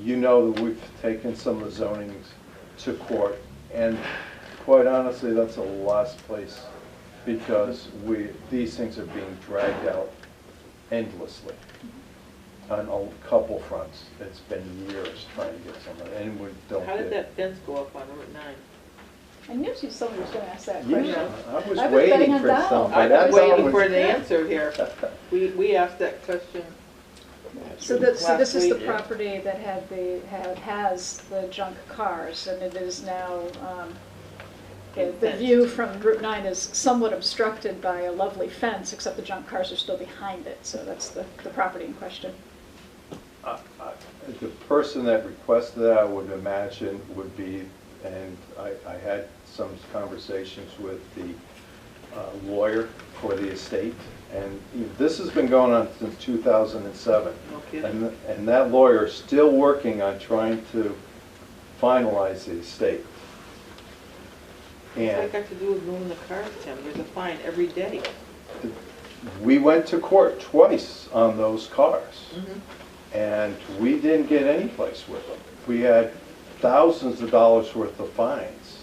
[SPEAKER 15] You know that we've taken some of the zonings to court, and quite honestly, that's the last place because these things are being dragged out endlessly on a couple fronts. It's been years trying to get someone, and we don't
[SPEAKER 3] How
[SPEAKER 15] get
[SPEAKER 3] did that fence go up on Route 9?
[SPEAKER 1] I knew somebody was going to ask that question.
[SPEAKER 15] Yeah, I was
[SPEAKER 1] betting
[SPEAKER 15] waiting
[SPEAKER 1] on
[SPEAKER 15] for
[SPEAKER 1] Donald.
[SPEAKER 15] somebody.
[SPEAKER 3] I'm
[SPEAKER 15] That's
[SPEAKER 3] waiting
[SPEAKER 15] always-
[SPEAKER 3] for the answer here. We asked that question.
[SPEAKER 1] So this is the
[SPEAKER 3] week.
[SPEAKER 1] property that has the junk cars, and it is now, the view from Route 9 is somewhat obstructed by a lovely fence, except the junk cars are still behind it, so that's the property in question.
[SPEAKER 15] The person that requested that, I would imagine, would be, and I had some conversations with the lawyer for the estate, and this has been going on since 2007.
[SPEAKER 3] No kidding.
[SPEAKER 15] And that lawyer is still working on trying to finalize the estate.
[SPEAKER 3] What's that
[SPEAKER 15] And
[SPEAKER 3] got to do with moving the cars, Tim? There's a fine every day.
[SPEAKER 15] we went to court twice on those cars. And we didn't get any place with them. We had thousands of dollars worth of fines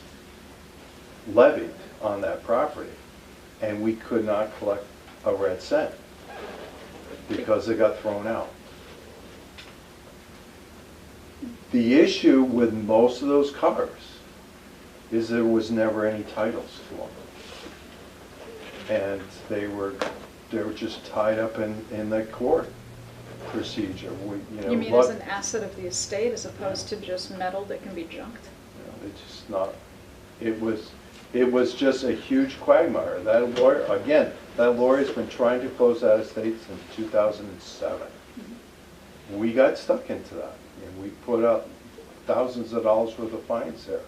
[SPEAKER 15] levied on that property, and we could not collect a red cent because it got thrown out. The issue with most of those cars is there was never any titles to them. And they were just tied up in the court procedure.
[SPEAKER 1] You mean as an asset of the estate as opposed to just metal that can be junked?
[SPEAKER 15] It's just not, it was just a huge quagmire. That lawyer, again, that lawyer's been trying to close that estate since 2007. We got stuck into that, and we put up thousands of dollars worth of fines there.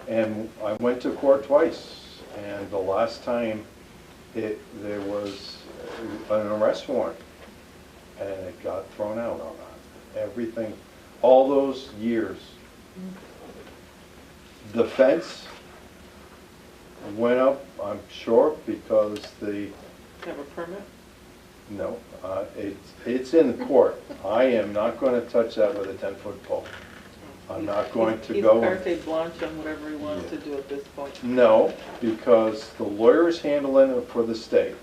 [SPEAKER 15] And I went to court twice, and the last time there was an arrest warrant, and it got thrown out on that. Everything, all those years. The fence went up, I'm sure, because the...
[SPEAKER 3] Have a permit?
[SPEAKER 15] No, it's in the court. I am not going to touch that with a 10-foot pole. I'm not going to go...
[SPEAKER 3] He's carte blanche on whatever he wants to do at this point.
[SPEAKER 15] No, because the lawyer is handling it for the state.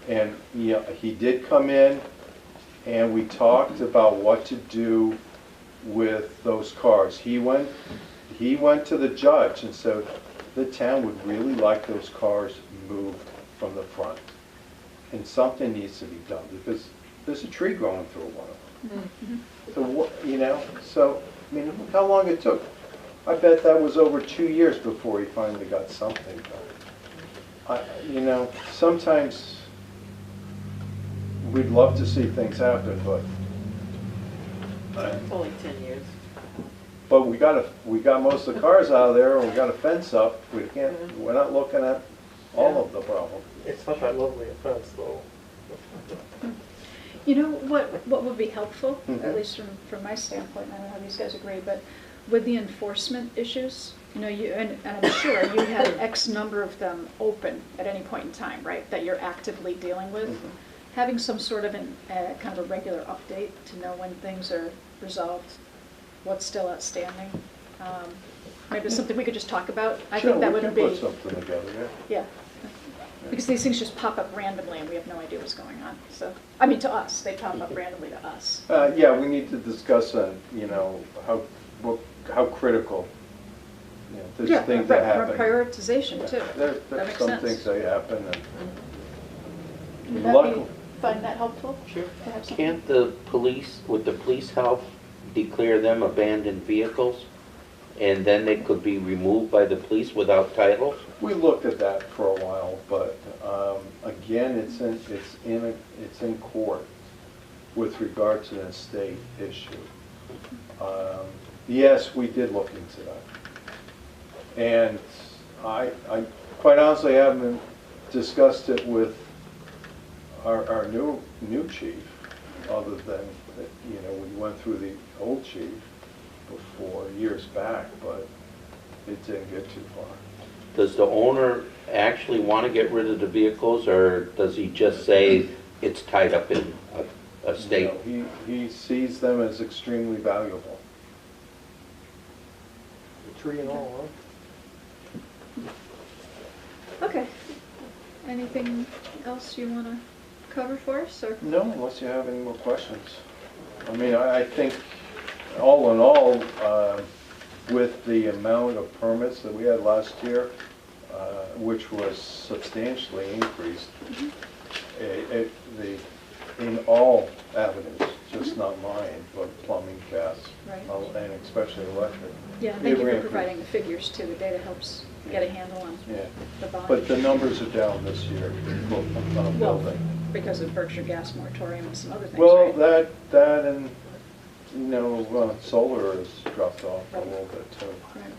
[SPEAKER 15] And he did come in, and we talked about what to do with those cars. He went to the judge and said the town would really like those cars moved from the front. And something needs to be done, because there's a tree growing through one of them. So, I mean, look how long it took. I bet that was over 2 years before he finally got something done. Sometimes we'd love to see things happen, but
[SPEAKER 3] It's only 10 years.
[SPEAKER 15] But we got most of the cars out of there, and we got a fence up. We're not looking at all of the problem.
[SPEAKER 5] It's not that lovely a fence, though.
[SPEAKER 1] You know what would be helpful, at least from my standpoint, I don't know how these guys agree, but with the enforcement issues, and I'm sure you had X number of them open at any point in time, right, that you're actively dealing with. Having some sort of kind of a regular update to know when things are resolved, what's still outstanding. Maybe it's something we could just talk about. I think that would be.
[SPEAKER 15] Sure, we can put something together,
[SPEAKER 1] yeah. Because these things just pop up randomly and we have no idea what's going on. So, I mean, to us, they pop up randomly to us.
[SPEAKER 15] Yeah, we need to discuss, how critical, there's things that happen.
[SPEAKER 1] Prioritization too.
[SPEAKER 15] There's some
[SPEAKER 1] sense.
[SPEAKER 15] things that happen.
[SPEAKER 1] Would find that helpful?
[SPEAKER 4] Sure.
[SPEAKER 1] To have something?
[SPEAKER 4] Can't the police, with the police help, declare them abandoned vehicles? And then they could be removed by the police without title?
[SPEAKER 15] We looked at that for a while, but again, it's in court with regard to an estate issue. Yes, we did look into that, and I quite honestly haven't discussed it with our new chief, other than that, we went through the old chief before, years back, but it didn't get too far.
[SPEAKER 4] Does the owner actually want to get rid of the vehicles, or does he just say it's tied up in a state?
[SPEAKER 15] No, he sees them as extremely valuable.
[SPEAKER 5] The tree and all,
[SPEAKER 1] Okay. Anything else you want to cover for us? Or?
[SPEAKER 15] No, unless you have any more questions. I mean, I think all in all, with the amount of permits that we had last year, which was substantially increased, in all avenues, just not mine, but plumbing, gas, and especially electric.
[SPEAKER 1] Yeah, thank you for providing the figures too. The data helps get a handle on the volume.
[SPEAKER 15] But the numbers are down this year on building.
[SPEAKER 1] Because of Berkshire Gas moratorium and some other things,
[SPEAKER 15] Well,
[SPEAKER 1] right?
[SPEAKER 15] that and, solar has dropped off a little bit too.
[SPEAKER 1] Right.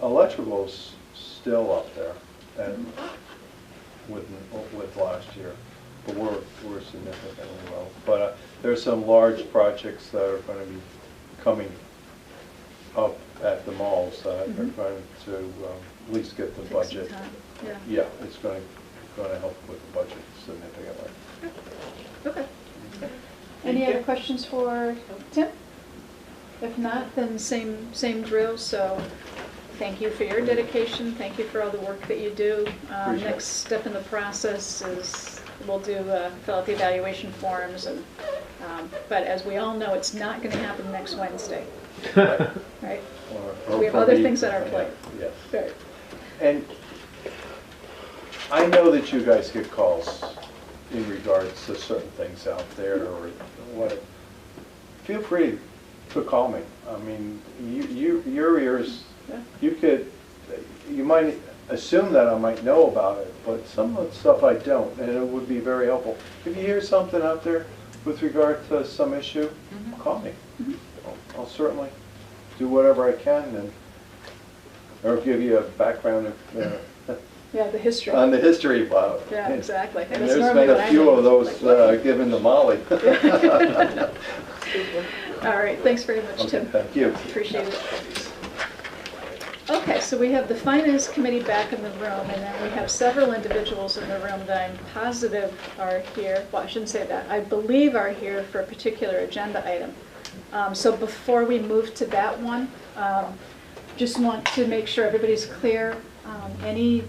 [SPEAKER 15] Electrical's still up there and with last year, but we're significantly low. But there's some large projects that are going to be coming up at the malls that are going to at least get the budget. Yeah, it's going to help with the budget significantly.
[SPEAKER 1] Okay. Any other questions for Tim? If not, then same drill. So thank you for your dedication. Thank you for all the work that you do. Next step in the process is we'll do fill out the evaluation forms. And but as we all know, it's not going to happen next Wednesday. Right?
[SPEAKER 15] Or
[SPEAKER 1] we have other things on our plate.
[SPEAKER 15] Yes.
[SPEAKER 1] Right.
[SPEAKER 15] And I know that you guys get calls in regards to certain things out there or what. Feel free to call me. I mean, your ears, you might assume that I might know about it, but some of the stuff I don't, and it would be very helpful. If you hear something out there with regard to some issue, call me. I'll certainly do whatever I can, and or give you a background
[SPEAKER 1] Yeah, the history.
[SPEAKER 15] on the history about it.
[SPEAKER 1] Yeah, exactly.
[SPEAKER 15] And there's been a few of those given to Molly.
[SPEAKER 1] All right, thanks very much, Tim.
[SPEAKER 15] Thank you.
[SPEAKER 1] Appreciate it. Okay, so we have the Finance Committee back in the room, and then we have several individuals in the room that I'm positive are here. Well, I shouldn't say that. I believe are here for a particular agenda item. So before we move to that one, just want to make sure everybody's clear. Any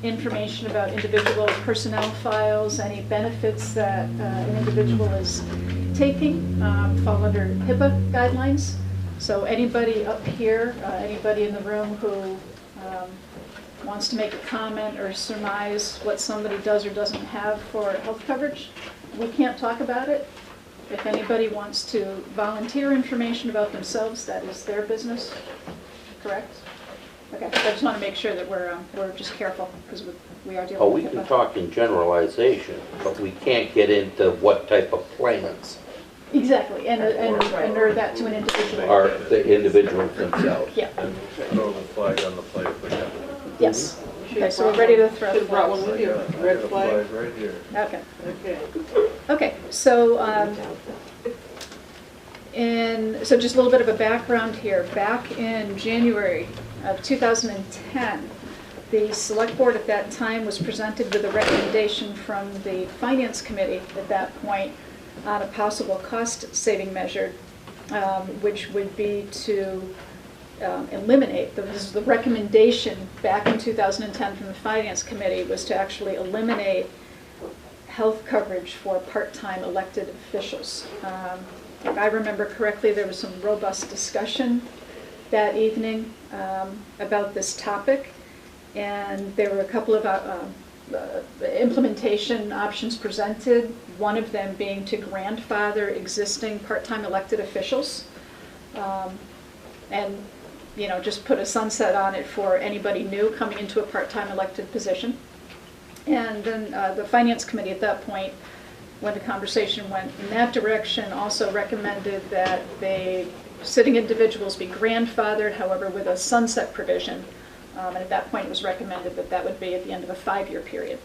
[SPEAKER 1] information about individual personnel files, any benefits that an individual is taking fall under HIPAA guidelines. So anybody up here, anybody in the room who wants to make a comment or surmise what somebody does or doesn't have for health coverage, we can't talk about it. If anybody wants to volunteer information about themselves, that is their business, correct? Okay, I just want to make sure that we're just careful because we are dealing
[SPEAKER 4] Oh,
[SPEAKER 1] with
[SPEAKER 4] we can
[SPEAKER 1] HIPAA.
[SPEAKER 4] talk in generalization, but we can't get into what type of plans
[SPEAKER 1] Exactly, and nerve that to an individual.
[SPEAKER 4] are the individuals themselves.
[SPEAKER 1] Yeah.
[SPEAKER 2] And throw the flag on the plate if we have it.
[SPEAKER 1] Yes. Okay, so we're ready to throw the
[SPEAKER 3] Should've brought one
[SPEAKER 1] flags.
[SPEAKER 3] with you.
[SPEAKER 2] I got
[SPEAKER 3] Red
[SPEAKER 2] a
[SPEAKER 3] flag.
[SPEAKER 2] right here.
[SPEAKER 1] Okay.
[SPEAKER 3] Okay.
[SPEAKER 1] Okay, so so just a little bit of a background here. Back in January of 2010, the Select Board at that time was presented with a recommendation from the Finance Committee at that point on a possible cost-saving measure, which would be to eliminate, this is the recommendation back in 2010 from the Finance Committee, was to actually eliminate health coverage for part-time elected officials. If I remember correctly, there was some robust discussion that evening about this topic, and there were a couple of implementation options presented, one of them being to grandfather existing part-time elected officials, and just put a sunset on it for anybody new coming into a part-time elected position. And then the Finance Committee at that point, when the conversation went in that direction, also recommended that sitting individuals be grandfathered, however, with a sunset provision. And at that point, it was recommended that that would be at the end of a 5-year period.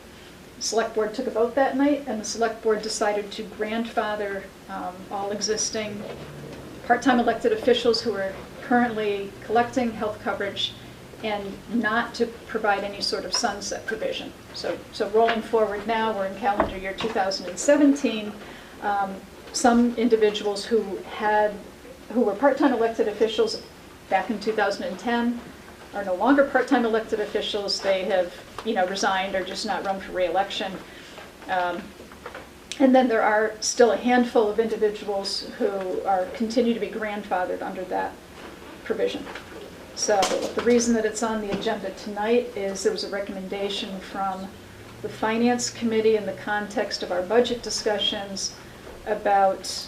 [SPEAKER 1] The Select Board took a vote that night, and the Select Board decided to grandfather all existing part-time elected officials who are currently collecting health coverage and not to provide any sort of sunset provision. So rolling forward now, we're in calendar year 2017. Some individuals who were part-time elected officials back in 2010 are no longer part-time elected officials. They have, resigned or just not run for re-election. And then there are still a handful of individuals who continue to be grandfathered under that provision. So the reason that it's on the agenda tonight is there was a recommendation from the Finance Committee in the context of our budget discussions about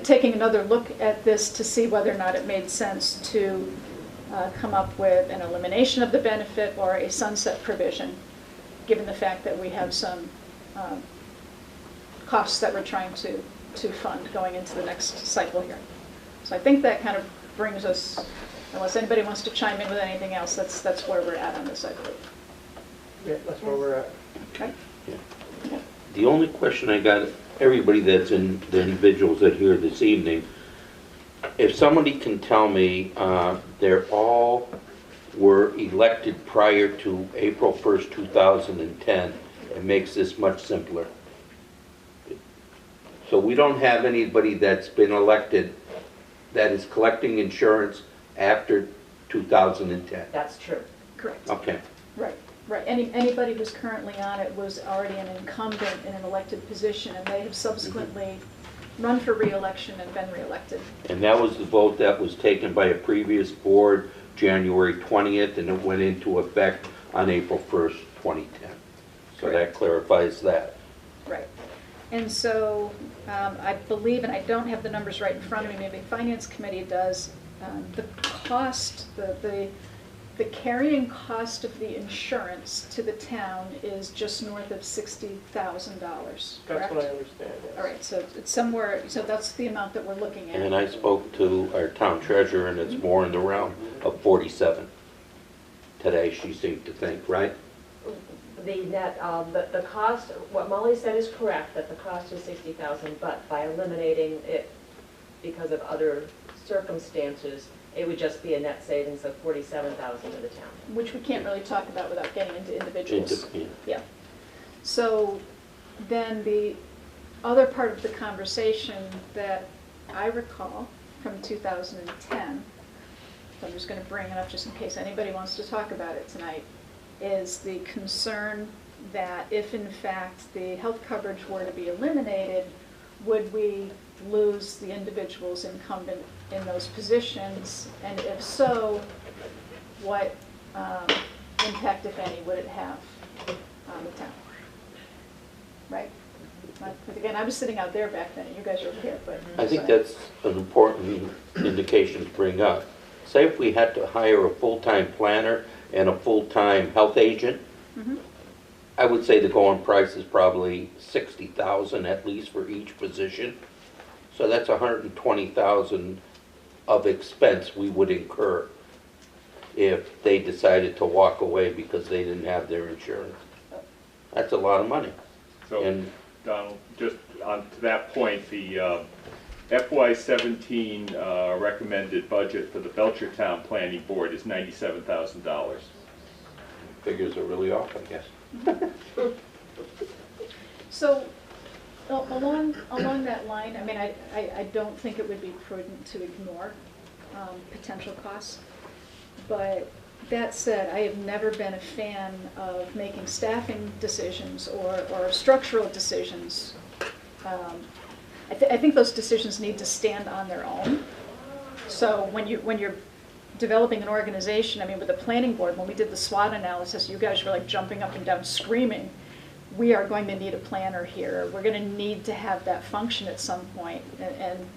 [SPEAKER 1] taking another look at this to see whether or not it made sense to come up with an elimination of the benefit or a sunset provision, given the fact that we have some costs that we're trying to fund going into the next cycle here. So I think that kind of brings us, unless anybody wants to chime in with anything else, that's where we're at on this, I believe.
[SPEAKER 5] Yeah, that's where we're at.
[SPEAKER 1] Okay.
[SPEAKER 4] Yeah. The only question I got, everybody that's in, the individuals that are here this evening, if somebody can tell me they're all were elected prior to April 1st, 2010, it makes this much simpler. So we don't have anybody that's been elected that is collecting insurance after 2010.
[SPEAKER 6] That's true.
[SPEAKER 1] Correct.
[SPEAKER 4] Okay.
[SPEAKER 1] Right. Anybody who's currently on it was already an incumbent in an elected position, and they have subsequently run for re-election and been re-elected.
[SPEAKER 4] And that was the vote that was taken by a previous board January 20th, and it went into effect on April 1st, 2010. So that clarifies that.
[SPEAKER 1] Right. And so I believe, and I don't have the numbers right in front of me, maybe the Finance Committee does, the cost, the carrying cost of the insurance to the town is just north of $60,000, correct?
[SPEAKER 5] That's what I understand, yes.
[SPEAKER 1] All right, so it's somewhere, so that's the amount that we're looking at.
[SPEAKER 4] And I spoke to our town treasurer, and it's more in the realm of 47. Today, she seemed to think, right?
[SPEAKER 10] The net, the cost, what Molly said is correct, that the cost is 60,000, but by eliminating it because of other circumstances, it would just be a net savings of 47,000 to the town.
[SPEAKER 1] Which we can't really talk about without getting into individuals.
[SPEAKER 4] Yeah.
[SPEAKER 1] Yeah. So then the other part of the conversation that I recall from 2010, so I'm just going to bring it up just in case anybody wants to talk about it tonight, is the concern that if in fact the health coverage were to be eliminated, would we lose the individuals incumbent in those positions? And if so, what impact, if any, would it have on the town? Right? But again, I was sitting out there back then, and you guys were here, but...
[SPEAKER 4] I think that's an important indication to bring up. Say if we had to hire a full-time planner and a full-time health agent, I would say the going price is probably $60,000 at least for each position. So that's $120,000 of expense we would incur if they decided to walk away because they didn't have their insurance. That's a lot of money.
[SPEAKER 16] So, Donald, just on to that point, the FY17 recommended budget for the Belchertown Planning Board is $97,000.
[SPEAKER 4] Figures are really off, I guess.
[SPEAKER 1] So, along that line, I mean, I don't think it would be prudent to ignore potential costs. But that said, I have never been a fan of making staffing decisions or structural decisions. I think those decisions need to stand on their own. So when you're developing an organization, I mean, with the planning board, when we did the SWOT analysis, you guys were like jumping up and down screaming, we are going to need a planner here. We're going to need to have that function at some point and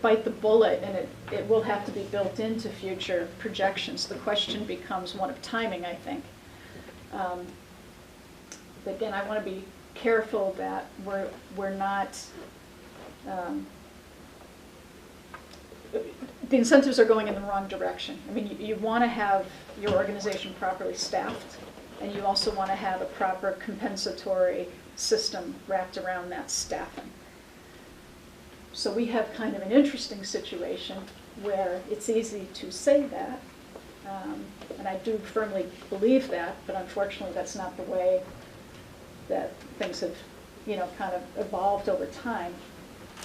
[SPEAKER 1] bite the bullet, and it will have to be built into future projections. The question becomes one of timing, I think. But again, I want to be careful that we're not, the incentives are going in the wrong direction. I mean, you want to have your organization properly staffed, and you also want to have a proper compensatory system wrapped around that staffing. So we have kind of an interesting situation where it's easy to say that, and I do firmly believe that, but unfortunately that's not the way that things have, kind of evolved over time.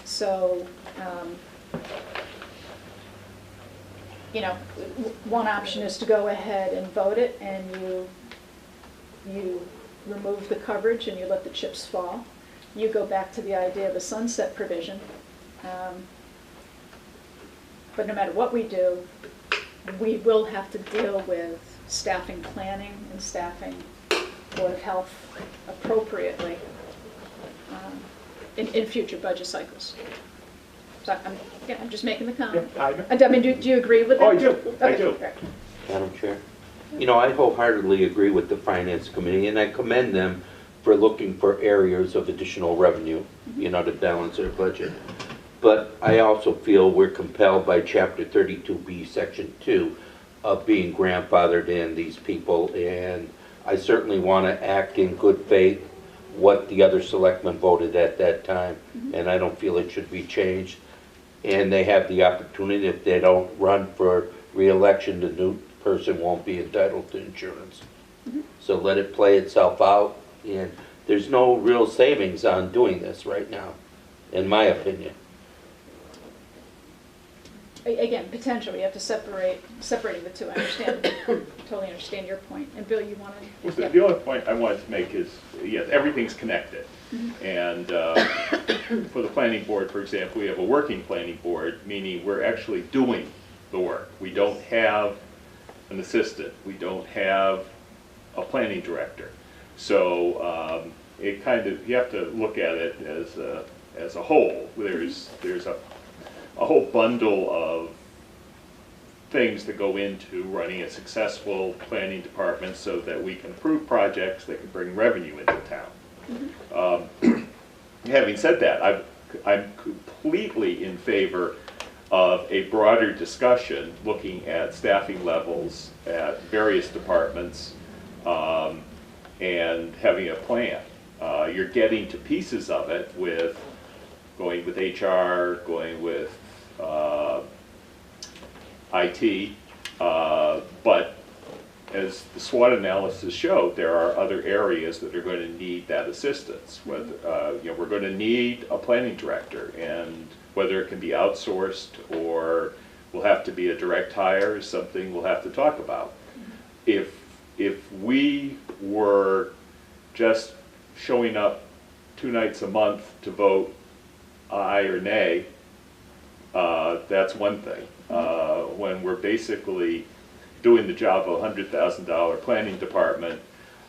[SPEAKER 1] So, one option is to go ahead and vote it, and you remove the coverage and you let the chips fall. You go back to the idea of a sunset provision. But no matter what we do, we will have to deal with staffing planning and staffing Board of Health appropriately in future budget cycles. So I'm just making the comment.
[SPEAKER 5] Yeah, I know.
[SPEAKER 1] I mean, do you agree with that?
[SPEAKER 16] Oh, I do.
[SPEAKER 1] Okay.
[SPEAKER 16] I do.
[SPEAKER 1] Right.
[SPEAKER 4] Madam Chair, I wholeheartedly agree with the Finance Committee, and I commend them for looking for areas of additional revenue, to balance their budget. But I also feel we're compelled by Chapter 32B, Section 2, of being grandfathered in these people, and I certainly want to act in good faith what the other selectmen voted at that time, and I don't feel it should be changed. And they have the opportunity, if they don't run for re-election, the new person won't be entitled to insurance. So let it play itself out, and there's no real savings on doing this right now, in my opinion.
[SPEAKER 1] Again, potentially, you have to separating the two. I understand, totally understand your point. And Bill, you wanted?
[SPEAKER 16] Well, the other point I wanted to make is, yes, everything's connected. And for the planning board, for example, we have a working planning board, meaning we're actually doing the work. We don't have an assistant. We don't have a planning director. So it kind of, you have to look at it as a whole. There's a whole bundle of things that go into running a successful planning department so that we can approve projects that can bring revenue into town. Having said that, I'm completely in favor of a broader discussion looking at staffing levels at various departments and having a plan. You're getting to pieces of it with going with HR, going with IT, but as the SWOT analysis showed, there are other areas that are going to need that assistance. Whether, we're going to need a planning director, and whether it can be outsourced or will have to be a direct hire is something we'll have to talk about. If we were just showing up 2 nights a month to vote aye or nay, that's one thing. When we're basically doing the job of a $100,000 planning department,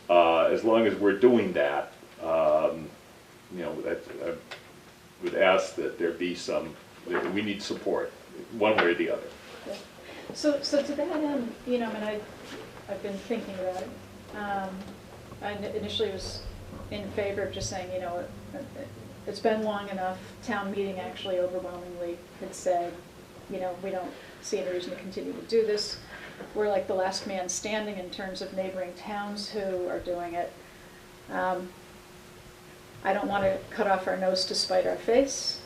[SPEAKER 16] as long as we're doing that, I would ask that there be we need support, one way or the other.
[SPEAKER 1] Yeah. So to that end, I've been thinking about it. I initially was in favor of just saying, it's been long enough. Town meeting actually overwhelmingly had said, we don't see any reason to continue to do this. We're like the last man standing in terms of neighboring towns who are doing it. I don't want to cut off our nose to spite our face.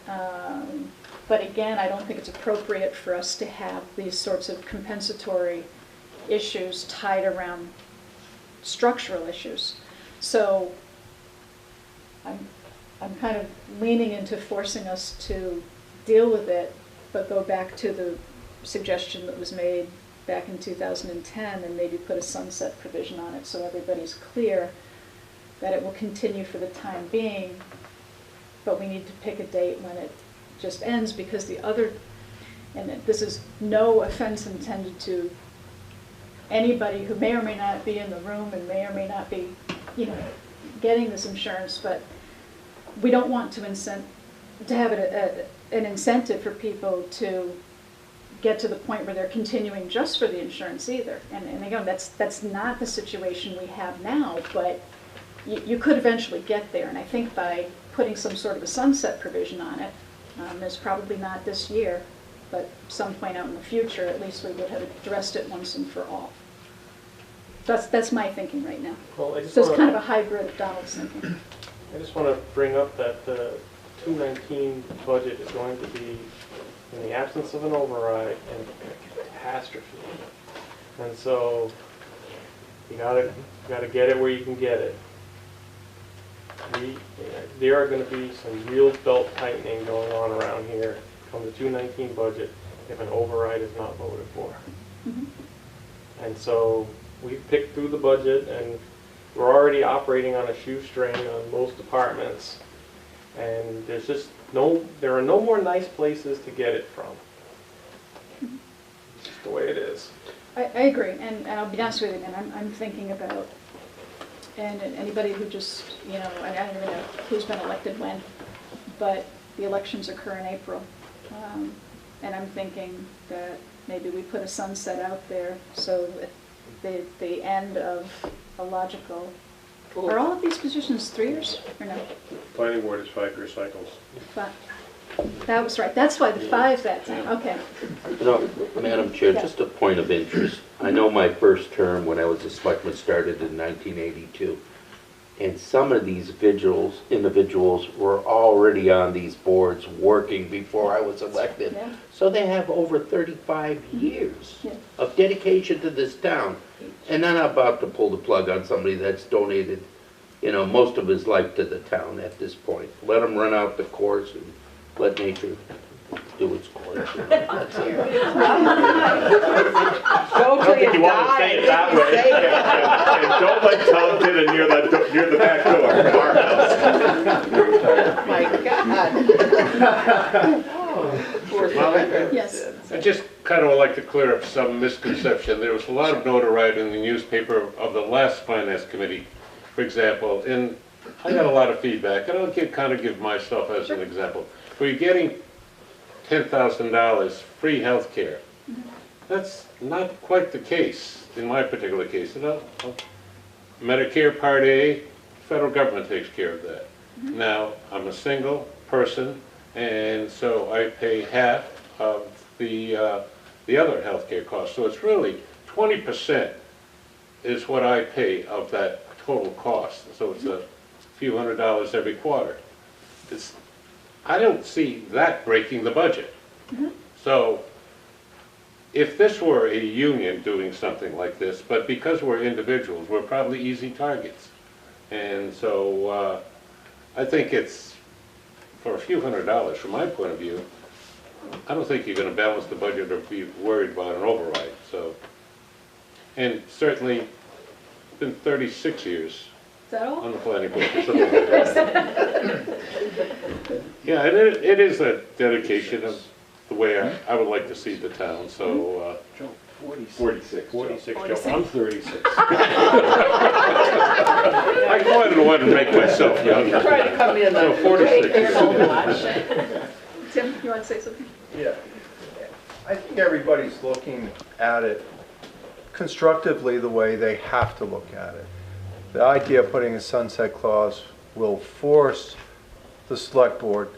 [SPEAKER 1] But again, I don't think it's appropriate for us to have these sorts of compensatory issues tied around structural issues. So I'm kind of leaning into forcing us to deal with it, but go back to the suggestion that was made back in 2010 and maybe put a sunset provision on it so everybody's clear that it will continue for the time being, but we need to pick a date when it just ends, because the other, and this is no offense intended to anybody who may or may not be in the room and may or may not be, getting this insurance, but we don't want to have an incentive for people to get to the point where they're continuing just for the insurance either. And again, that's not the situation we have now, but you could eventually get there. And I think by putting some sort of a sunset provision on it, there's probably not this year, but some point out in the future, at least we would have addressed it once and for all. That's my thinking right now.
[SPEAKER 5] Well,
[SPEAKER 1] so it's kind of a hybrid of Donald's thinking.
[SPEAKER 5] I just want to bring up that the 2019 budget is going to be, in the absence of an override, and a catastrophe. And so you gotta get it where you can get it. There are going to be some real belt tightening going on around here from the 2019 budget if an override is not voted for.
[SPEAKER 1] Mm-hmm.
[SPEAKER 5] And so we've picked through the budget, and we're already operating on a shoestring on most departments. And there are no more nice places to get it from. It's just the way it is.
[SPEAKER 1] I agree, and I'll be honest with you, man, I'm thinking about, and anybody who just, I don't even know who's been elected when, but the elections occur in April. And I'm thinking that maybe we put a sunset out there so at the end of a logical, are all of these positions 3 years or no?
[SPEAKER 8] Planning board is 5-year cycles.
[SPEAKER 1] But that was right. That's why the 5 that time. Okay.
[SPEAKER 4] Madam Chair, just a point of interest. I know my first term when I was a selectman started in 1982, and some of these individuals were already on these boards working before I was elected.
[SPEAKER 1] Yeah.
[SPEAKER 4] So they have over 35 years of dedication to this town. And I'm not about to pull the plug on somebody that's donated, most of his life to the town at this point. Let them run out the course and let nature do its course. That's it.
[SPEAKER 16] I don't think you want to say it that way. And don't let Tom get it near the back door of our house.
[SPEAKER 3] Oh my God.
[SPEAKER 1] Yes.
[SPEAKER 8] Just kind
[SPEAKER 17] kind of would like to clear up some misconception. There was a lot of notoriety in the newspaper of the last finance committee, for example, and I got a lot of feedback, and I'll kind of give myself as an example. We're getting $10,000 free health care. That's not quite the case in my particular case. You know, Medicare Part A, federal government takes care of that. Now, I'm a single person, and so I pay half of the other health care costs. So it's really 20% is what I pay of that total cost. So it's a few $100s every quarter. I don't see that breaking the budget. So if this were a union doing something like this, but because we're individuals, we're probably easy targets. And so I think it's, for a few $100s, from my point of view, I don't think you're going to balance the budget or be worried about an override. So, and certainly, it's been 36 years
[SPEAKER 1] Is that all?
[SPEAKER 17] on the planning board. Yeah, and it is a dedication of the way I would like to see the town. So, 46.
[SPEAKER 8] 46, Joe. I'm 36.
[SPEAKER 17] I wanted to make myself young.
[SPEAKER 3] Try to come in
[SPEAKER 17] So
[SPEAKER 3] on
[SPEAKER 17] 46.
[SPEAKER 1] Tim, you want to say something?
[SPEAKER 15] Yeah. I think everybody's looking at it constructively the way they have to look at it. The idea of putting a sunset clause will force the select board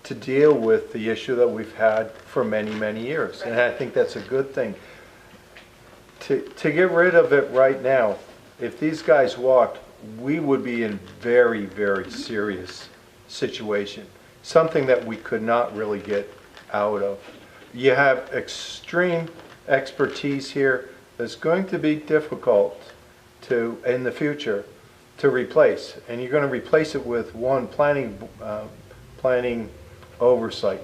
[SPEAKER 15] to deal with the issue that we've had for many, many years. And I think that's a good thing. To get rid of it right now, if these guys walked, we would be in very, very serious situation. Something that we could not really get out of. You have extreme expertise here that's going to be difficult to, in the future, to replace. And you're going to replace it with one planning oversight.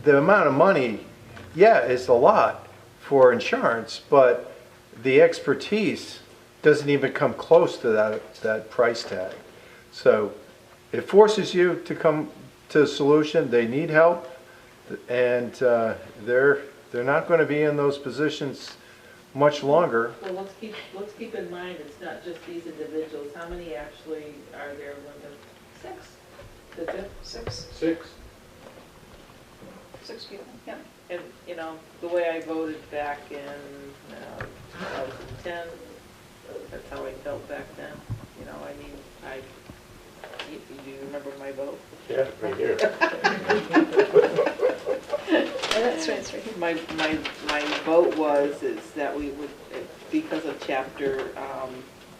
[SPEAKER 15] The amount of money, yeah, is a lot for insurance, but the expertise doesn't even come close to that price tag. So it forces you to come to a solution. They need help, and they're not going to be in those positions much longer.
[SPEAKER 3] Well, let's keep in mind, it's not just these individuals. How many actually are there, Linda?
[SPEAKER 1] 6.
[SPEAKER 3] That's it?
[SPEAKER 1] 6.
[SPEAKER 17] 6.
[SPEAKER 1] 6 people, yeah.
[SPEAKER 3] And, you know, the way I voted back in 2010, that's how I felt back then. You know, I mean, do you remember my vote?
[SPEAKER 17] Yeah, right here.
[SPEAKER 1] That's right, it's right here.
[SPEAKER 3] My vote was that we would, because of chapter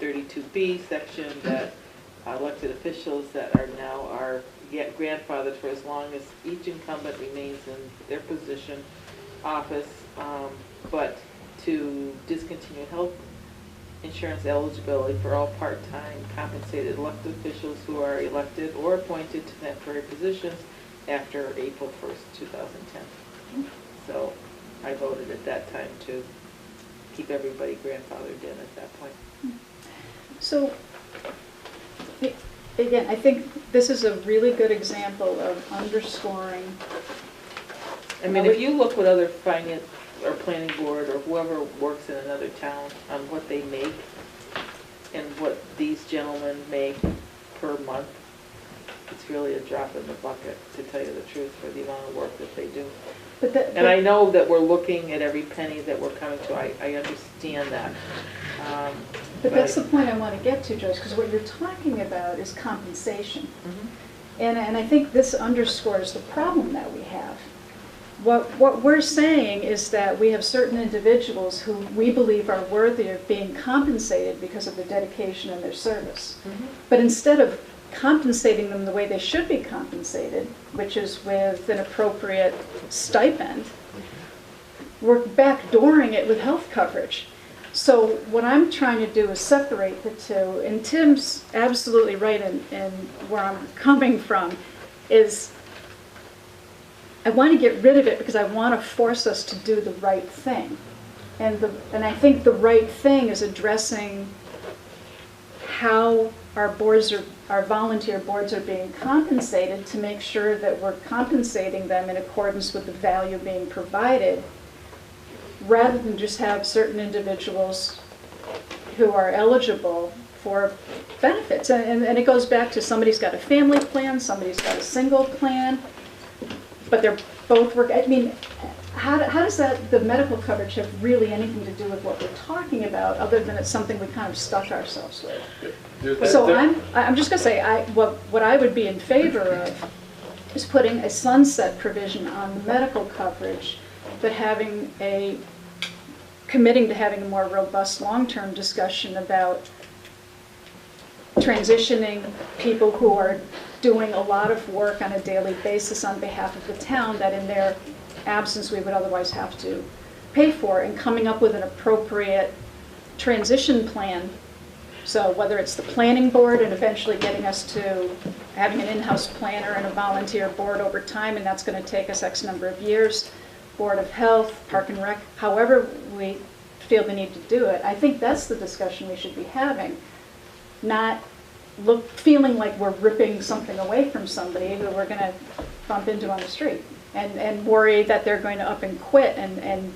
[SPEAKER 3] 32B section, that elected officials that are now grandfathered for as long as each incumbent remains in their position, office, but to discontinue health insurance eligibility for all part-time compensated elected officials who are elected or appointed to temporary positions after April 1st, 2010. So I voted at that time to keep everybody grandfathered in at that point.
[SPEAKER 1] So, again, I think this is a really good example of underscoring.
[SPEAKER 3] I mean, if you look what other finance or planning board or whoever works in another town on what they make and what these gentlemen make per month, it's really a drop in the bucket, to tell you the truth, for the amount of work that they do. And I know that we're looking at every penny that we're coming to. I understand that.
[SPEAKER 1] But that's the point I want to get to, Joyce, because what you're talking about is compensation. And I think this underscores the problem that we have. What we're saying is that we have certain individuals who we believe are worthy of being compensated because of their dedication and their service. But instead of compensating them the way they should be compensated, which is with an appropriate stipend, we're backdooring it with health coverage. So what I'm trying to do is separate the two, and Tim's absolutely right in where I'm coming from, is I want to get rid of it because I want to force us to do the right thing. And I think the right thing is addressing how our volunteer boards are being compensated to make sure that we're compensating them in accordance with the value being provided, rather than just have certain individuals who are eligible for benefits. And it goes back to somebody's got a family plan, somebody's got a single plan, but they're both work. I mean, how does the medical coverage have really anything to do with what we're talking about, other than it's something we kind of stuck ourselves with? So I'm just gonna say, what I would be in favor of is putting a sunset provision on the medical coverage, but committing to having a more robust long-term discussion about transitioning people who are doing a lot of work on a daily basis on behalf of the town that in their absence we would otherwise have to pay for, and coming up with an appropriate transition plan. So whether it's the planning board and eventually getting us to having an in-house planner and a volunteer board over time, and that's going to take us X number of years, Board of Health, Park and Rec, however we feel the need to do it, I think that's the discussion we should be having, not feeling like we're ripping something away from somebody who we're going to bump into on the street and worry that they're going to up and quit and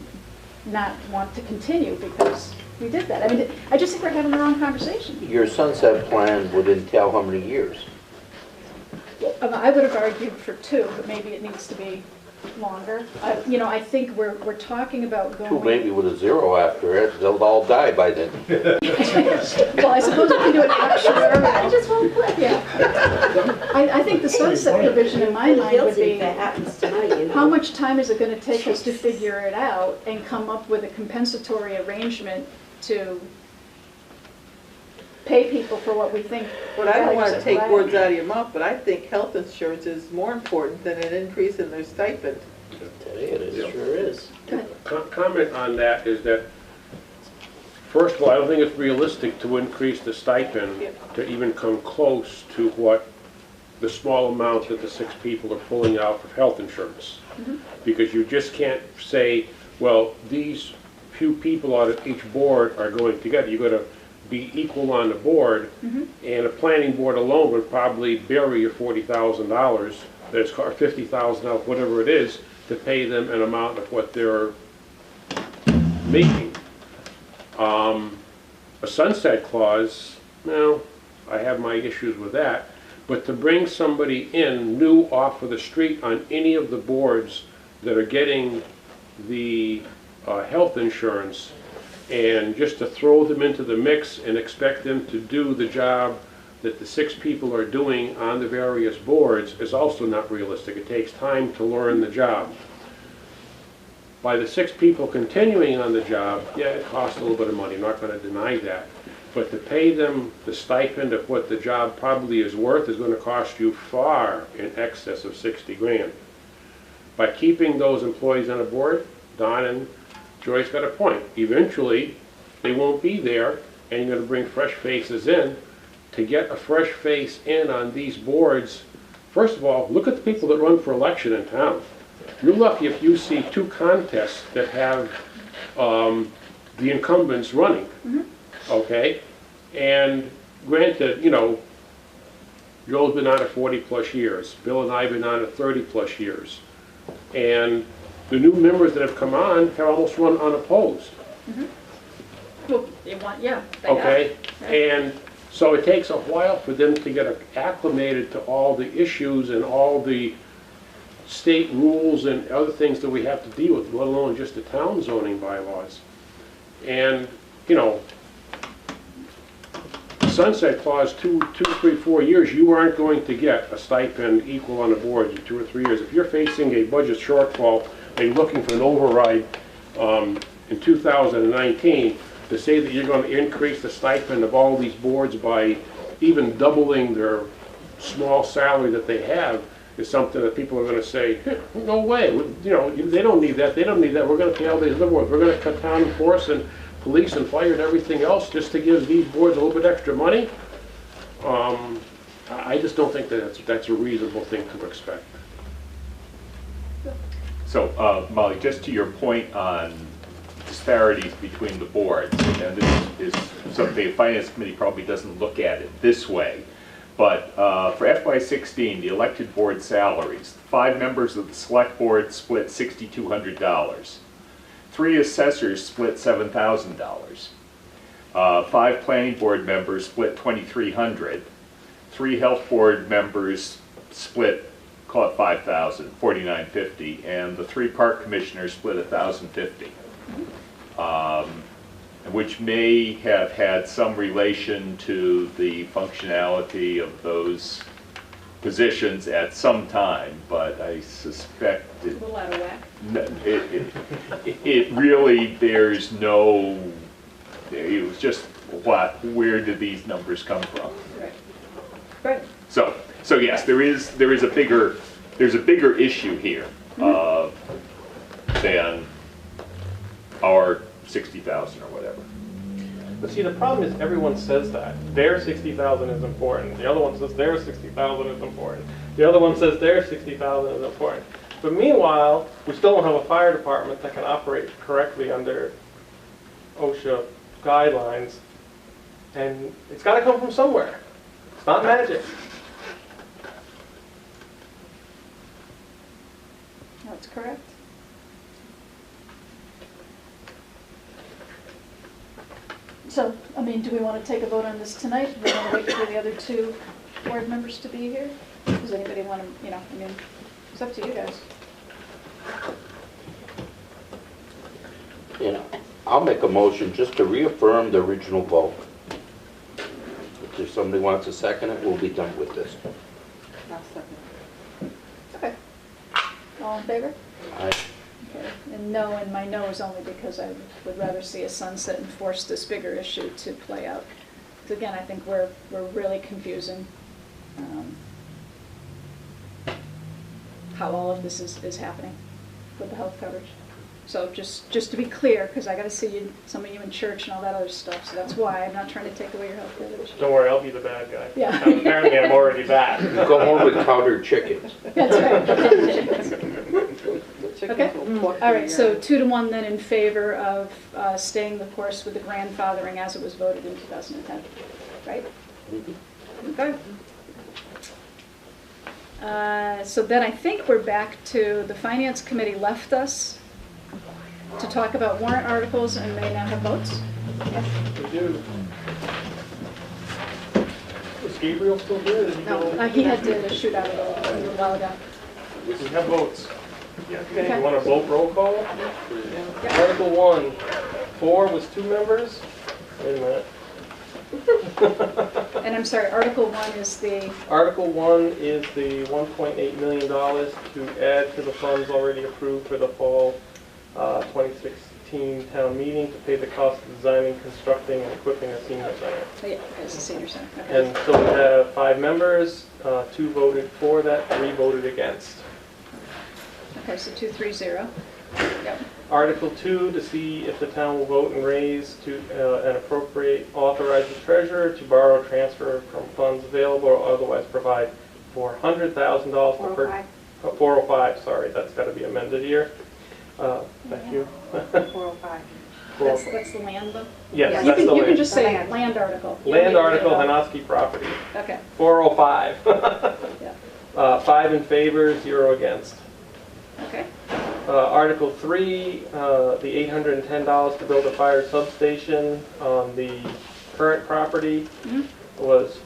[SPEAKER 1] not want to continue because we did that. I mean, I just think we're having the wrong conversation.
[SPEAKER 4] Your sunset plan would entail how many years?
[SPEAKER 1] I would have argued for 2, but maybe it needs to be longer. I think we're talking about going...
[SPEAKER 4] 2 maybe with a 0 after it. They'll all die by then.
[SPEAKER 1] Well, I suppose we can do an actuarial. I just won't click. Yeah. I think the sunset provision in my mind would be how much time is it going to take us to figure it out and come up with a compensatory arrangement to pay people for what we think.
[SPEAKER 3] But I don't want to take words out of your mouth, but I think health insurance is more important than an increase in their stipend.
[SPEAKER 4] It sure is.
[SPEAKER 8] Comment on that is that, first of all, I don't think it's realistic to increase the stipend to even come close to what the small amount that the 6 people are pulling out for health insurance. Because you just can't say, well, these few people out of each board are going together. You've got to be equal on the board, and a planning board alone would probably bury your $40,000, that's $50,000, whatever it is, to pay them an amount of what they're making. A sunset clause, well, I have my issues with that, but to bring somebody in new off of the street on any of the boards that are getting the health insurance, and just to throw them into the mix and expect them to do the job that the 6 people are doing on the various boards is also not realistic. It takes time to learn the job. By the 6 people continuing on the job, yeah, it costs a little bit of money, I'm not going to deny that. But to pay them the stipend of what the job probably is worth is going to cost you far in excess of 60 grand. By keeping those employees on a board, Don and Joyce got a point. Eventually, they won't be there, and you're going to bring fresh faces in. To get a fresh face in on these boards, first of all, look at the people that run for election in town. You're lucky if you see 2 contests that have the incumbents running, okay? And granted, Joe's been on it 40+ years. Bill and I have been on it 30+ years. And the new members that have come on have almost run unopposed.
[SPEAKER 1] Well, they want, yeah.
[SPEAKER 8] Okay, and so it takes a while for them to get acclimated to all the issues and all the state rules and other things that we have to deal with, let alone just the town zoning bylaws. And, sunset clause, 2, 3, 4 years, you aren't going to get a stipend equal on the board in 2 or 3 years. If you're facing a budget shortfall and you're looking for an override in 2019, to say that you're going to increase the stipend of all these boards by even doubling their small salary that they have is something that people are going to say, no way, they don't need that, we're going to pay all these liberals, we're going to cut down and force and police and fire and everything else just to give these boards a little bit extra money. I just don't think that that's a reasonable thing to expect.
[SPEAKER 16] So, Molly, just to your point on disparities between the boards, and this is something the Finance Committee probably doesn't look at it this way. But for FY16, the elected board salaries, 5 members of the Select Board split $6,200. 3 assessors split $7,000. 5 planning board members split $2,300. 3 health board members split, call it $5,000, $4,950, and the 3 park commissioners split $1,050, which may have had some relation to the functionality of those positions at some time, but I suspect
[SPEAKER 1] A little out of whack.
[SPEAKER 16] it really, there's no, it was just where did these numbers come from?
[SPEAKER 1] Right. Right.
[SPEAKER 16] So yes, there's a bigger issue here than our 60,000 or whatever.
[SPEAKER 5] But see, the problem is everyone says that. Their 60,000 is important. The other one says their 60,000 is important. The other one says their 60,000 is important. But meanwhile, we still don't have a fire department that can operate correctly under OSHA guidelines. And it's got to come from somewhere. It's not magic.
[SPEAKER 1] That's correct. So, I mean, do we want to take a vote on this tonight? Do we want to wait for the other 2 board members to be here? Does anybody want to, I mean, it's up to you guys.
[SPEAKER 4] I'll make a motion just to reaffirm the original vote. If somebody wants to second it, we'll be done with this.
[SPEAKER 3] I'll second.
[SPEAKER 1] Okay. All in favor?
[SPEAKER 4] Aye.
[SPEAKER 1] Okay. And no, and my no is only because I would rather see a sunset and force this bigger issue to play out. Because again, I think we're really confusing how all of this is happening with the health coverage. So just to be clear, because I got to see some of you in church and all that other stuff, so that's why I'm not trying to take away your health coverage.
[SPEAKER 5] Don't worry, I'll be the bad guy.
[SPEAKER 1] Yeah.
[SPEAKER 5] Apparently I'm already bad.
[SPEAKER 4] Go home with powdered chickens.
[SPEAKER 1] That's right. Okay. All right. So 2-1 then in favor of staying the course with the grandfathering as it was voted in 2010, right? Okay. So then I think we're back to the Finance Committee left us to talk about warrant articles and may now have votes. Yes.
[SPEAKER 5] We do. Is Gabriel still here? Did he
[SPEAKER 1] No,
[SPEAKER 5] go?
[SPEAKER 1] he had to shoot out a little while ago.
[SPEAKER 5] We have votes. Okay,
[SPEAKER 1] Okay.
[SPEAKER 5] you want a vote roll call?
[SPEAKER 1] Yeah.
[SPEAKER 5] Article 1, 4 was 2 members. Wait a minute.
[SPEAKER 1] And I'm sorry, Article 1 is the,
[SPEAKER 5] Article 1 is the $1.8 million to add to the funds already approved for the fall 2016 town meeting to pay the cost of designing, constructing, and equipping a senior center.
[SPEAKER 1] yeah, it's the senior center. Okay.
[SPEAKER 5] And so we have 5 members, 2 voted for that, 3 voted against.
[SPEAKER 1] Okay, so 2-3-0. Yep.
[SPEAKER 5] Article 2, to see if the town will vote and raise to and appropriate, authorize the treasurer to borrow, transfer from funds available or otherwise provide $400,000 to purchase. 405, sorry, that's got to be amended here. Thank you.
[SPEAKER 9] 405.
[SPEAKER 1] That's the land though?
[SPEAKER 5] Yes,
[SPEAKER 1] You
[SPEAKER 5] that's
[SPEAKER 1] can,
[SPEAKER 5] the
[SPEAKER 1] you can
[SPEAKER 5] land.
[SPEAKER 1] just say land article. You
[SPEAKER 5] Land
[SPEAKER 1] don't need to
[SPEAKER 5] article,
[SPEAKER 1] vote.
[SPEAKER 5] Hanoski property.
[SPEAKER 1] Okay.
[SPEAKER 5] 405.
[SPEAKER 1] Yeah.
[SPEAKER 5] 5 in favor, 0 against.
[SPEAKER 1] Okay.
[SPEAKER 5] Article 3, the $810 to build a fire substation on the current property was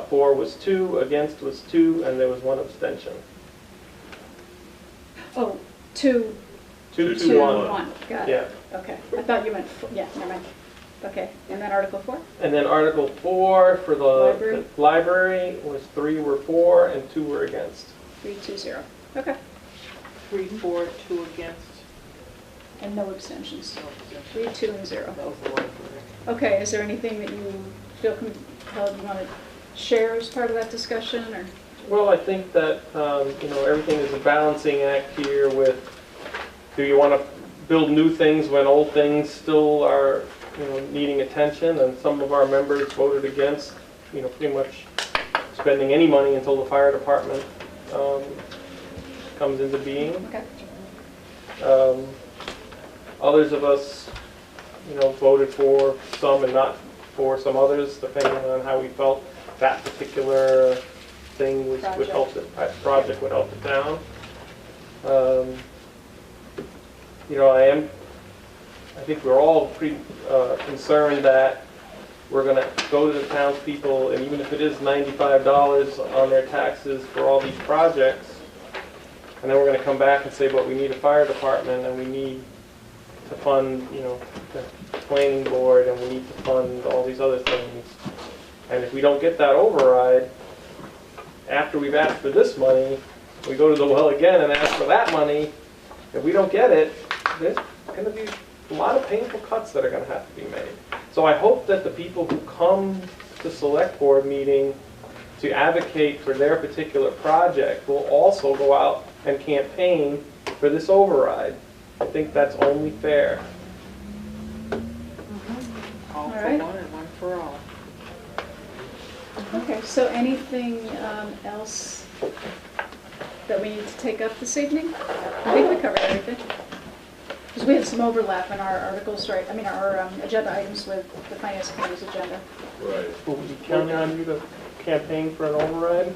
[SPEAKER 5] 4 was 2, against was 2, and there was 1 abstention.
[SPEAKER 1] Oh, 2,
[SPEAKER 5] 2
[SPEAKER 1] 2,
[SPEAKER 5] to
[SPEAKER 1] 1.
[SPEAKER 5] 1.
[SPEAKER 1] Got
[SPEAKER 5] Yeah.
[SPEAKER 1] it. Okay. I thought you meant, yeah, never mind. Okay. And then Article 4?
[SPEAKER 5] And then Article 4 for the
[SPEAKER 1] Library?
[SPEAKER 5] library was 3 were for and 2 were against.
[SPEAKER 1] 3-2-0. Okay.
[SPEAKER 3] 3 for, 2 against.
[SPEAKER 1] And no abstentions. 3, 2, and 0.
[SPEAKER 3] That was the one.
[SPEAKER 1] Okay. Is there anything that you feel compelled you want to share as part of that discussion, or?
[SPEAKER 5] Well, I think that, everything is a balancing act here with, do you want to build new things when old things still are, needing attention? And some of our members voted against, pretty much spending any money until the fire department comes into being.
[SPEAKER 1] Okay.
[SPEAKER 5] others of us, voted for some and not for some others, depending on how we felt that particular thing would help, project would help the town. I think we're all pretty concerned that we're going to go to the townspeople, and even if it is $95 on their taxes for all these projects, and then we're going to come back and say, but we need a fire department, and we need to fund, the planning board, and we need to fund all these other things. And if we don't get that override, after we've asked for this money, we go to the well again and ask for that money. If we don't get it, there's going to be a lot of painful cuts that are going to have to be made. So I hope that the people who come to select board meeting to advocate for their particular project will also go out and campaign for this override. I think that's only fair.
[SPEAKER 3] All for
[SPEAKER 1] right.
[SPEAKER 3] one and one for all.
[SPEAKER 1] Okay, so anything else that we need to take up this evening? I think we covered everything. Because we have some overlap in our articles, right? I mean, our agenda items with the Finance Committee's agenda.
[SPEAKER 2] Right.
[SPEAKER 5] Will we be counting on you to campaign for an override?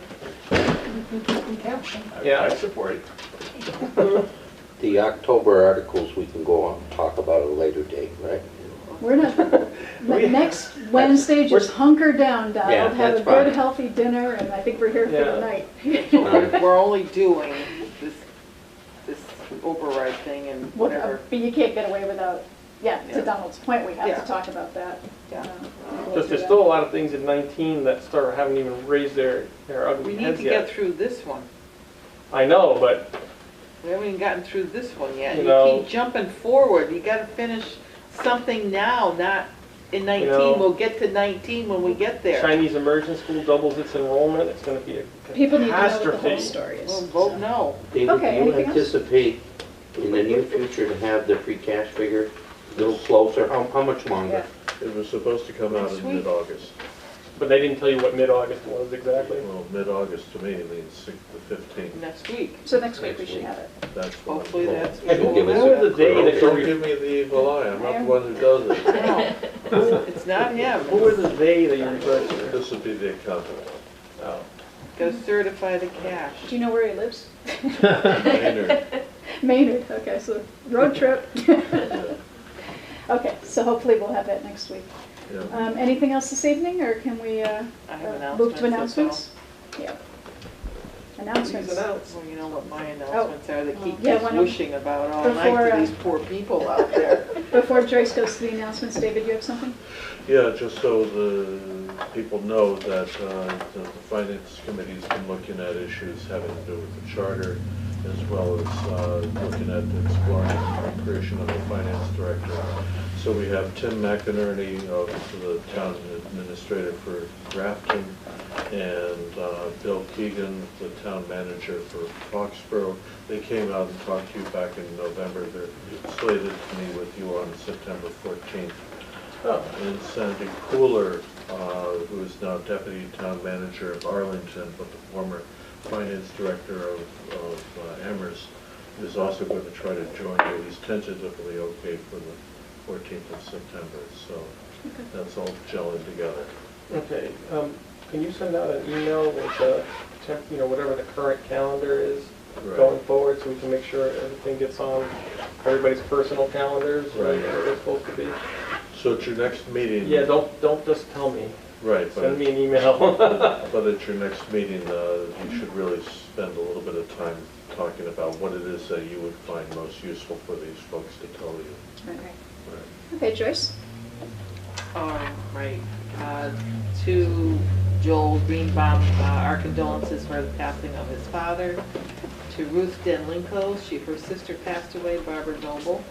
[SPEAKER 5] Yeah.
[SPEAKER 16] I support it.
[SPEAKER 4] The October articles, we can go on and talk about at a later date, right?
[SPEAKER 1] We're not, next Wednesday, just hunker down, Donald.
[SPEAKER 4] Yeah,
[SPEAKER 1] Have a
[SPEAKER 4] that's fine.
[SPEAKER 1] good, healthy dinner, and I think we're here for the night.
[SPEAKER 3] We're only doing this override thing and whatever.
[SPEAKER 1] But you can't get away without, to Donald's point, we have
[SPEAKER 3] Yeah.
[SPEAKER 1] to talk about that.
[SPEAKER 5] Because there's still a lot of things in 19 that haven't even raised their ugly
[SPEAKER 3] We
[SPEAKER 5] heads
[SPEAKER 3] need to
[SPEAKER 5] yet.
[SPEAKER 3] get through this one.
[SPEAKER 5] I know, but
[SPEAKER 3] We haven't even gotten through this one yet.
[SPEAKER 5] You
[SPEAKER 3] You
[SPEAKER 5] know-
[SPEAKER 3] keep jumping forward. You gotta finish something now, not in 19.
[SPEAKER 5] know-
[SPEAKER 3] We'll get to 19 when we get there.
[SPEAKER 5] Chinese immersion school doubles its enrollment. It's going to be a
[SPEAKER 1] People need to know what the whole
[SPEAKER 5] catastrophe.
[SPEAKER 1] story is.
[SPEAKER 3] Well, vote no.
[SPEAKER 4] David,
[SPEAKER 1] Okay,
[SPEAKER 4] do you
[SPEAKER 1] anything else?
[SPEAKER 4] anticipate in the near future to have the free cash figure a little closer? How much longer?
[SPEAKER 2] It was supposed to come out
[SPEAKER 3] Next
[SPEAKER 2] in
[SPEAKER 3] week.
[SPEAKER 2] mid-August.
[SPEAKER 5] But they didn't tell you what mid-August was exactly.
[SPEAKER 2] Well, mid-August to me means the 15th.
[SPEAKER 3] Next week.
[SPEAKER 1] So next week we should have it.
[SPEAKER 2] That's what I'm
[SPEAKER 3] Hopefully
[SPEAKER 2] told.
[SPEAKER 3] that's.
[SPEAKER 4] Have you given us
[SPEAKER 5] When was the day that
[SPEAKER 2] Don't
[SPEAKER 5] you
[SPEAKER 2] give me the evil eye, I'm not the one who does it.
[SPEAKER 3] No, it's not him.
[SPEAKER 5] Who were the they that you referred to?
[SPEAKER 2] This would be the accountant.
[SPEAKER 5] Oh.
[SPEAKER 3] Go certify the cash.
[SPEAKER 1] Do you know where he lives?
[SPEAKER 2] Maynard.
[SPEAKER 1] Maynard, okay, so road trip. Okay, so hopefully we'll have that next week.
[SPEAKER 2] Yeah.
[SPEAKER 1] Anything else this evening, or can we move to announcements? Yeah. Announcements.
[SPEAKER 5] Please announce.
[SPEAKER 3] Well, you know what my announcements are. They keep
[SPEAKER 1] Yeah,
[SPEAKER 3] just
[SPEAKER 1] why don't-
[SPEAKER 3] whooshing about all
[SPEAKER 1] before,
[SPEAKER 3] night to these poor people out there.
[SPEAKER 1] Before Joyce goes to the announcements, David, you have something?
[SPEAKER 2] Yeah, just so the people know that the Finance Committee's been looking at issues having to do with the charter, as well as looking at exploring the creation of a finance director. So we have Tim McInerney, the town administrator for Grafton, and Bill Keegan, the town manager for Foxborough. They came out and talked to you back in November. They're slated to meet with you on September 14th. And Sandy Cooler, who is now deputy town manager of Arlington, but the former finance director of Amherst, is also going to try to join you. He's tentatively okay for the 14th of September, so that's all gelling together.
[SPEAKER 5] Okay, can you send out an email with whatever the current calendar is
[SPEAKER 2] Right.
[SPEAKER 5] going forward, so we can make sure everything gets on everybody's personal calendars,
[SPEAKER 2] Right.
[SPEAKER 5] where it's supposed to be?
[SPEAKER 2] So at your next meeting...
[SPEAKER 5] Yeah, don't just tell me.
[SPEAKER 2] Right, but...
[SPEAKER 5] Send me an email.
[SPEAKER 2] But at your next meeting, you should really spend a little bit of time talking about what it is that you would find most useful for these folks to tell you.
[SPEAKER 1] Okay.
[SPEAKER 2] Right.
[SPEAKER 1] Okay, Joyce?
[SPEAKER 3] Right. To Joel Greenbaum, our condolences for the passing of his father. To Ruth Denlinko, her sister passed away, Barbara Noble.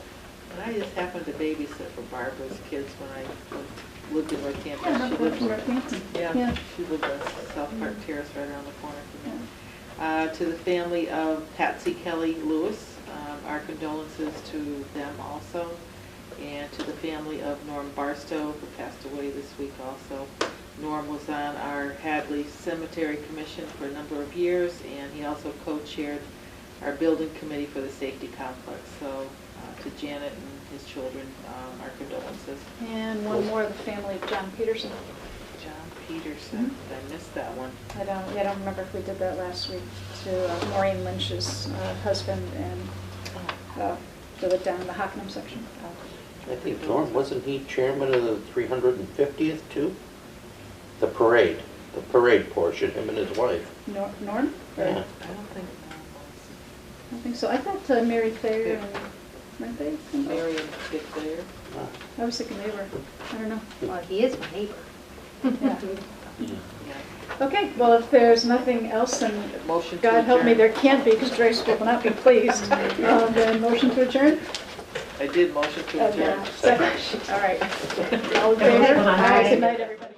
[SPEAKER 3] And I just happened to babysit for Barbara's kids when I lived in Northampton.
[SPEAKER 1] Yeah,
[SPEAKER 3] She lived
[SPEAKER 1] in Northampton. Yeah.
[SPEAKER 3] She lived in South Park Terrace right around the corner from me. To the family of Patsy Kelly Lewis, our condolences to them also. And to the family of Norm Barstow, who passed away this week also. Norm was on our Hadley Cemetery Commission for a number of years, and he also co-chaired our building committee for the safety complex. So to Janet and his children our condolences.
[SPEAKER 1] And one more, the family of John Peterson.
[SPEAKER 3] John Peterson, I missed that one.
[SPEAKER 1] I don't remember if we did that last week, to Maureen Lynch's husband and to the down in the Hockenham section.
[SPEAKER 4] I think Norm, wasn't he chairman of the 350th too? The parade portion, him and his wife.
[SPEAKER 1] Norm? Or-
[SPEAKER 4] Yeah.
[SPEAKER 3] I don't think
[SPEAKER 1] I don't think so. I thought Mary Thayer and, weren't they?
[SPEAKER 3] Mary and Dick Thayer.
[SPEAKER 1] I was thinking they were, I don't know.
[SPEAKER 9] Well, he is my neighbor.
[SPEAKER 1] Yeah. Okay, well, if there's nothing else, then
[SPEAKER 3] Motion to
[SPEAKER 1] God help me,
[SPEAKER 3] adjourn.
[SPEAKER 1] there can't be, because Joyce will not be pleased. Then motion to adjourn?
[SPEAKER 3] I did motion to adjourn.
[SPEAKER 1] Okay, second, all right. All in favor? Aye, good night, everybody.